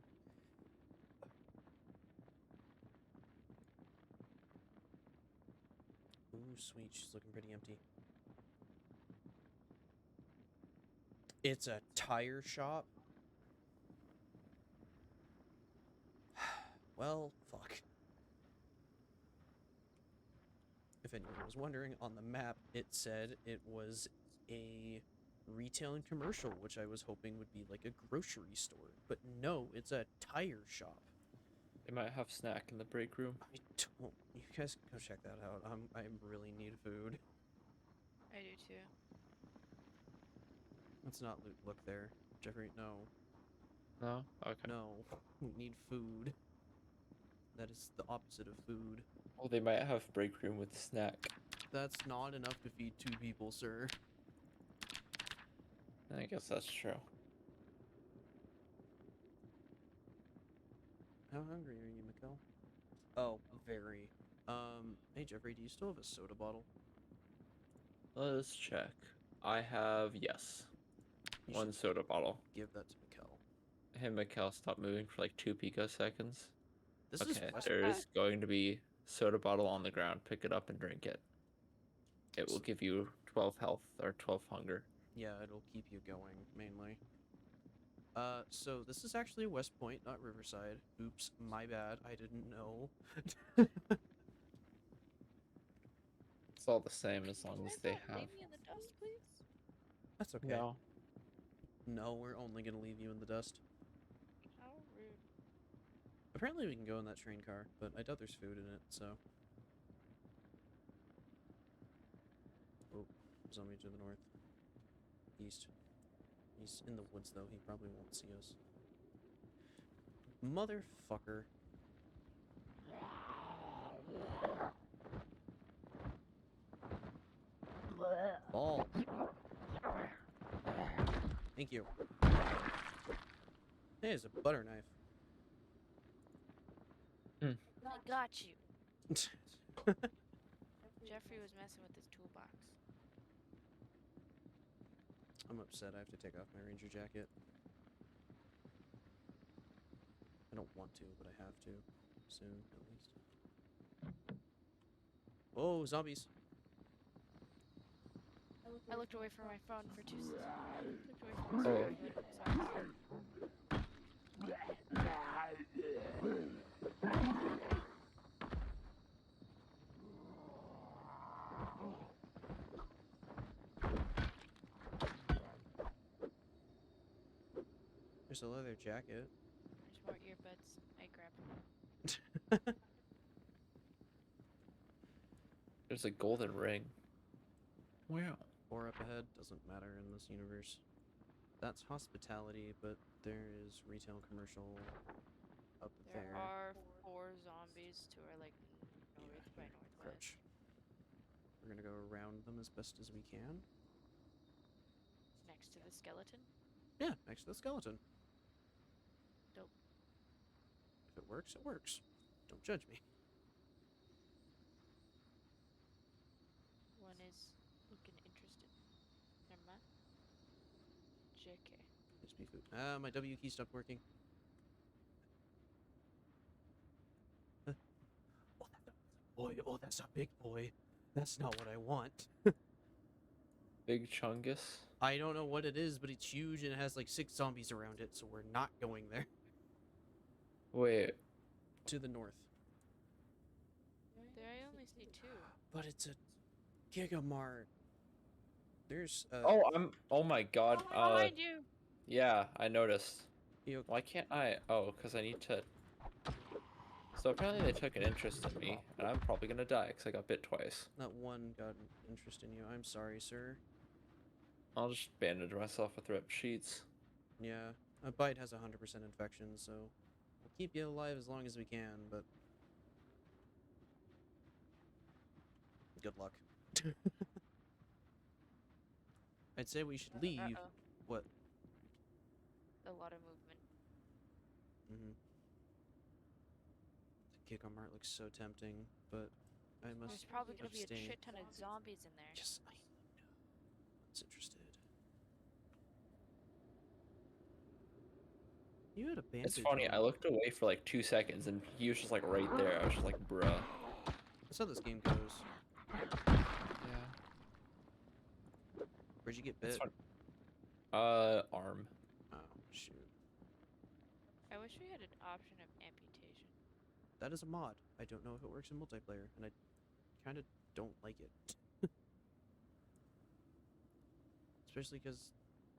Speaker 1: Ooh, sweet, she's looking pretty empty. It's a tire shop? Well, fuck. If anyone was wondering, on the map it said it was a retail and commercial, which I was hoping would be like a grocery store. But no, it's a tire shop.
Speaker 2: They might have snack in the break room.
Speaker 1: I don't. You guys go check that out. I really need food.
Speaker 3: I do too.
Speaker 1: Let's not look there. Jeffrey, no.
Speaker 2: No? Okay.
Speaker 1: No. We need food. That is the opposite of food.
Speaker 2: Well, they might have break room with snack.
Speaker 1: That's not enough to feed 2 people, sir.
Speaker 2: I guess that's true.
Speaker 1: How hungry are you, Mikkel? Oh, very. Hey Jeffrey, do you still have a soda bottle?
Speaker 2: Let's check. I have, yes,
Speaker 1: You
Speaker 2: one
Speaker 1: should
Speaker 2: soda bottle.
Speaker 1: give that to Mikkel.
Speaker 2: Hey, Mikkel, stop moving for like 2 picoseconds.
Speaker 1: This is
Speaker 2: Okay,
Speaker 1: West.
Speaker 2: there is going to be soda bottle on the ground. Pick it up and drink it. It will give you 12 health or 12 hunger.
Speaker 1: Yeah, it'll keep you going, mainly. So this is actually West Point, not Riverside. Oops, my bad. I didn't know.
Speaker 2: It's all the same as long as they have.
Speaker 3: Leave me in the dust, please.
Speaker 1: That's okay.
Speaker 2: No.
Speaker 1: No, we're only gonna leave you in the dust.
Speaker 3: How rude.
Speaker 1: Apparently we can go in that train car, but I doubt there's food in it, so. Oh, zombie to the north. East. He's in the woods, though. He probably won't see us. Motherfucker. Ball. Thank you. Hey, it's a butter knife.
Speaker 3: I got you. Jeffrey was messing with his toolbox.
Speaker 1: I'm upset I have to take off my ranger jacket. I don't want to, but I have to. Soon, at least. Oh, zombies.
Speaker 3: I looked away from my phone for 2 seconds. Looked away from my phone for sorry.
Speaker 1: There's a leather jacket.
Speaker 3: There's more earbuds. I grab them.
Speaker 2: There's a golden ring. Wow.
Speaker 1: Or up ahead, doesn't matter in this universe. That's hospitality, but there is retail and commercial up
Speaker 3: There
Speaker 1: there.
Speaker 3: are 4 zombies to our like north by
Speaker 1: here,
Speaker 3: northwest.
Speaker 1: crouch. We're gonna go around them as best as we can.
Speaker 3: Next to the skeleton.
Speaker 1: Yeah, next to the skeleton.
Speaker 3: Dope.
Speaker 1: If it works, it works. Don't judge me.
Speaker 3: One is looking interested. Never mind. JK.
Speaker 1: Crispy food. My W key stopped working. Huh. Oh, that's a boy. Oh, that's a big boy. That's not what I want.
Speaker 2: Big Chungus.
Speaker 1: I don't know what it is, but it's huge and it has like 6 zombies around it, so we're not going there.
Speaker 2: Wait,
Speaker 1: To the north.
Speaker 3: There I only see 2.
Speaker 1: But it's a Gigamart. There's
Speaker 2: oh my god.
Speaker 3: Behind you!
Speaker 2: Yeah, I noticed.
Speaker 1: you
Speaker 2: Why can't I? Oh, because I need to. So apparently they took an interest in me, and I'm probably gonna die because I got bit twice.
Speaker 1: not one got an interest in you. I'm sorry, sir.
Speaker 2: I'll just bandage myself with rip sheets.
Speaker 1: Yeah, a bite has 100% infection, so we'll keep you alive as long as we can, but good luck. I'd say we should leave.
Speaker 3: Uh-oh.
Speaker 1: What?
Speaker 3: A lot of movement.
Speaker 1: Mm-hmm. The Gigamart looks so tempting, but I must
Speaker 3: There's probably gonna be a
Speaker 1: abstain.
Speaker 3: shit ton of zombies in there.
Speaker 1: Yes, I know. It's interested. You had a bandage.
Speaker 2: It's funny,
Speaker 1: on.
Speaker 2: I looked away for like 2 seconds, and he was just like right there. I was just like, bruh.
Speaker 1: That's how this game goes.
Speaker 2: Yeah.
Speaker 1: Where'd you get
Speaker 2: It's
Speaker 1: bit?
Speaker 2: fun. Arm.
Speaker 1: Oh, shoot.
Speaker 3: I wish we had an option of amputation.
Speaker 1: That is a mod. I don't know if it works in multiplayer, and I kind of don't like it. Especially because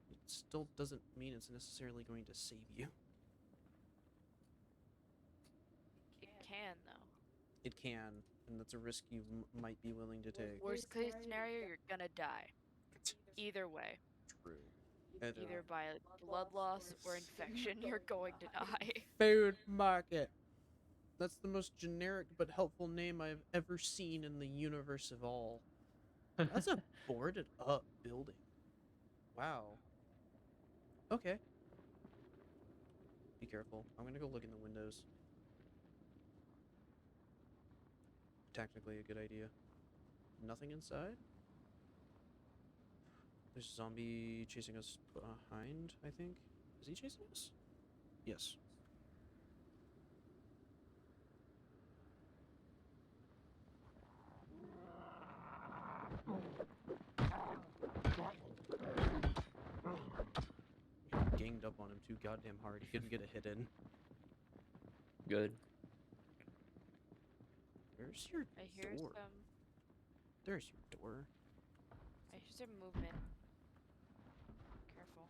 Speaker 1: it still doesn't mean it's necessarily going to save you.
Speaker 3: It can, though.
Speaker 1: It can, and that's a risk you might be willing to take.
Speaker 3: Worst case scenario, you're gonna die. Either way.
Speaker 1: True.
Speaker 3: Either by blood loss or infection, you're going to die.
Speaker 1: Food market. That's the most generic but helpful name I've ever seen in the universe of all. That's a boarded up building. Wow. Okay. Be careful. I'm gonna go look in the windows. Technically a good idea. Nothing inside? There's a zombie chasing us behind, I think. Is he chasing us? Yes. Ganged up on him too goddamn hard. He couldn't get a hit in.
Speaker 2: Good.
Speaker 1: Where's your
Speaker 3: I hear
Speaker 1: door? There's your door.
Speaker 3: I hear some movement. Careful.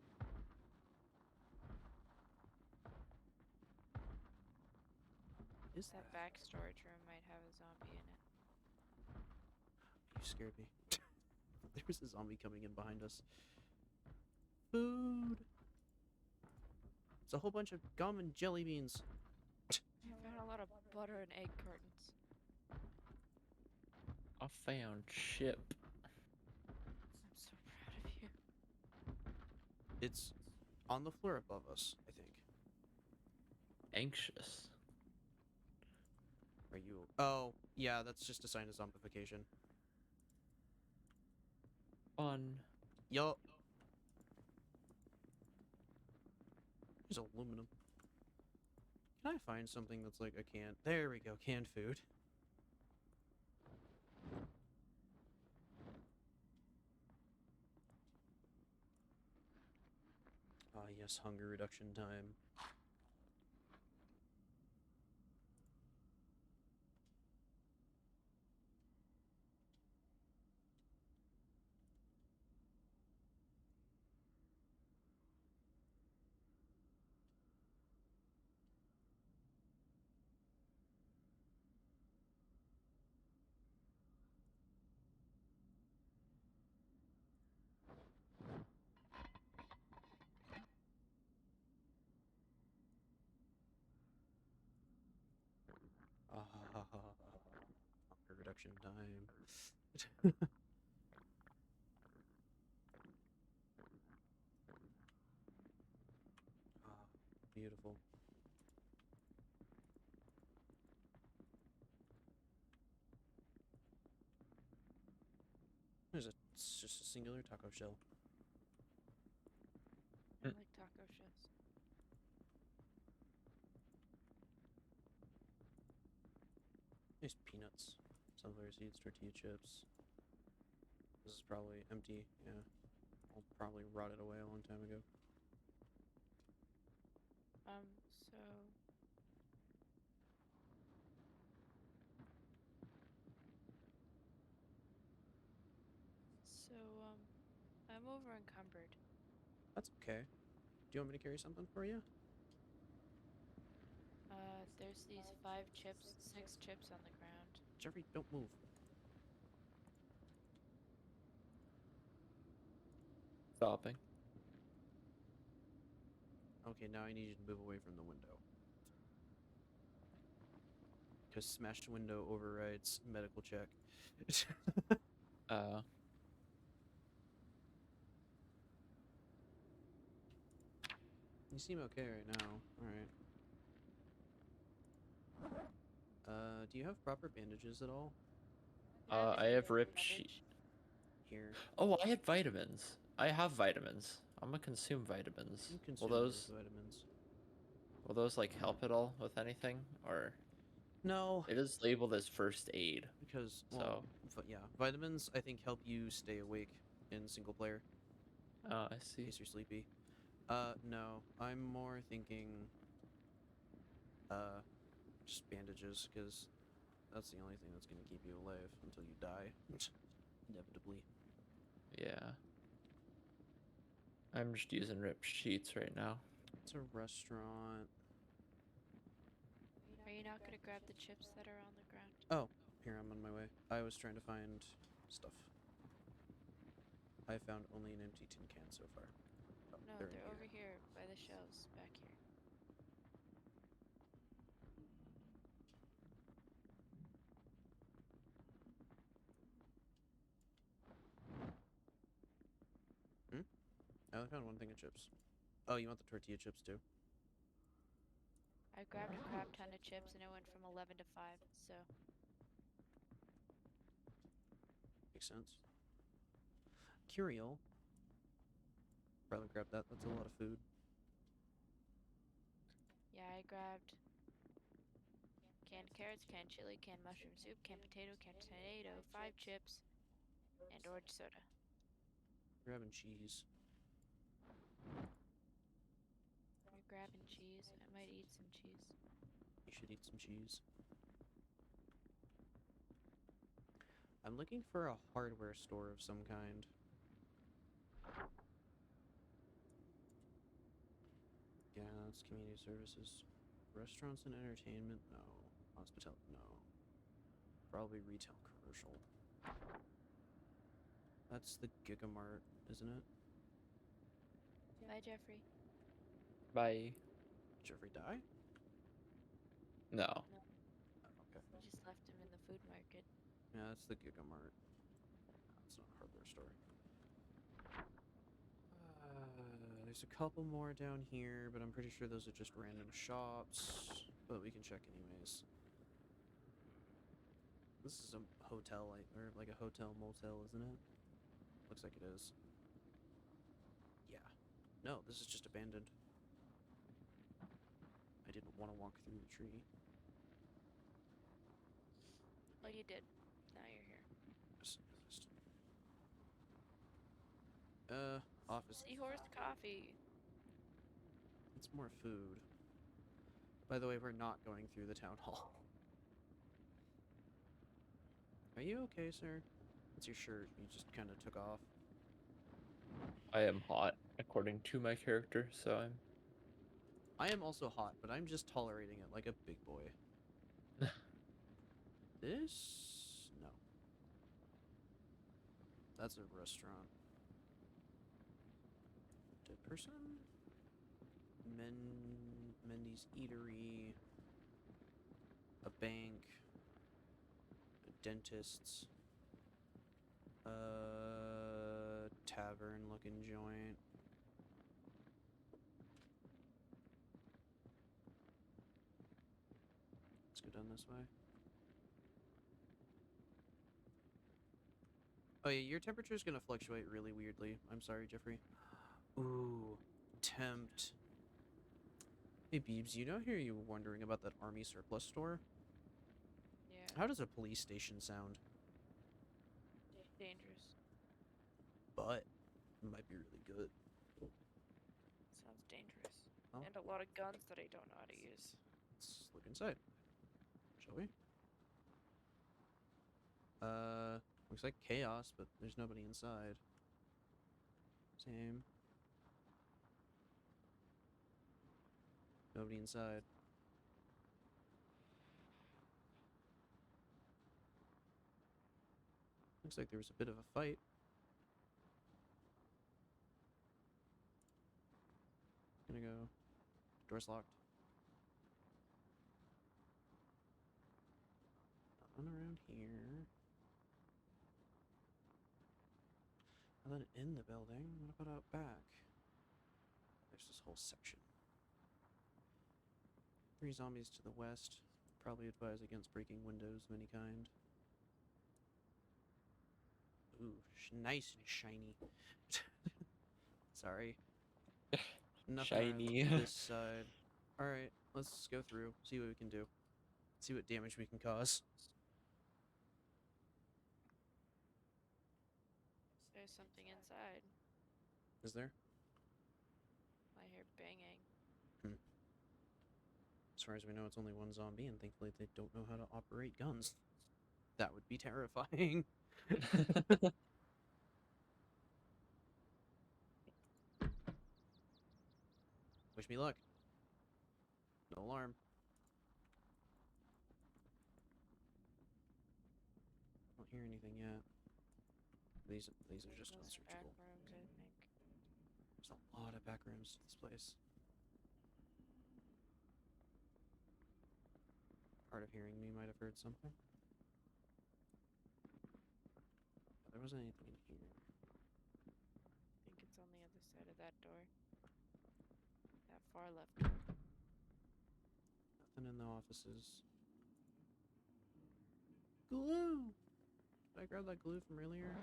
Speaker 1: Is
Speaker 3: That back storage room might have a zombie in it.
Speaker 1: You scared me. There was a zombie coming in behind us. Food. It's a whole bunch of gum and jelly beans.
Speaker 3: I found a lot of butter and egg cartons.
Speaker 2: I found ship.
Speaker 3: I'm so proud of you.
Speaker 1: It's on the floor above us, I think.
Speaker 2: Anxious.
Speaker 1: Are you? Oh, yeah, that's just a sign of zombification.
Speaker 2: Fun.
Speaker 1: Yup. There's aluminum. Can I find something that's like a can? There we go, canned food. Ah, yes, hunger reduction time. Ah, hunger reduction time. It's just a singular taco shell.
Speaker 3: I
Speaker 2: Mm.
Speaker 3: like taco shells.
Speaker 1: Nice peanuts, sunflower seeds, tortilla chips. This is probably empty. Yeah, I'll probably rotted away a long time ago.
Speaker 3: So so I'm over encumbered.
Speaker 1: That's okay. Do you want me to carry something for you?
Speaker 3: There's these 5 chips, 6 chips on the ground.
Speaker 1: Jeffrey, don't move.
Speaker 2: Stopping.
Speaker 1: Okay, now I need you to move away from the window. Because smashed window overrides medical check.
Speaker 2: Uh,
Speaker 1: You seem okay right now. Alright. Do you have proper bandages at all?
Speaker 2: I have rip sheet.
Speaker 3: bandage.
Speaker 1: Here.
Speaker 2: Oh, I had vitamins. I have vitamins. I'm gonna consume vitamins.
Speaker 1: You can
Speaker 2: Will
Speaker 1: consume
Speaker 2: those
Speaker 1: those vitamins.
Speaker 2: will those like help at all with anything, or
Speaker 1: No,
Speaker 2: it is labeled as first aid?
Speaker 1: because,
Speaker 2: So,
Speaker 1: well, yeah, vitamins I think help you stay awake in single player
Speaker 2: I
Speaker 1: in
Speaker 2: see.
Speaker 1: case you're sleepy. No, I'm more thinking, just bandages, because that's the only thing that's gonna keep you alive until you die, inevitably.
Speaker 2: Yeah. I'm just using rip sheets right now.
Speaker 1: It's a restaurant.
Speaker 3: Are you not gonna grab the chips that are on the ground?
Speaker 1: Oh, here, I'm on my way. I was trying to find stuff. I found only an empty tin can so far. Oh,
Speaker 3: No,
Speaker 1: they're in
Speaker 3: they're
Speaker 1: here.
Speaker 3: over here by the shelves back here.
Speaker 1: I only found one thing of chips. Oh, you want the tortilla chips too?
Speaker 3: I grabbed a crap ton of chips and it went from 11 to 5, so
Speaker 1: Makes sense. Curial. Probably grab that. That's a lot of food.
Speaker 3: yeah, I grabbed canned carrots, canned chili, canned mushroom soup, canned potato, 5 chips, and orange soda.
Speaker 1: Grabbing cheese.
Speaker 3: You're grabbing cheese. I might eat some cheese.
Speaker 1: You should eat some cheese. I'm looking for a hardware store of some kind. Yeah, it's community services. Restaurants and entertainment? No. Hospitality? No. Probably retail commercial. That's the Gigamart, isn't it?
Speaker 3: Bye, Jeffrey.
Speaker 2: Bye.
Speaker 1: Did Jeffrey die?
Speaker 2: No.
Speaker 1: Oh, okay.
Speaker 3: We just left him in the food market.
Speaker 1: Yeah, that's the Gigamart. That's not a hardware store. There's a couple more down here, but I'm pretty sure those are just random shops. But we can check anyways. This is a hotel, or like a hotel motel, isn't it? Looks like it is. Yeah. No, this is just abandoned. I didn't want to walk through the tree.
Speaker 3: Well, you did. Now you're here.
Speaker 1: Just noticed. Office.
Speaker 3: Seahorse coffee.
Speaker 1: It's more food. By the way, we're not going through the town hall. Are you okay, sir? It's your shirt. You just kind of took off.
Speaker 2: I am hot, according to my character, so I'm.
Speaker 1: I am also hot, but I'm just tolerating it like a big boy. This? No. That's a restaurant. Dead person? Mendy's Eatery. A bank. A dentist's. Tavern looking joint. Let's go down this way. Oh yeah, your temperature is gonna fluctuate really weirdly. I'm sorry, Jeffrey. Ooh, tempt. Hey Beebs, you know here you were wondering about that army surplus store?
Speaker 3: Yeah.
Speaker 1: How does a police station sound?
Speaker 3: Dangerous.
Speaker 1: But it might be really good.
Speaker 3: Sounds dangerous.
Speaker 1: Oh.
Speaker 3: And a lot of guns that I don't know how to use.
Speaker 1: Let's look inside, shall we? Looks like chaos, but there's nobody inside. Same. Nobody inside. Looks like there was a bit of a fight. Gonna go. Door's locked. Nothing around here. Nothing in the building. What about out back? There's this whole section. 3 zombies to the west. Probably advise against breaking windows of any kind. Ooh, nice and shiny. Sorry. Nothing
Speaker 2: Shiny.
Speaker 1: around this side. Alright, let's go through. See what we can do. See what damage we can cause.
Speaker 3: There's something inside.
Speaker 1: Is there?
Speaker 3: I hear banging.
Speaker 1: As far as we know, it's only one zombie, and thankfully they don't know how to operate guns. That would be terrifying. Wish me luck. No alarm. Don't hear anything yet. These are just
Speaker 3: Those back
Speaker 1: unsearchable.
Speaker 3: rooms, I think.
Speaker 1: There's a lot of back rooms to this place. Part of hearing me might have heard something. But there wasn't anything in here.
Speaker 3: I think it's on the other side of that door. That far left door.
Speaker 1: Nothing in the offices. Glue! Did I grab that glue from earlier?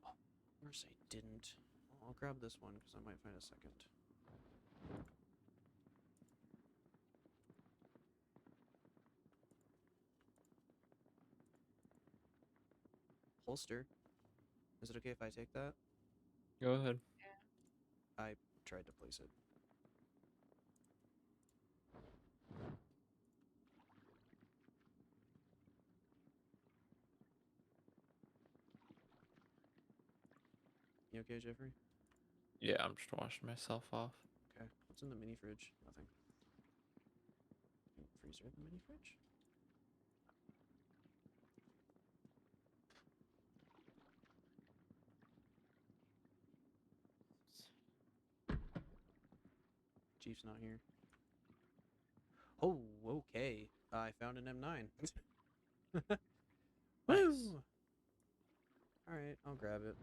Speaker 1: Oh, of course I didn't. Well, I'll grab this one because I might find a second. Holster. Is it okay if I take that?
Speaker 2: Go ahead.
Speaker 1: I tried to place it. You okay, Jeffrey?
Speaker 2: Yeah, I'm just washing myself off.
Speaker 1: Okay. What's in the mini fridge? Nothing. Freezer in the mini fridge? Chief's not here. Oh, okay. I found an M9.
Speaker 2: Nice.
Speaker 1: Woo! Alright, I'll grab it.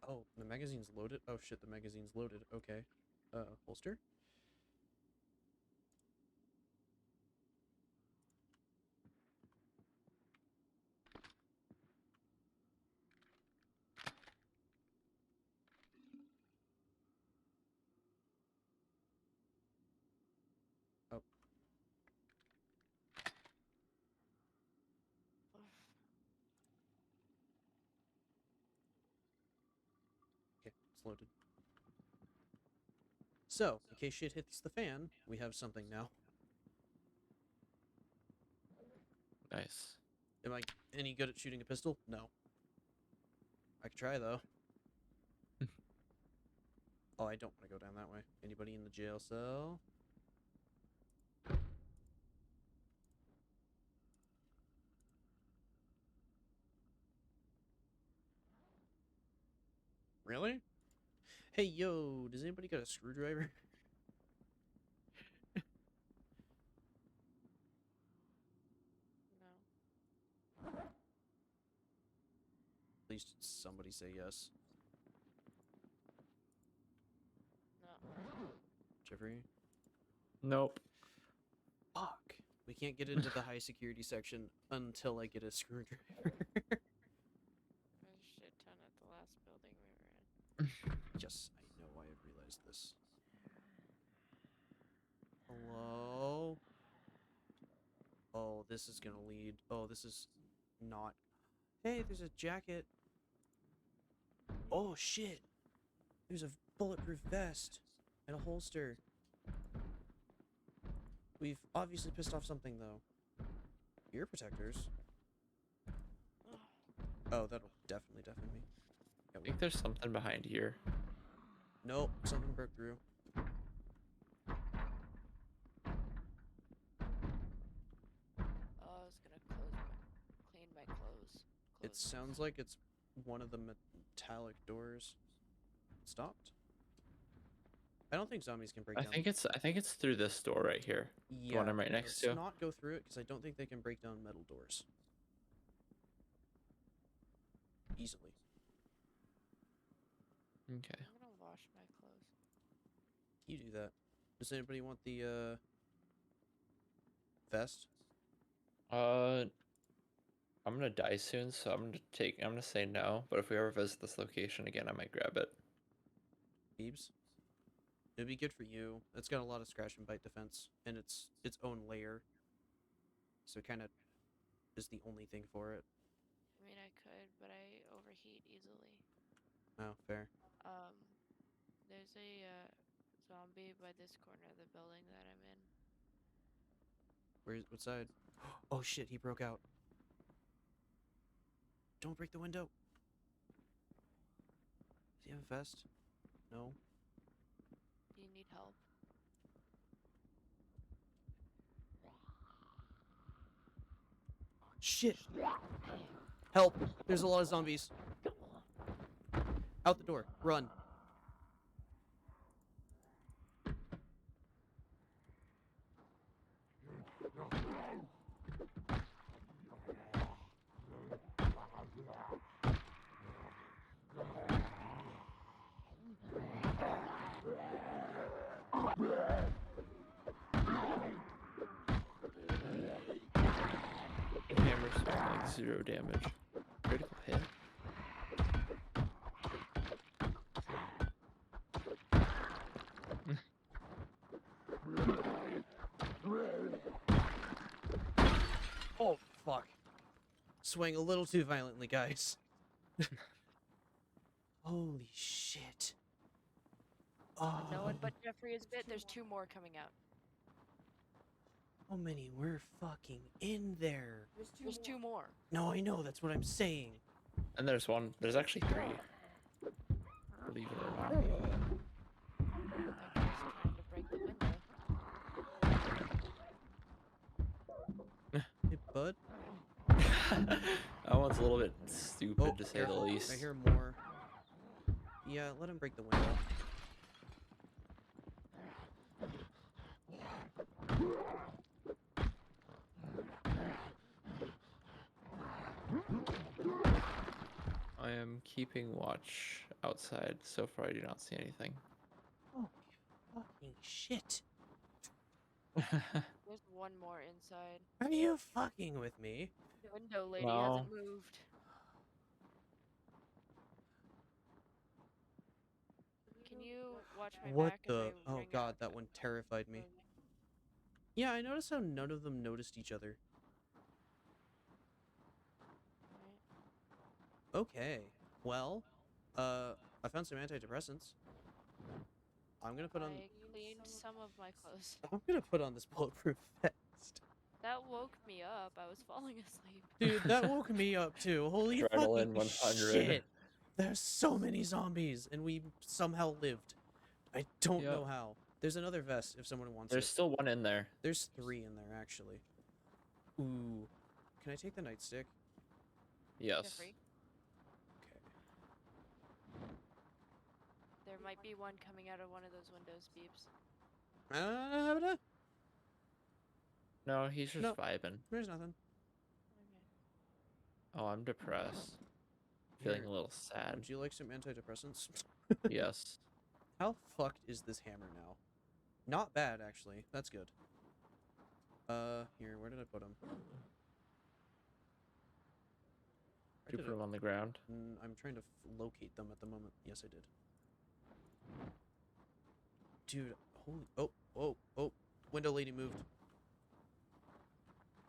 Speaker 1: Oh, the magazine's loaded? Oh shit, the magazine's loaded. Okay. Holster? Oh, okay, it's loaded. So, in case shit hits the fan, we have something now.
Speaker 2: Nice.
Speaker 1: Am I any good at shooting a pistol? No. I could try, though. Oh, I don't want to go down that way. Anybody in the jail cell? Really? Hey, yo, does anybody got a screwdriver?
Speaker 3: No.
Speaker 1: Please somebody say yes.
Speaker 3: No.
Speaker 1: Jeffrey?
Speaker 2: Nope.
Speaker 1: Fuck. We can't get into the high security section until I get a screwdriver.
Speaker 3: There's a shit ton at the last building we were in.
Speaker 1: Yes, I know I have realized this. Hello? Oh, this is gonna lead. Oh, this is not. Hey, there's a jacket. Oh, shit. There's a bulletproof vest and a holster. We've obviously pissed off something, though. Ear protectors. Oh, that'll definitely deafen me. Yeah,
Speaker 2: I think there's something behind here.
Speaker 1: nope, something broke through.
Speaker 3: Oh, I was gonna clean my clothes.
Speaker 1: It sounds like it's one of the metallic doors. Stopped? I don't think zombies can break
Speaker 2: I
Speaker 1: down.
Speaker 2: think it's through this door right here.
Speaker 1: Yeah,
Speaker 2: The one I'm right next
Speaker 1: let's
Speaker 2: to.
Speaker 1: not go through it because I don't think they can break down metal doors easily.
Speaker 2: Okay.
Speaker 3: I'm gonna wash my clothes.
Speaker 1: You do that. Does anybody want the vest?
Speaker 2: I'm gonna die soon, so I'm gonna say no. But if we ever visit this location again, I might grab it.
Speaker 1: Beebs? It'd be good for you. It's got a lot of scratch and bite defense, and it's its own layer. So it kind of is the only thing for it.
Speaker 3: I mean, I could, but I overheat easily.
Speaker 1: Oh, fair.
Speaker 3: Um, there's a zombie by this corner of the building that I'm in.
Speaker 1: Where's what side? Oh shit, he broke out. Don't break the window. Does he have a vest? No.
Speaker 3: Do you need help?
Speaker 1: Shit! Help! There's a lot of zombies. Out the door. Run.
Speaker 2: Hammer's doing like 0 damage. Critical hit.
Speaker 1: Oh, fuck. Swing a little too violently, guys. Holy shit. Oh.
Speaker 3: No one but Jeffrey is bit. There's 2 more coming out.
Speaker 1: How many were fucking in there?
Speaker 3: There's 2 more.
Speaker 1: No, I know, that's what I'm saying.
Speaker 2: And there's one. There's actually 3. Believe it or not.
Speaker 3: That guy's trying to break the window.
Speaker 1: Hey, bud.
Speaker 2: That one's a little bit stupid to say the
Speaker 1: careful.
Speaker 2: least.
Speaker 1: I hear more. Yeah, let him break the window.
Speaker 2: I am keeping watch outside. So far, I do not see anything.
Speaker 1: Oh, fucking shit.
Speaker 3: There's 1 more inside.
Speaker 1: Are you fucking with me?
Speaker 3: The window lady
Speaker 2: No.
Speaker 3: hasn't moved. Can you watch my
Speaker 1: What
Speaker 3: back as
Speaker 1: the?
Speaker 3: I
Speaker 1: Oh
Speaker 3: ring
Speaker 1: god,
Speaker 3: out
Speaker 1: that one terrified me.
Speaker 3: the-
Speaker 1: Yeah, I noticed how none of them noticed each other.
Speaker 3: Right.
Speaker 1: Okay. Well, I found some antidepressants. I'm gonna put on.
Speaker 3: I cleaned some of my clothes.
Speaker 1: I'm gonna put on this bulletproof vest.
Speaker 3: That woke me up. I was falling asleep.
Speaker 1: Dude, that woke me up too. Holy
Speaker 2: Adrenaline
Speaker 1: fucking
Speaker 2: 100.
Speaker 1: shit! There's so many zombies, and we somehow lived. I don't
Speaker 2: Yep.
Speaker 1: know how. There's another vest if someone wants
Speaker 2: There's
Speaker 1: it.
Speaker 2: still one in there.
Speaker 1: There's 3 in there actually. Ooh, can I take the nightstick?
Speaker 2: Yes.
Speaker 3: Jeffrey,
Speaker 1: Okay.
Speaker 3: there might be one coming out of one of those windows, Beeps.
Speaker 2: No, he's just
Speaker 1: No.
Speaker 2: vibing.
Speaker 1: There's nothing.
Speaker 3: Okay.
Speaker 2: Oh, I'm depressed. Feeling
Speaker 1: Here,
Speaker 2: a little sad.
Speaker 1: Would you like some antidepressants?
Speaker 2: Yes.
Speaker 1: How fucked is this hammer now? Not bad, actually. That's good. Here, where did I put them?
Speaker 2: Did you put them on the ground?
Speaker 1: I'm trying to locate them at the moment. Yes, I did. Dude, holy... Oh, oh, oh. Window lady moved.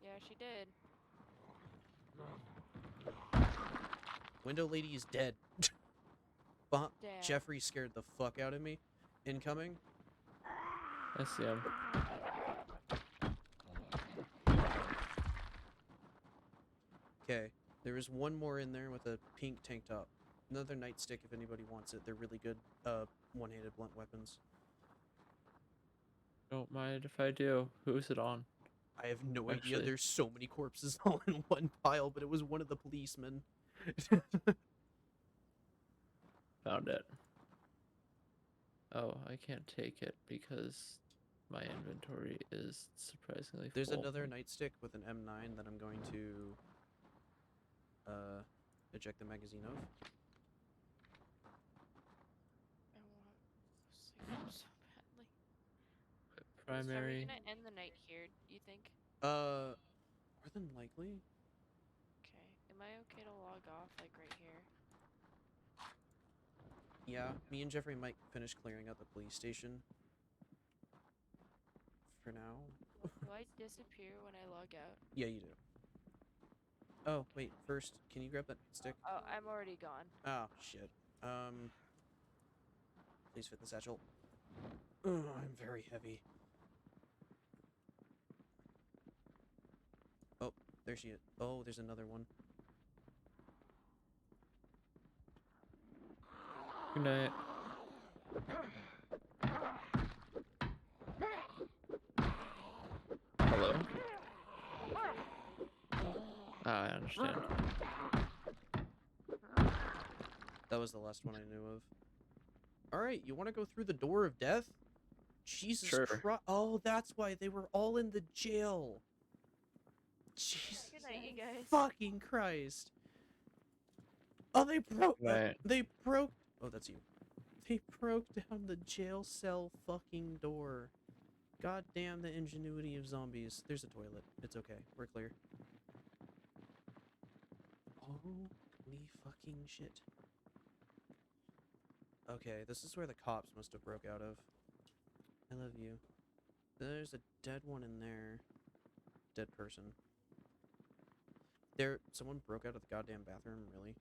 Speaker 3: Yeah, she did.
Speaker 1: Window lady is dead.
Speaker 3: Damn.
Speaker 1: Jeffrey scared the fuck out of me. Incoming.
Speaker 2: I see him.
Speaker 1: Okay, there is one more in there with a pink tank top. Another nightstick if anybody wants it. They're really good, one-handed blunt weapons.
Speaker 2: Don't mind if I do. Who's it on?
Speaker 1: I have no idea.
Speaker 2: Actually-
Speaker 1: There's so many corpses all in one pile, but it was one of the policemen.
Speaker 2: Found it. Oh, I can't take it because my inventory is surprisingly
Speaker 1: There's
Speaker 2: full.
Speaker 1: another nightstick with an M9 that I'm going to eject the magazine of.
Speaker 3: I want to sleep so badly. So are we
Speaker 2: Primary.
Speaker 3: gonna end the night here, you think?
Speaker 1: More than likely.
Speaker 3: Okay. Am I okay to log off, like, right here?
Speaker 1: Yeah, me and Jeffrey might finish clearing out the police station. For now.
Speaker 3: Do I disappear when I log out?
Speaker 1: Yeah, you do. Oh, wait, first, can you grab that stick?
Speaker 3: Oh, I'm already gone.
Speaker 1: Oh, shit. Please fit the satchel. Ugh, I'm very heavy. Oh, there she is. Oh, there's another one.
Speaker 2: Good night. Hello? Ah, I understand.
Speaker 1: That was the last one I knew of. Alright, you want to go through the door of death? Jesus
Speaker 2: Sure.
Speaker 1: Christ. Oh, that's why they were all in the jail. Jesus
Speaker 3: Good night, you guys.
Speaker 1: fucking Christ. Oh, they broke.
Speaker 2: Right.
Speaker 1: They broke. Oh, that's you. They broke down the jail cell fucking door. God damn the ingenuity of zombies. There's a toilet. It's okay. We're clear. Holy fucking shit. Okay, this is where the cops must have broke out of. I love you. There's a dead one in there. Dead person. Someone broke out of the goddamn bathroom, really?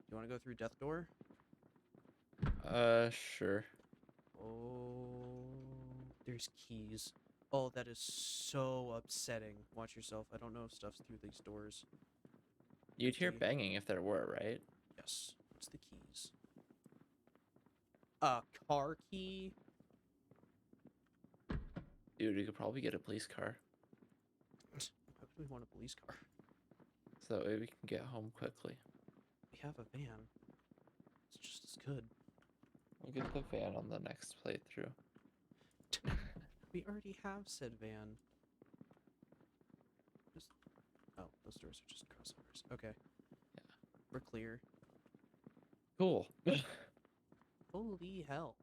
Speaker 1: You want to go through death door?
Speaker 2: Sure.
Speaker 1: Oh, there's keys. Oh, that is so upsetting. Watch yourself. I don't know if stuff's through these doors.
Speaker 2: You'd hear
Speaker 1: Key.
Speaker 2: banging if there were, right?
Speaker 1: Yes. What's the keys? A car key?
Speaker 2: Dude, you could probably get a police car.
Speaker 1: Why would we want a police car?
Speaker 2: So that way we can get home quickly.
Speaker 1: We have a van. It's just as good.
Speaker 2: We'll get the van on the next playthrough.
Speaker 1: We already have said van. Just... Oh, those doors are just crossovers. Okay.
Speaker 2: Yeah.
Speaker 1: We're clear.
Speaker 2: Cool.
Speaker 1: Holy hell.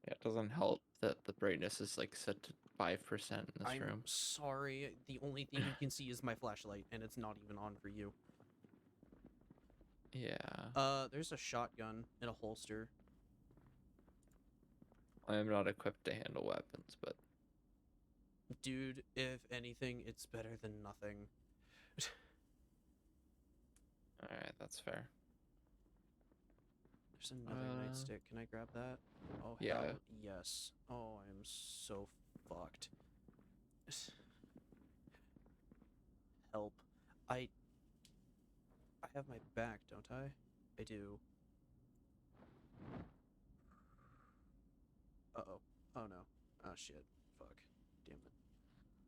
Speaker 2: Yeah, it doesn't help that the brightness is like set to 5% in this
Speaker 1: I'm
Speaker 2: room.
Speaker 1: sorry. The only thing you can see is my flashlight, and it's not even on for you.
Speaker 2: Yeah.
Speaker 1: There's a shotgun in a holster.
Speaker 2: I am not equipped to handle weapons, but
Speaker 1: Dude, if anything, it's better than nothing.
Speaker 2: alright, that's fair.
Speaker 1: There's another nightstick. Can I grab that? Oh,
Speaker 2: yeah.
Speaker 1: hell yes. Oh, I'm so fucked. Help. I have my back, don't I? I do. Uh-oh. Oh, no. Oh, shit. Fuck. Damn it.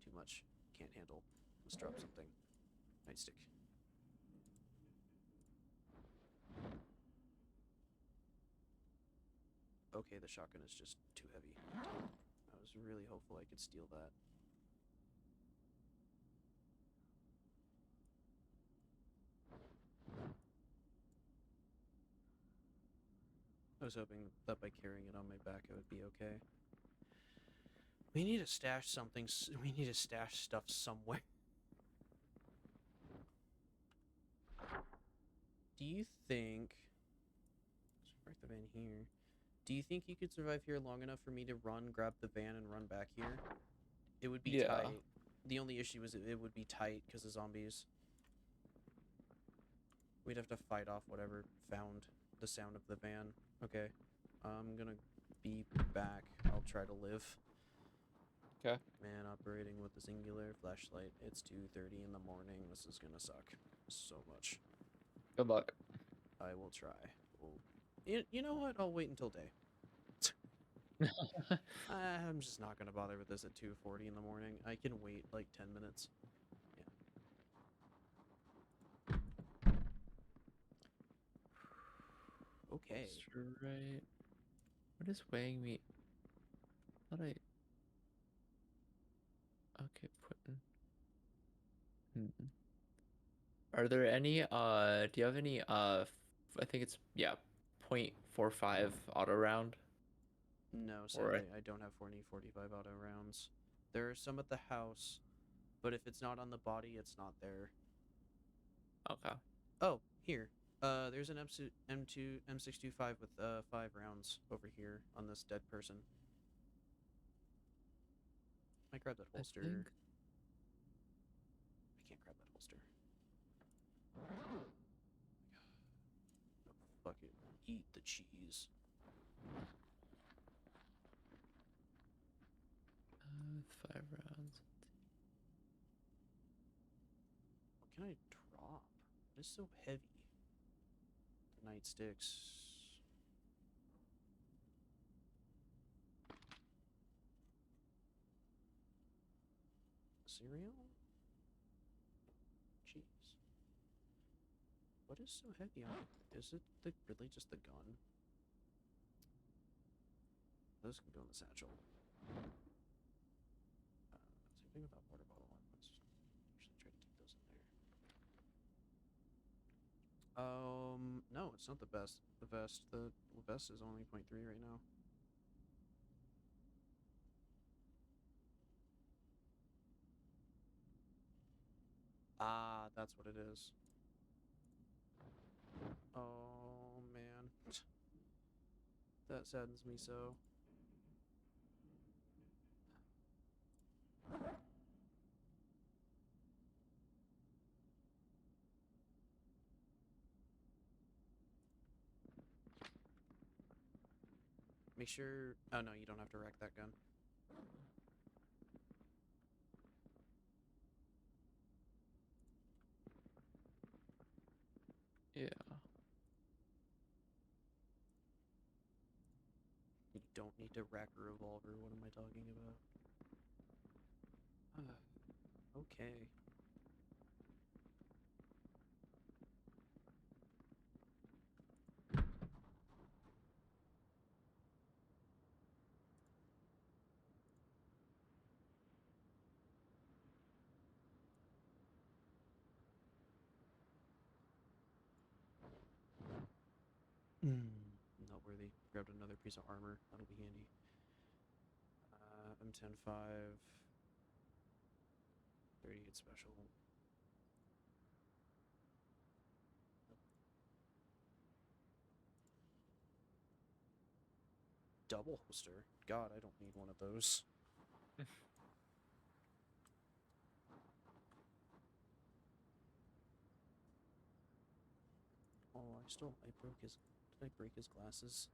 Speaker 1: Too much. Can't handle. Let's drop something. Nightstick. Okay, the shotgun is just too heavy. I was really hopeful I could steal that. I was hoping that by carrying it on my back, it would be okay. We need to stash something. We need to stash stuff somewhere. Do you think? Let's park the van here. Do you think you could survive here long enough for me to run, grab the van, and run back here? It would be
Speaker 2: Yeah.
Speaker 1: tight. The only issue is it would be tight because of zombies. We'd have to fight off whatever found the sound of the van. Okay. I'm gonna be back. I'll try to live.
Speaker 2: Okay.
Speaker 1: Man operating with the singular flashlight. It's 2:30 in the morning. This is gonna suck so much.
Speaker 2: Good luck.
Speaker 1: I will try. You know what? I'll wait until day. I'm just not gonna bother with this at 2:40 in the morning. I can wait like 10 minutes. Yeah. Okay.
Speaker 2: Straight. What is weighing me? What I? Okay, putting. Are there any? Do you have any? I think it's yeah, 0.45 auto round.
Speaker 1: No,
Speaker 2: Or
Speaker 1: sadly, I don't have 40-45 auto rounds. There are some at the house, but if it's not on the body, it's not there.
Speaker 2: okay.
Speaker 1: Oh, here. There's an M2 M625 with 5 rounds over here on this dead person. I grab that holster.
Speaker 2: I think
Speaker 1: I can't grab that holster. Oh, fuck it. Eat the cheese.
Speaker 2: 5 rounds.
Speaker 1: What can I drop? It's so heavy. The nightsticks. Cereal? Cheese. What is so heavy on it? Is it really just the gun? This can go in the satchel. Same thing with that water bottle. Let's actually try to take those in there. No, it's not the best. The vest. The vest is only 0.3 right now. Ah, that's what it is. Oh man, that saddens me so. Make sure. Oh no, you don't have to wreck that gun.
Speaker 2: Yeah.
Speaker 1: You don't need to rack a revolver. What am I talking about? Okay. Noteworthy. Grabbed another piece of armor. That'll be handy. M10-5. 38 special. Double holster. God, I don't need one of those. Oh, I broke his. Did I break his glasses?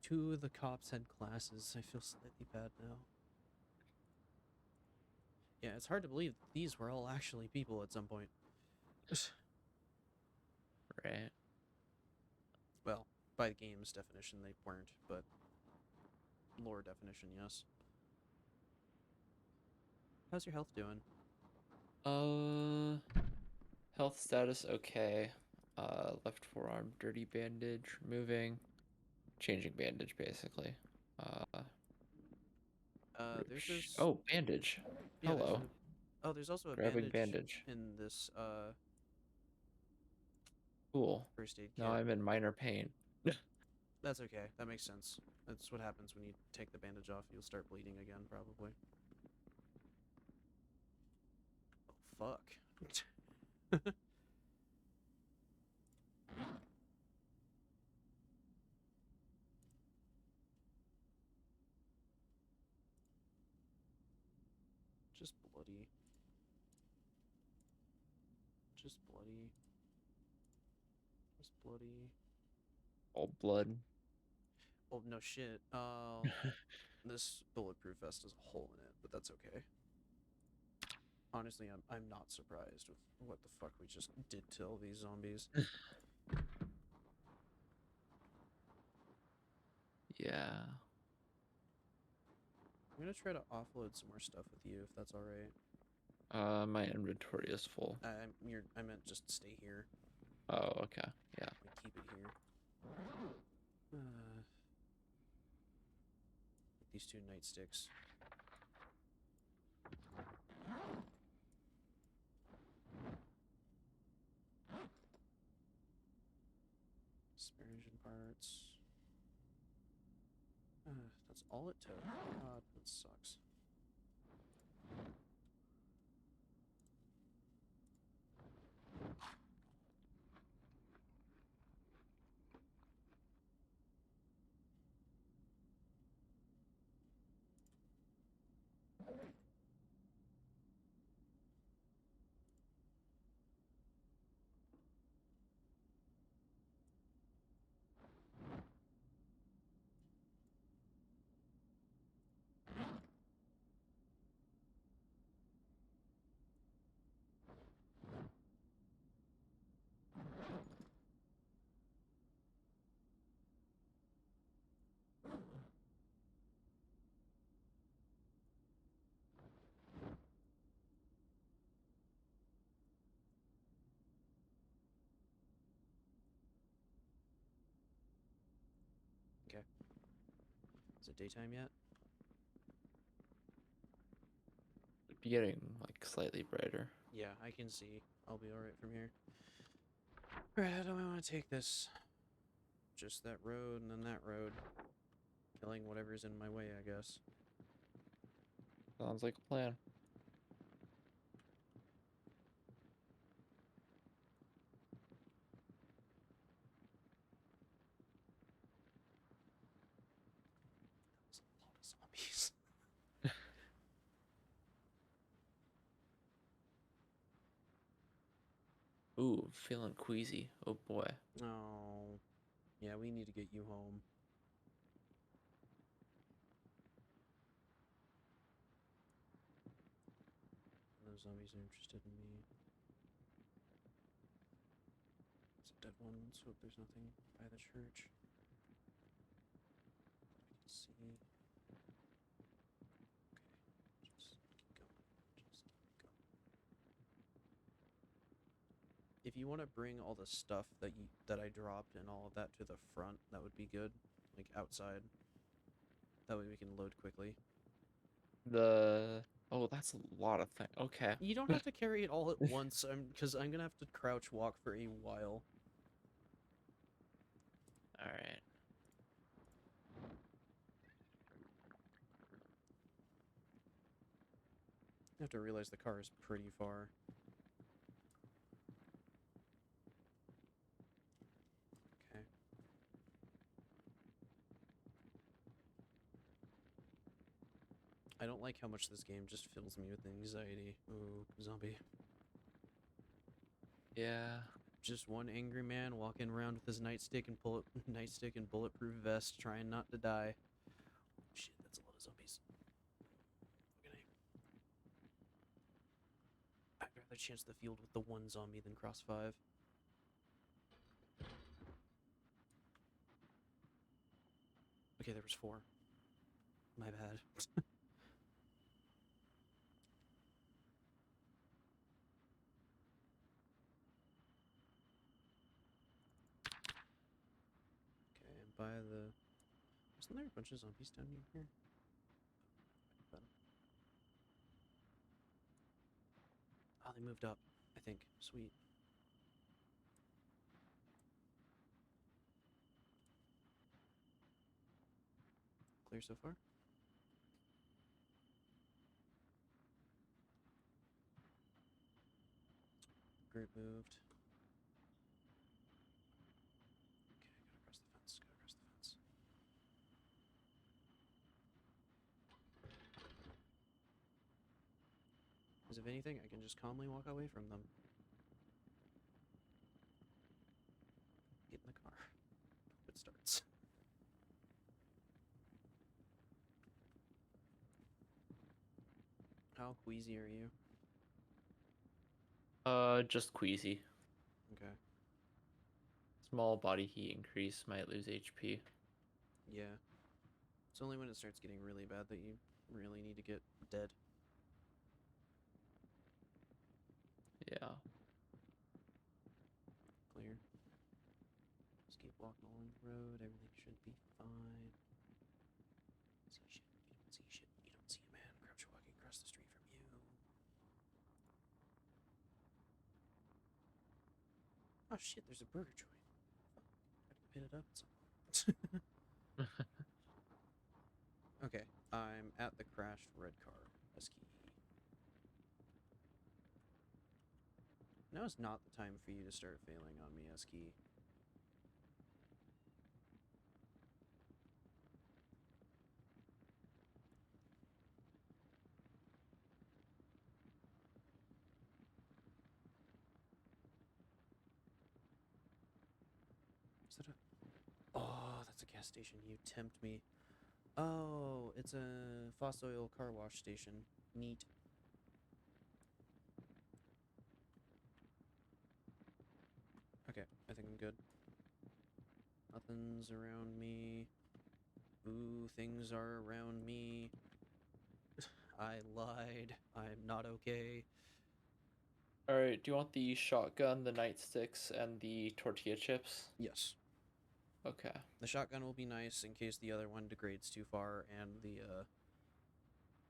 Speaker 1: 2 of the cops had glasses. I feel slightly bad now. Yeah, it's hard to believe that these were all actually people at some point.
Speaker 2: Right.
Speaker 1: Well, by the game's definition, they weren't, but lore definition, yes. How's your health doing?
Speaker 2: Health status okay. Left forearm dirty bandage removing. Changing bandage basically.
Speaker 1: There's
Speaker 2: Roach.
Speaker 1: this.
Speaker 2: Oh, bandage.
Speaker 1: Yeah,
Speaker 2: Hello.
Speaker 1: there's also a
Speaker 2: Grabbing
Speaker 1: bandage
Speaker 2: bandage.
Speaker 1: in this
Speaker 2: Cool.
Speaker 1: first aid kit.
Speaker 2: Now I'm in minor pain.
Speaker 1: That's okay. That makes sense. That's what happens when you take the bandage off. You'll start bleeding again, probably. Oh, fuck. Just bloody. Just bloody. Just bloody.
Speaker 2: All blood.
Speaker 1: Oh, no shit. This bulletproof vest has a hole in it, but that's okay. Honestly, I'm not surprised with what the fuck we just did to all these zombies.
Speaker 2: Yeah.
Speaker 1: I'm gonna try to offload some more stuff with you, if that's alright.
Speaker 2: My inventory is full.
Speaker 1: I meant just stay here.
Speaker 2: Oh, okay. Yeah.
Speaker 1: Like, keep it here. These 2 nightsticks. Spare engine parts. That's all it took. God, that sucks. Okay. Is it daytime yet?
Speaker 2: It'd be getting like slightly brighter.
Speaker 1: Yeah, I can see. I'll be alright from here. Alright, how do I want to take this? Just that road and then that road. Killing whatever's in my way, I guess.
Speaker 2: Sounds like a plan.
Speaker 1: That was a lot of zombies.
Speaker 2: Ooh, feeling queasy. Oh boy.
Speaker 1: Oh. Yeah, we need to get you home. Those zombies are interested in me. It's a dead one. Let's hope there's nothing by the church. I can see. Okay. Just keep going. Just keep going. If you want to bring all the stuff that I dropped and all of that to the front, that would be good. Like outside. That way we can load quickly.
Speaker 2: Oh, that's a lot of things. Okay.
Speaker 1: You don't have to carry it all at once, because I'm gonna have to crouch walk for a while.
Speaker 2: All right.
Speaker 1: I have to realize the car is pretty far. Okay. I don't like how much this game just fills me with anxiety. Ooh, zombie.
Speaker 2: Yeah.
Speaker 1: Just one angry man walking around with his nightstick and bulletproof vest, trying not to die. Shit, that's a lot of zombies. Fucking A. I'd rather chance the field with the one zombie than cross 5. Okay, there was 4. My bad. Okay, and by the... Wasn't there a bunch of zombies down here? Oh, they moved up, I think. Sweet. clear so far. Group moved. Okay, gotta cross the fence. Gotta cross the fence. Because if anything, I can just calmly walk away from them. Get in the car. Hope it starts. How queasy are you?
Speaker 2: Just queasy.
Speaker 1: Okay.
Speaker 2: Small body heat increase, might lose HP.
Speaker 1: Yeah. It's only when it starts getting really bad that you really need to get dead.
Speaker 2: Yeah.
Speaker 1: Clear. Just keep walking along the road. Everything should be fine. See shit. You don't see shit. You don't see a man crouch walking across the street from you. Oh shit, there's a burger joint. Fuck. Gotta go hit it up at some point. Okay, I'm at the crashed red car. S-key. Now is not the time for you to start failing on me, S-key. Is that a... Oh, that's a gas station. You tempt me. Oh, it's a fossil oil car wash station. Neat. Okay, I think I'm good. Nothing's around me. Ooh, things are around me. I lied. I'm not okay.
Speaker 2: Alright, do you want the shotgun, the nightsticks, and the tortilla chips?
Speaker 1: Yes.
Speaker 2: Okay.
Speaker 1: The shotgun will be nice in case the other one degrades too far, and the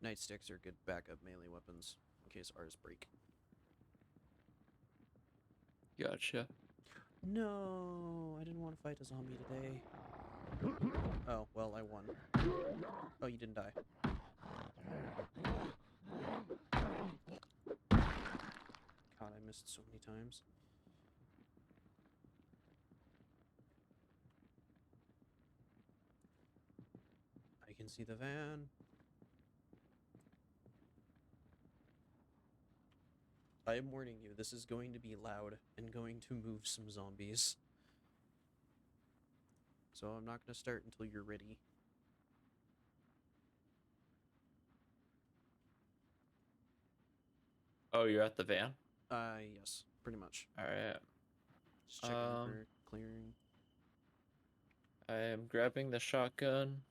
Speaker 1: nightsticks are good backup melee weapons in case ours break.
Speaker 2: Gotcha.
Speaker 1: No, I didn't want to fight a zombie today. Oh, well, I won. Oh, you didn't die. God, I missed so many times. I can see the van. I am warning you, this is going to be loud and going to move some zombies. So I'm not going to start until you're ready.
Speaker 2: Oh, you're at the van?
Speaker 1: Yes, pretty much.
Speaker 2: Alright.
Speaker 1: Just checking for clearing.
Speaker 2: I am grabbing the shotgun.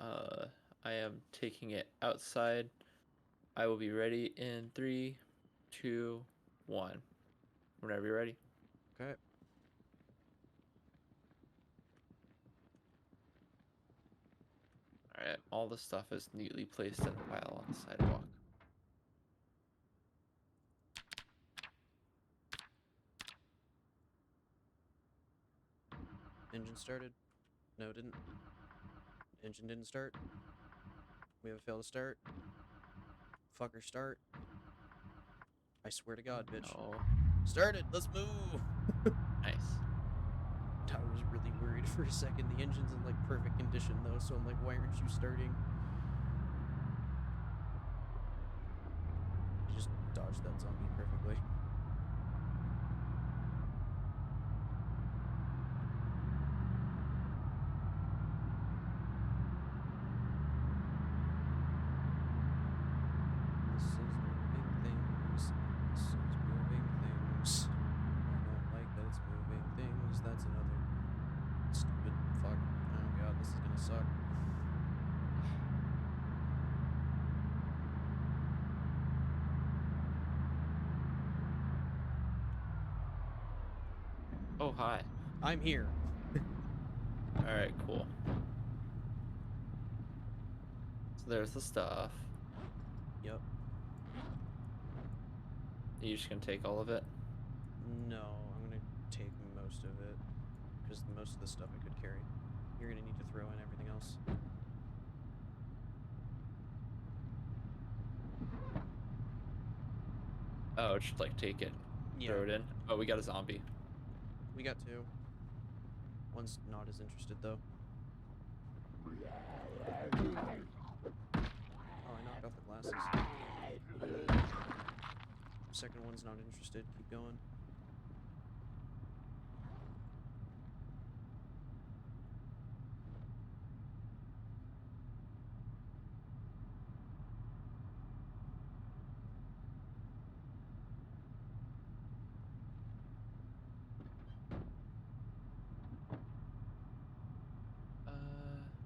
Speaker 2: I am taking it outside. I will be ready in 3, 2, 1. Whenever you're ready.
Speaker 1: Okay.
Speaker 2: Alright, all the stuff is neatly placed in a pile on the sidewalk.
Speaker 1: Engine started. No, it didn't. Engine didn't start. We have a fail to start. Fucker, start. I swear to God, bitch.
Speaker 2: Oh,
Speaker 1: Started! Let's move!
Speaker 2: nice.
Speaker 1: I was really worried for a second. The engine's in, like, perfect condition, though, so I'm like, why aren't you starting? You just dodged that zombie perfectly. This is moving things. This is moving things. I don't like that it's moving things. That's another stupid fuck. Oh god, this is gonna suck.
Speaker 2: Oh, hi.
Speaker 1: I'm here.
Speaker 2: Alright, cool. So there's the stuff.
Speaker 1: Yep.
Speaker 2: Are you just gonna take all of it?
Speaker 1: No, I'm gonna take most of it. Because most of the stuff I could carry. You're gonna need to throw in everything else.
Speaker 2: Oh, just like take it,
Speaker 1: Yeah,
Speaker 2: throw it in. Oh, we got a zombie.
Speaker 1: we got two. One's not as interested though. Oh, I knocked off the glasses. Second one's not interested. Keep going.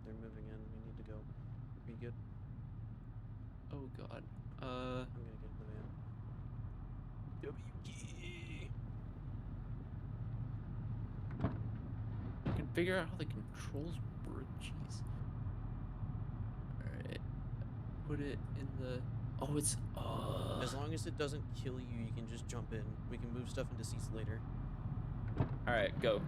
Speaker 1: They're moving in. We need to go. Are you good?
Speaker 2: Oh god.
Speaker 1: I'm gonna get in the van. W key.
Speaker 2: I can figure out how the controls work. Jeez. All right. Put it in the. Oh, it's.
Speaker 1: As long as it doesn't kill you, you can just jump in. We can move stuff into seats later.
Speaker 2: All right, go.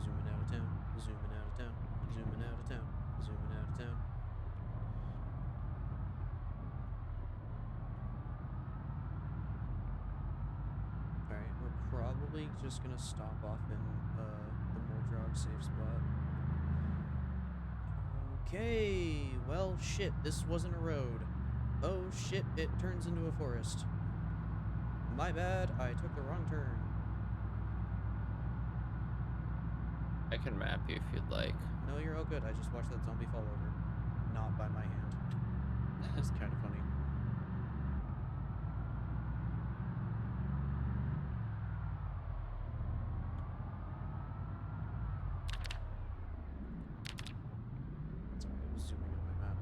Speaker 1: Zooming out of town. Zooming out of town. Zooming out of town. Zooming out of town. Alright, we're probably just gonna stop off in the Moldrog safe spot. Okay, well shit, this wasn't a road. Oh shit, it turns into a forest. My bad, I took the wrong turn.
Speaker 2: I can map you if you'd like.
Speaker 1: No, you're all good. I just watched that zombie fall over. Not by my hand. It's kind of funny. Sorry, I was zooming on my map.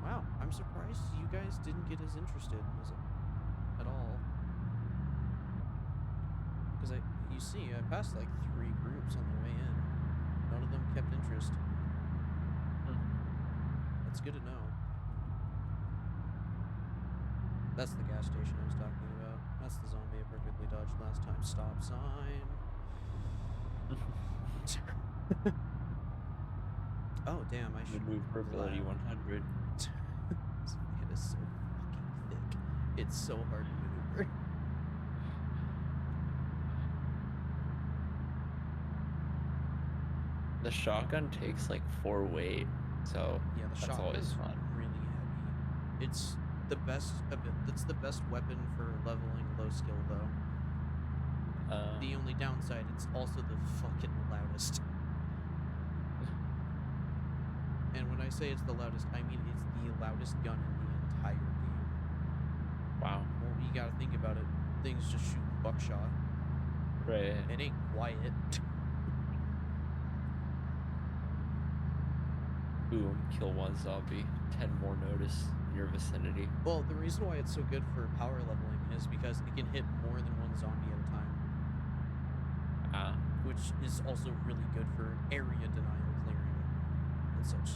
Speaker 1: Wow, I'm surprised you guys didn't get as interested as at all. Because you see, I passed like 3 groups on the way in. None of them kept interest. That's good to know. That's the gas station I was talking about. That's the zombie I perfectly dodged last time. Stop sign. Oh damn, I should
Speaker 2: Maneuverability 100.
Speaker 1: This van is so fucking thick. It's so hard to maneuver.
Speaker 2: The shotgun takes like 4 weight, so
Speaker 1: Yeah, the
Speaker 2: that's
Speaker 1: shotgun's
Speaker 2: always fun.
Speaker 1: really heavy. It's the best that's the best weapon for leveling low skill though. The only downside, it's also the fucking loudest. And when I say it's the loudest, I mean it's the loudest gun in the entire game.
Speaker 2: Wow.
Speaker 1: Well, you gotta think about it. Things just shooting buckshot.
Speaker 2: Right.
Speaker 1: It ain't quiet.
Speaker 2: Boom, kill 1 zombie. 10 more notice in your vicinity.
Speaker 1: Well, the reason why it's so good for power leveling is because it can hit more than 1 zombie at a time. Which is also really good for area denial clearing and such.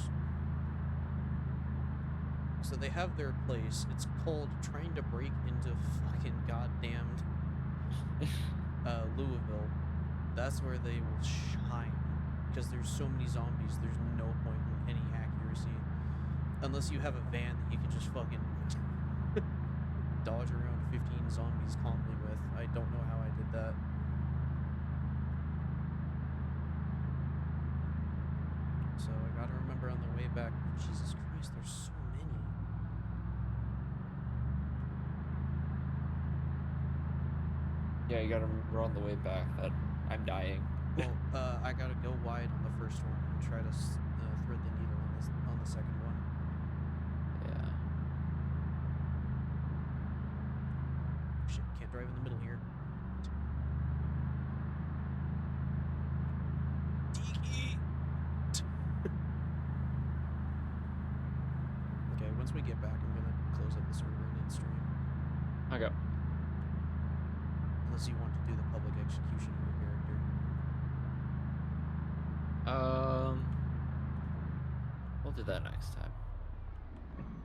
Speaker 1: So they have their place. It's called trying to break into fucking goddamned Louisville. That's where they will shine. Because there's so many zombies, there's no point in any accuracy. Unless you have a van that you can just fucking dodge around 15 zombies calmly with. I don't know how I did that. So I gotta remember on the way back, Jesus Christ, there's so many.
Speaker 2: Yeah, you gotta remember on the way back that I'm dying.
Speaker 1: Well, I gotta go wide on the first one and try to thread the needle on the second one.
Speaker 2: Yeah.
Speaker 1: Shit, can't drive in the middle here. Okay, once we get back, I'm gonna close up the server and end stream.
Speaker 2: Okay.
Speaker 1: Unless you want to do the public execution of your character.
Speaker 2: We'll do that next time.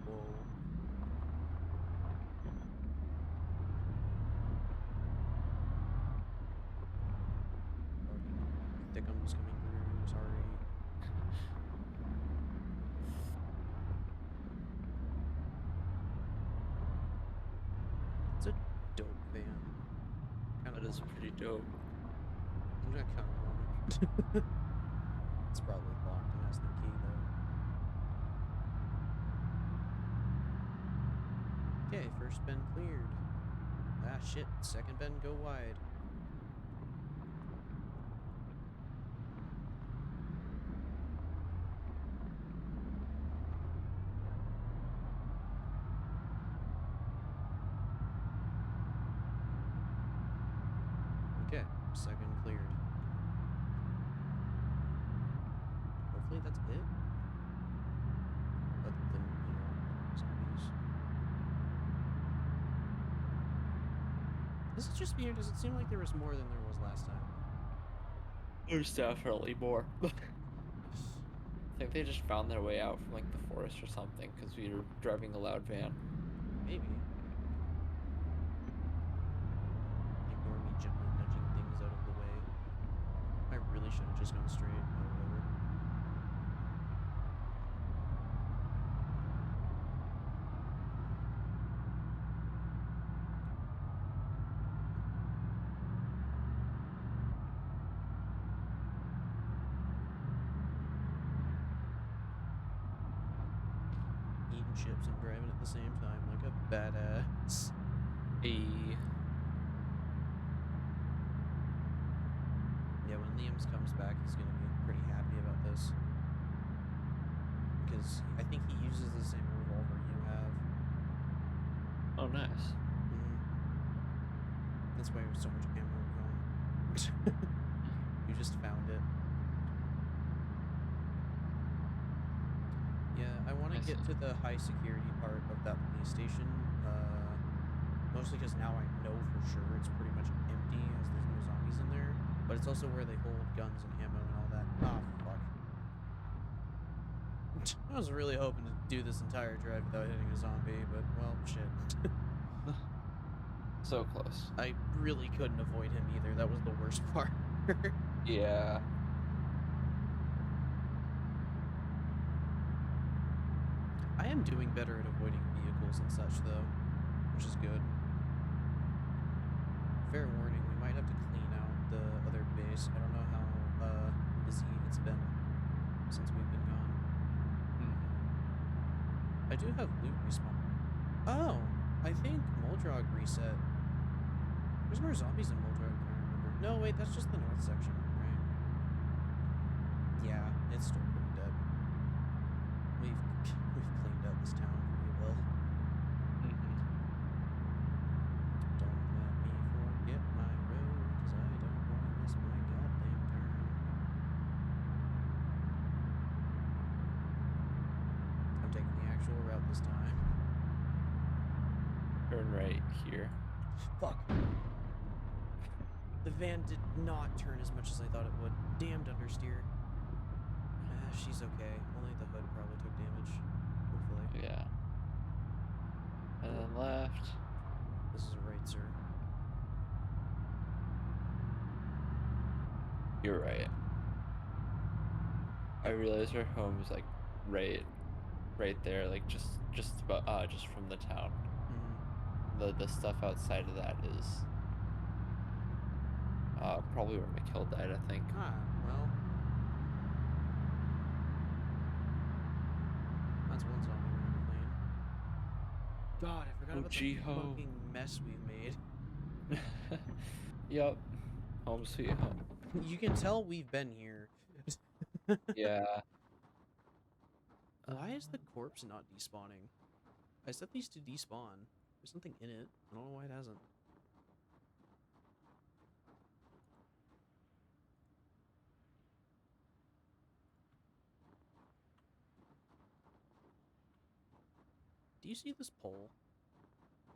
Speaker 1: Whoa. dope van. Kind of
Speaker 2: That is pretty dope.
Speaker 1: I kind of want it. It's probably locked and has the key though. Okay, first bend cleared. Ah shit, second bend go wide. Okay, second cleared. Hopefully that's it. Other than, zombies. Is it just me or does it seem like there was more than there was last time?
Speaker 2: There's definitely more. I think they just found their way out from like the forest or something because we were driving a loud van.
Speaker 1: Maybe. Ignore me gently nudging things out of the way. I really should have just gone straight. Oh, whatever. Eating chips and driving at the same time like a badass.
Speaker 2: Hey.
Speaker 1: Yeah, when Liam's comes back, he's gonna be pretty happy about this. Because I think he uses the same revolver you have.
Speaker 2: Oh, nice.
Speaker 1: That's why there's so much ammo at home. You just found it. Yeah, I want to
Speaker 2: I
Speaker 1: get
Speaker 2: see.
Speaker 1: to the high security part of that police station. Mostly because now I know for sure it's pretty much empty as there's no zombies in there. But it's also where they hold guns and ammo and all that. Ah, fuck. I was really hoping to do this entire drive without hitting a zombie, but, well, shit.
Speaker 2: So close.
Speaker 1: I really couldn't avoid him either. That was the worst part.
Speaker 2: Yeah.
Speaker 1: I am doing better at avoiding vehicles and such, though, which is good. Fair warning, we might have to clean out the other base. I don't know how busy it's been since we've been gone. I do have loot respawn. Oh, I think Moldrog reset. There's more zombies in Moldrog than I remember. No, wait, that's just the north section, right? Yeah, it's still pretty dead. We've cleaned out this town pretty well. Don't let me forget my road, 'cause I don't want to miss my goddamn turn. I'm taking the actual route this time.
Speaker 2: Turn right here.
Speaker 1: Fuck. The van did not turn as much as I thought it would. Damned understeer. She's okay. Only the hood probably took damage. Hopefully.
Speaker 2: Yeah. And then left.
Speaker 1: This is right, sir.
Speaker 2: You're right. I realize our home is like right there, like just about just from the town. The stuff outside of that is probably where McKill died, I think.
Speaker 1: Ah, well. That's one zombie we can clean. God, I forgot about the
Speaker 2: Ho.
Speaker 1: fucking mess we made.
Speaker 2: Yep. Home sweet home.
Speaker 1: You can tell we've been here.
Speaker 2: Yeah.
Speaker 1: Why is the corpse not despawning? I set these to despawn. There's something in it. I don't know why it hasn't. Do you see this pole?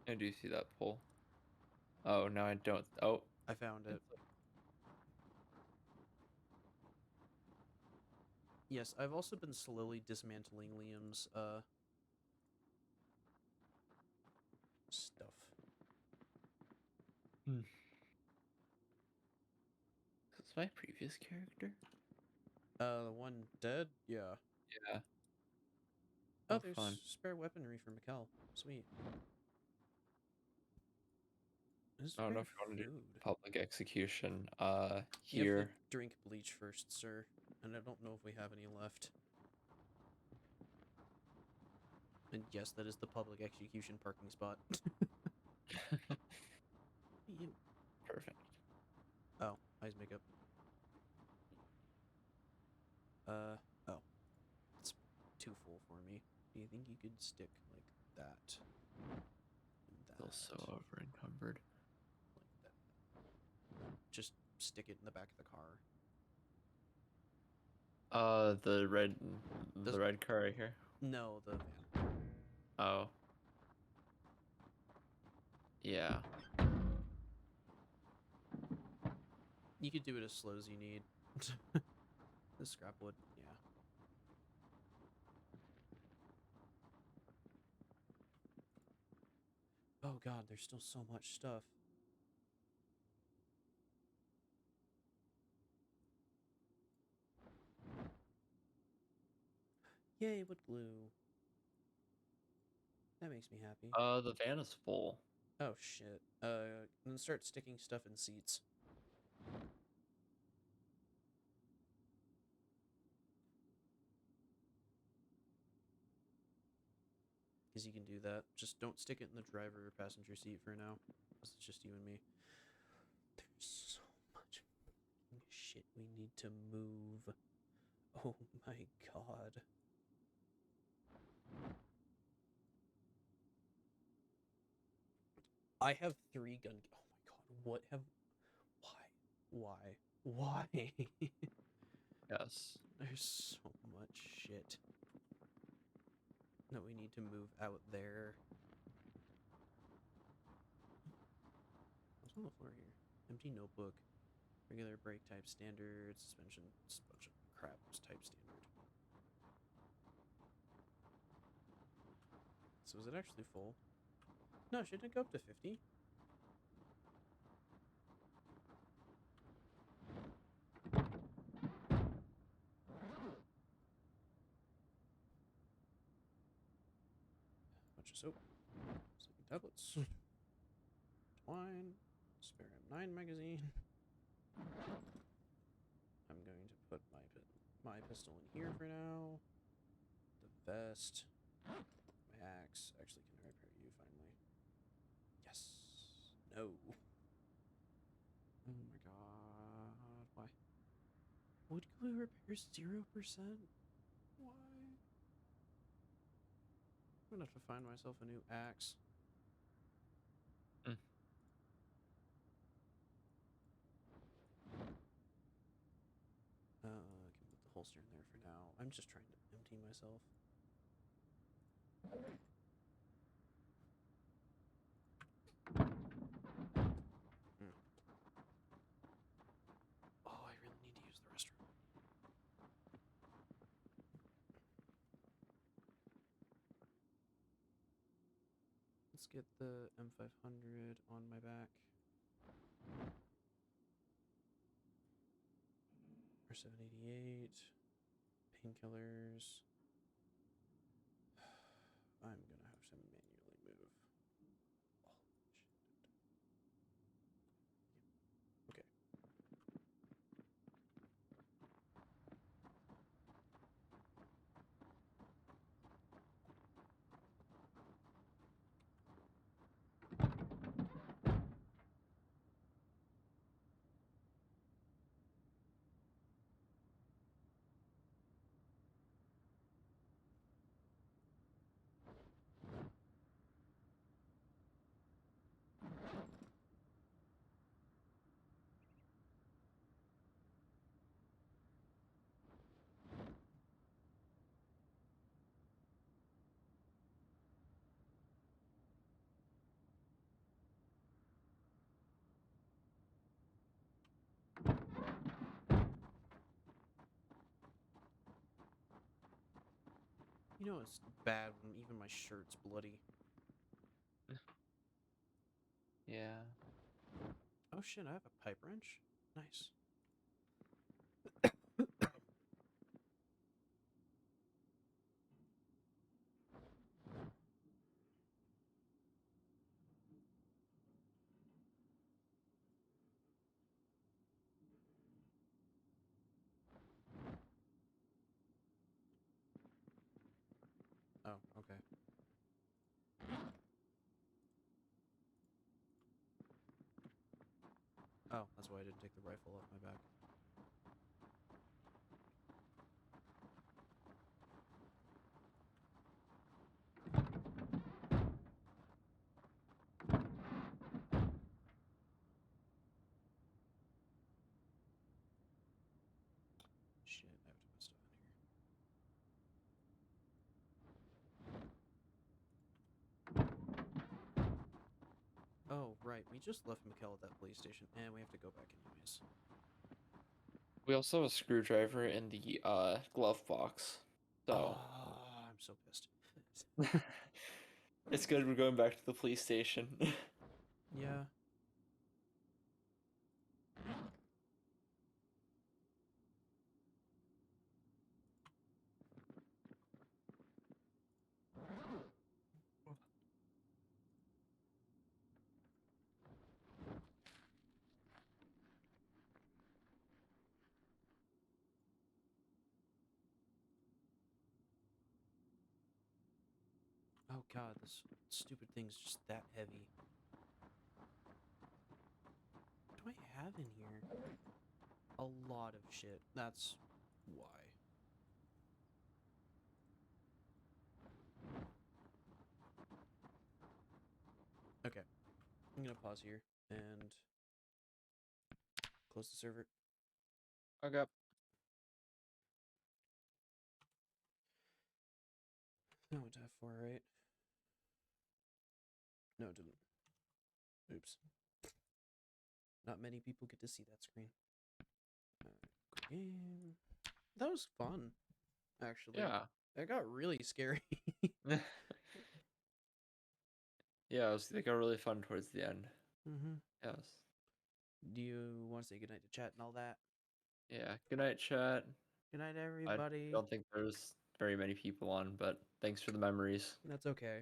Speaker 2: I do see that pole. Oh, no, I don't. Oh,
Speaker 1: I found it. Yes, I've also been slowly dismantling Liam's stuff.
Speaker 2: That's my previous character.
Speaker 1: The one dead? Yeah.
Speaker 2: Yeah.
Speaker 1: Oh,
Speaker 2: Oh,
Speaker 1: there's
Speaker 2: fun.
Speaker 1: spare weaponry for Mikkel. Sweet. This
Speaker 2: I don't know
Speaker 1: great
Speaker 2: if you want to do
Speaker 1: food.
Speaker 2: public execution.
Speaker 1: You have
Speaker 2: Here.
Speaker 1: to drink bleach first, sir. And I don't know if we have any left. And yes, that is the public execution parking spot. You-
Speaker 2: Perfect.
Speaker 1: Oh, eyes makeup. Oh. It's too full for me. Do you think you could stick like that? And
Speaker 2: Still
Speaker 1: that?
Speaker 2: so over encumbered.
Speaker 1: Like that. Just stick it in the back of the car.
Speaker 2: The
Speaker 1: Does-
Speaker 2: red car right here.
Speaker 1: No, the van.
Speaker 2: Oh. Yeah.
Speaker 1: You could do it as slow as you need. The scrap wood, yeah. Oh god, there's still so much stuff. Yay, wood glue. That makes me happy.
Speaker 2: The van is full.
Speaker 1: Oh shit. Then start sticking stuff in seats. Because you can do that. Just don't stick it in the driver or passenger seat for now. Because it's just you and me. There's so much shit we need to move. Oh my god. I have 3 gun. Oh my god. What have. Why? Why?
Speaker 2: Yes.
Speaker 1: There's so much shit that we need to move out there. What's on the floor here? Empty notebook. Regular brake type standard. Suspension. Just a bunch of crap. Just type standard. So is it actually full? No, shouldn't it go up to 50? Bunch of soap. Sleeping tablets. Twine. Spare M9 magazine. I'm going to put my pistol in here for now. The vest. My axe. Actually, can I repair you finally? Yes. No. Oh my god. Why? Wood glue repairs 0%? Why? I'm gonna have to find myself a new axe.
Speaker 2: Mm.
Speaker 1: Can put the holster in there for now. I'm just trying to empty myself. Oh, I really need to use the restroom. Let's get the M500 on my back. R788. Painkillers. I'm gonna have to manually move. Oh, shit. Okay. You know it's bad when even my shirt's bloody.
Speaker 2: Yeah.
Speaker 1: Oh shit, I have a pipe wrench? Nice. Oh, okay. Oh, that's why I didn't take the rifle off my back. Shit, I have to put stuff in here. Oh, right. We just left Mikkel at that police station, and we have to go back anyways.
Speaker 2: We also have a screwdriver in the glove box. So
Speaker 1: Oh, I'm so pissed.
Speaker 2: it's good we're going back to the police station.
Speaker 1: Yeah. Oh god, this stupid thing's just that heavy. What do I have in here? A lot of shit. That's why. Okay. I'm gonna pause here and close the server.
Speaker 2: Okay.
Speaker 1: That went to F4, right? No, it didn't. Oops. Not many people get to see that screen. Alright, game. That was fun, actually.
Speaker 2: Yeah.
Speaker 1: It got really scary.
Speaker 2: Yeah, they got really fun towards the end.
Speaker 1: Mm-hmm.
Speaker 2: Yes.
Speaker 1: Do you want to say goodnight to chat and all that?
Speaker 2: Yeah. Good night, chat.
Speaker 1: Good night,
Speaker 2: I
Speaker 1: everybody.
Speaker 2: don't think there's very many people on, but thanks for the memories.
Speaker 1: That's okay.